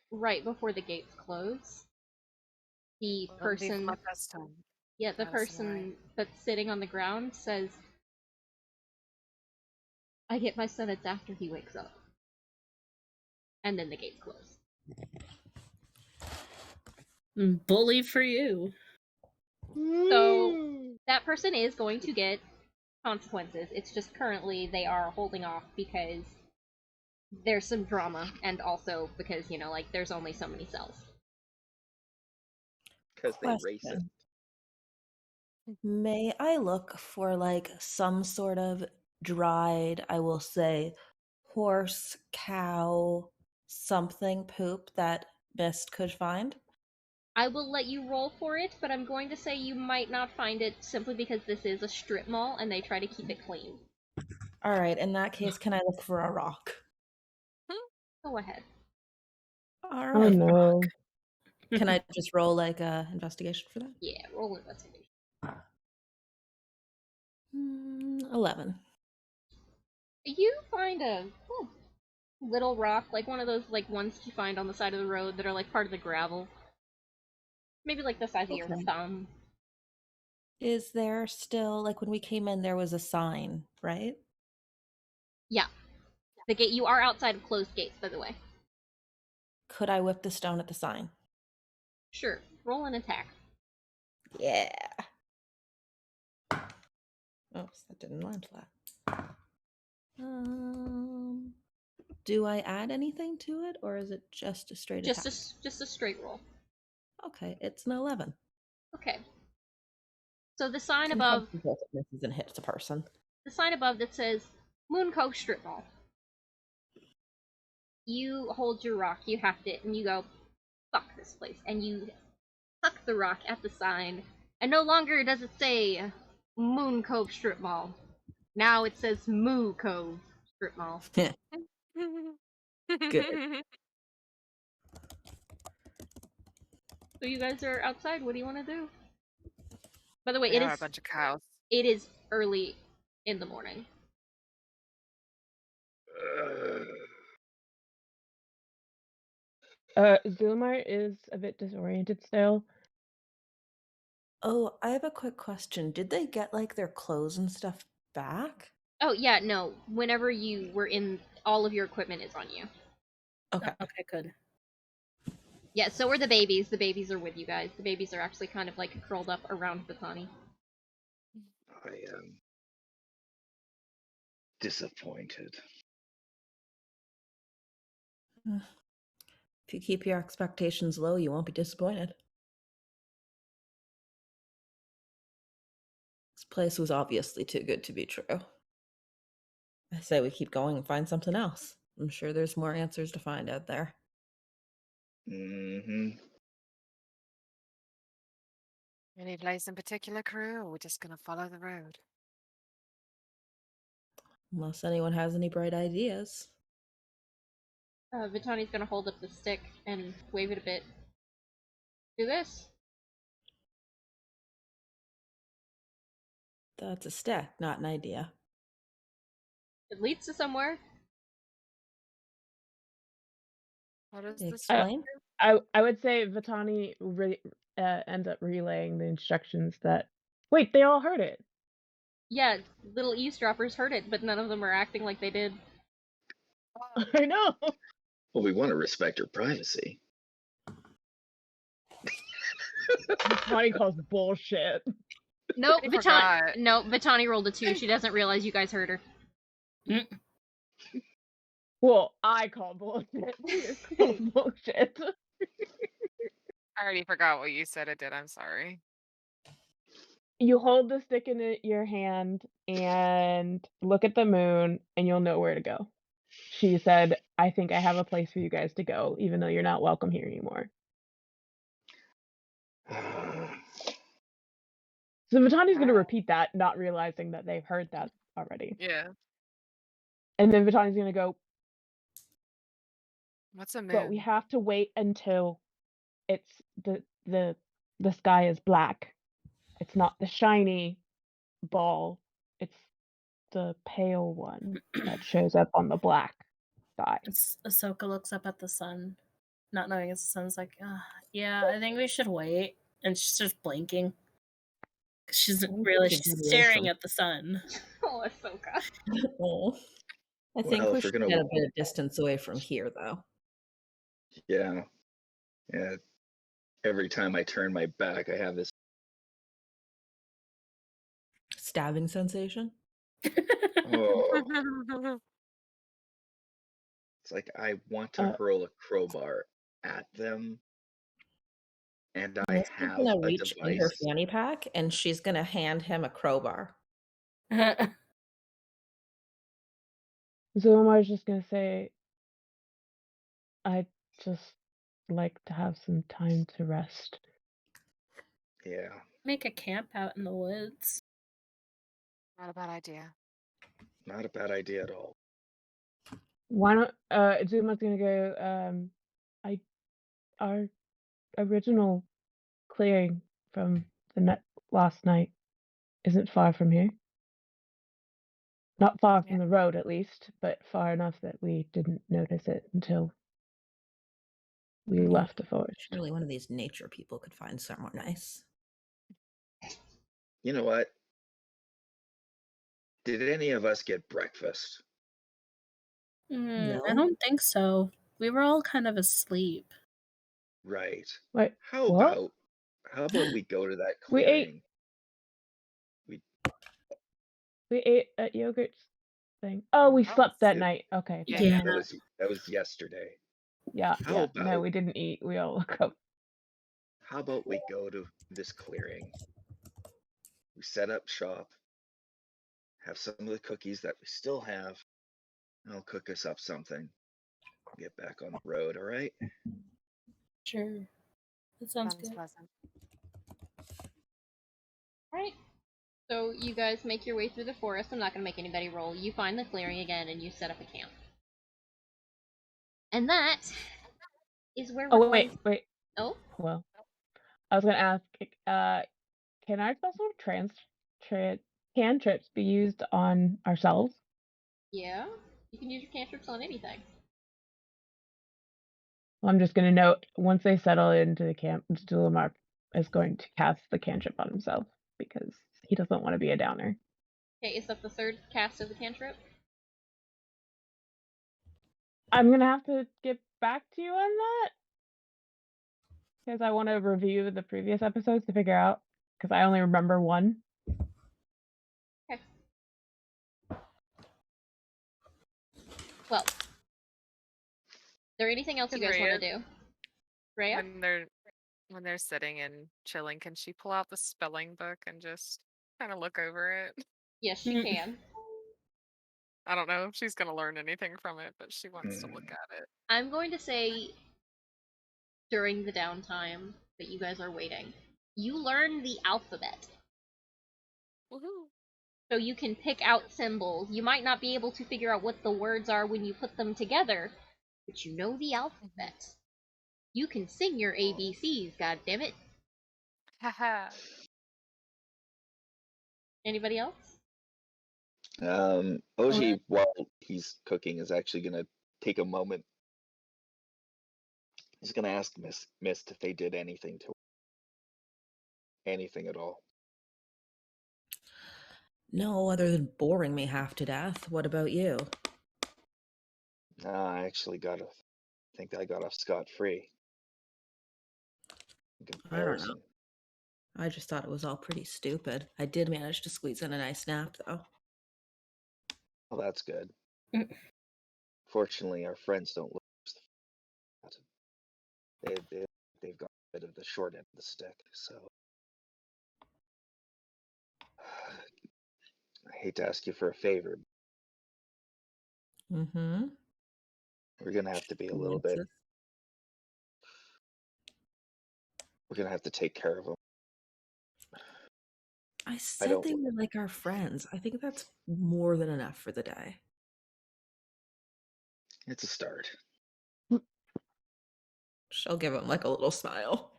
Right before the gates close, the person that's sitting on the ground says, "I get my sentence after he wakes up." And then the gates close. Bully for you. So that person is going to get consequences. It's just currently they are holding off because there's some drama, and also because, you know, like, there's only so many cells. Because they racist. May I look for, like, some sort of dried, I will say, horse, cow, something poop that Mist could find? I will let you roll for it, but I'm going to say you might not find it simply because this is a strip mall and they try to keep it clean. Alright, in that case, can I look for a rock? Go ahead. Alright. Oh no. Can I just roll, like, a investigation for that? Yeah, roll investigation. 11. You find a little rock, like one of those, like, ones you find on the side of the road that are, like, part of the gravel. Maybe, like, the size of your thumb. Is there still, like, when we came in, there was a sign, right? Yeah. The gate. You are outside of closed gates, by the way. Could I whip the stone at the sign? Sure. Roll an attack. Yeah. Oops, that didn't land flat. Do I add anything to it, or is it just a straight attack? Just a straight roll. Okay, it's an 11. Okay. So the sign above misses and hits a person. The sign above that says Moon Cove Strip Mall. You hold your rock, you hacked it, and you go, fuck this place. And you huck the rock at the sign, and no longer does it say Moon Cove Strip Mall. Now it says Moo Cove Strip Mall. Good. So you guys are outside. What do you want to do? By the way, There are a bunch of cows. It is early in the morning. Zulmar is a bit disoriented still. Oh, I have a quick question. Did they get, like, their clothes and stuff back? Oh, yeah, no. Whenever you were in, all of your equipment is on you. Okay. Okay, good. Yeah, so are the babies. The babies are with you guys. The babies are actually kind of, like, curled up around Vitani. I am disappointed. If you keep your expectations low, you won't be disappointed. This place was obviously too good to be true. I say we keep going and find something else. I'm sure there's more answers to find out there. Mm-hmm. Any place in particular, crew, or we're just gonna follow the road? Unless anyone has any bright ideas. Vitani's gonna hold up the stick and wave it a bit. Do this. That's a stick, not an idea. It leads to somewhere. What is this? Explain. I would say Vitani ends up relaying the instructions that. Wait, they all heard it. Yeah, little eavesdroppers heard it, but none of them are acting like they did. I know. Well, we want to respect your privacy. Vitani calls bullshit. Nope, I forgot. Vitani rolled a 2. She doesn't realize you guys heard her. Well, I call bullshit. She calls bullshit. I already forgot what you said it did. I'm sorry. You hold the stick in your hand and look at the moon, and you'll know where to go. She said, I think I have a place for you guys to go, even though you're not welcome here anymore. So Vitani's going to repeat that, not realizing that they've heard that already. Yeah. And then Vitani's going to go, What's a moon? but we have to wait until it's the sky is black. It's not the shiny ball. It's the pale one that shows up on the black sky. Ahsoka looks up at the sun, not knowing it's the sun's like, yeah, I think we should wait. And she's just blinking. She's staring at the sun. Oh, Ahsoka. Oh. I think Well, we if we're should gonna- get a bit of distance away from here, though. Yeah. Every time I turn my back, I have this. Stabbing sensation? Oh, it's like I want to hurl a crowbar at them, and I She's have gonna a reach in her device. fanny pack, and she's gonna hand him a crowbar. Zuma's just going to say, I'd just like to have some time to rest. Yeah. Make a camp out in the woods. Not a bad idea. Not a bad idea at all. Why not? Zuma's going to go, our original clearing from the last night isn't far from here. Not far from the road, at least, but far enough that we didn't notice it until we left the forest. Surely one of these nature people could find somewhere nice. You know what? Did any of us get breakfast? No? I don't think so. We were all kind of asleep. Right. Wait, How what? about we go to that We clearing? We ate at Yogurt's thing. Oh, we slept that it- night. Okay. Yeah. that Yeah. makes sense. That was yesterday. Yeah. How Yeah. about- No, we didn't eat. We all woke up. How about we go to this clearing? We set up shop, have some of the cookies that we still have, and I'll cook us up something. Get back on the road, all right? Sure. That sounds good. pleasant. Right. So you guys make your way through the forest. I'm not going to make anybody roll. You find the clearing again, and you set up a camp. And that is where we're Oh, going. wait. Oh? Well, I was going to ask, can our special cantrips be used on ourselves? Yeah. You can use your cantrips on anything. Well, I'm just going to note, once they settle into the camp, Dulamar is going to cast the cantrip on himself, because he doesn't want to be a downer. Okay, is that the third cast of the cantrip? I'm going to have to get back to you on that, because I want to review the previous episodes to figure out, because I only remember one. Well, is there anything else you Can guys want Rhea- to do? Rhea? When they're sitting and chilling, can she pull out the spelling book and just kind of look over it? Yes, she can. I don't know if she's gonna learn anything from it, but she wants to look at it. I'm going to say during the downtime that you guys are waiting, you learn the alphabet. Woohoo! So you can pick out symbols. You might not be able to figure out what the words are when you put them together, but you know the alphabet. You can sing your ABCs, goddammit. Haha. Anybody else? Augie, while he's cooking, is actually gonna take a moment. He's gonna ask Mist if they did anything to her. Anything at all. No, other than boring me half to death. What about you? I actually think I got off scot-free. In I don't know. comparison. I just thought it was all pretty stupid. I did manage to squeeze in a nice nap, though. Well, that's good. Fortunately, our friends don't look. They've got a bit of the short end of the stick, so I hate to ask you for a favor. Mm-hmm. We're gonna have to be a little bit. We're gonna have to take care of them. I said they were like our friends. I think that's more than enough for the day. It's a start. She'll give him like a little smile.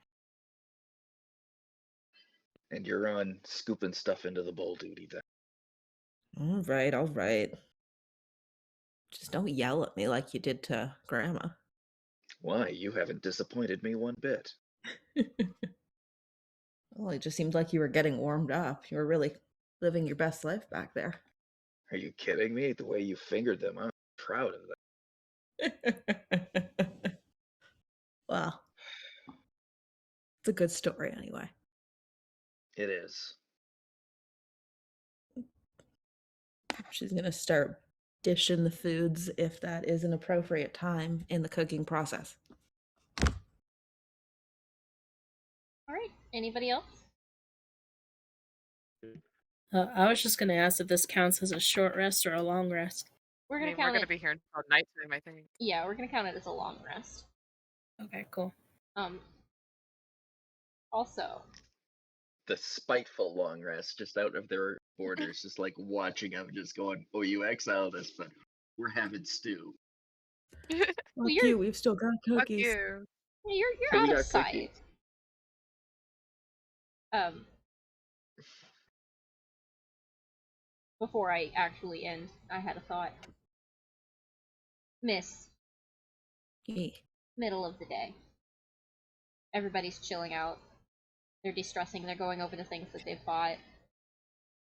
And you're on scooping stuff into the bowl duty then. All right. Just don't yell at me like you did to Grandma. Why? You haven't disappointed me one bit. Well, it just seemed like you were getting warmed up. You were really living your best life back there. Are you kidding me? The way you fingered them, I'm proud of that. Well, it's a good story anyway. It is. She's going to start dishing the foods if that is an appropriate time in the cooking process. All right. Anybody else? I was just gonna ask if this counts as a short rest or a long rest. We're I gonna mean, count we're gonna it. be here until nighttime, I think. Yeah, we're gonna count it as a long rest. Okay, cool. Also, The spiteful long rest, just out of their borders, just like watching them, just going, "Oh, you exiled us, but we're having stew." Fuck you, we've still got Fuck cookies. you. You're We out of got sight. cookies. Before I actually end, I had a thought. Miss, middle of the day. Everybody's chilling out. They're de-stressing. They're going over the things that they've bought.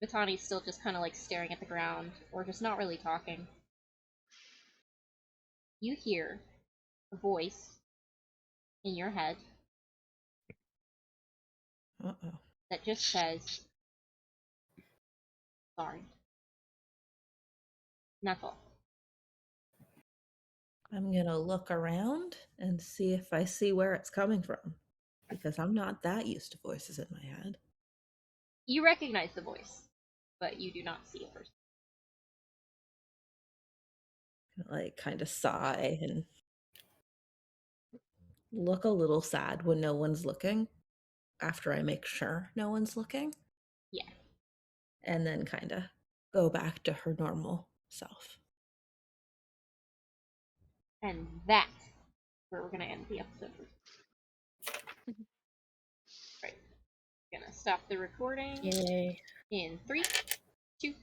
Vitani's still just kind of like staring at the ground, or just not really talking. You hear a voice in your head that just says, sorry. And that's all. I'm gonna look around and see if I see where it's coming from, because I'm not that used to voices in my head. You recognize the voice, but you do not see a person. Like, kind of sigh and look a little sad when no one's looking, after I make sure no one's looking. Yeah. And then kind of go back to her normal self. And that's where we're going to end the episode. Right. Gonna stop the recording. Yay. In 3, 2,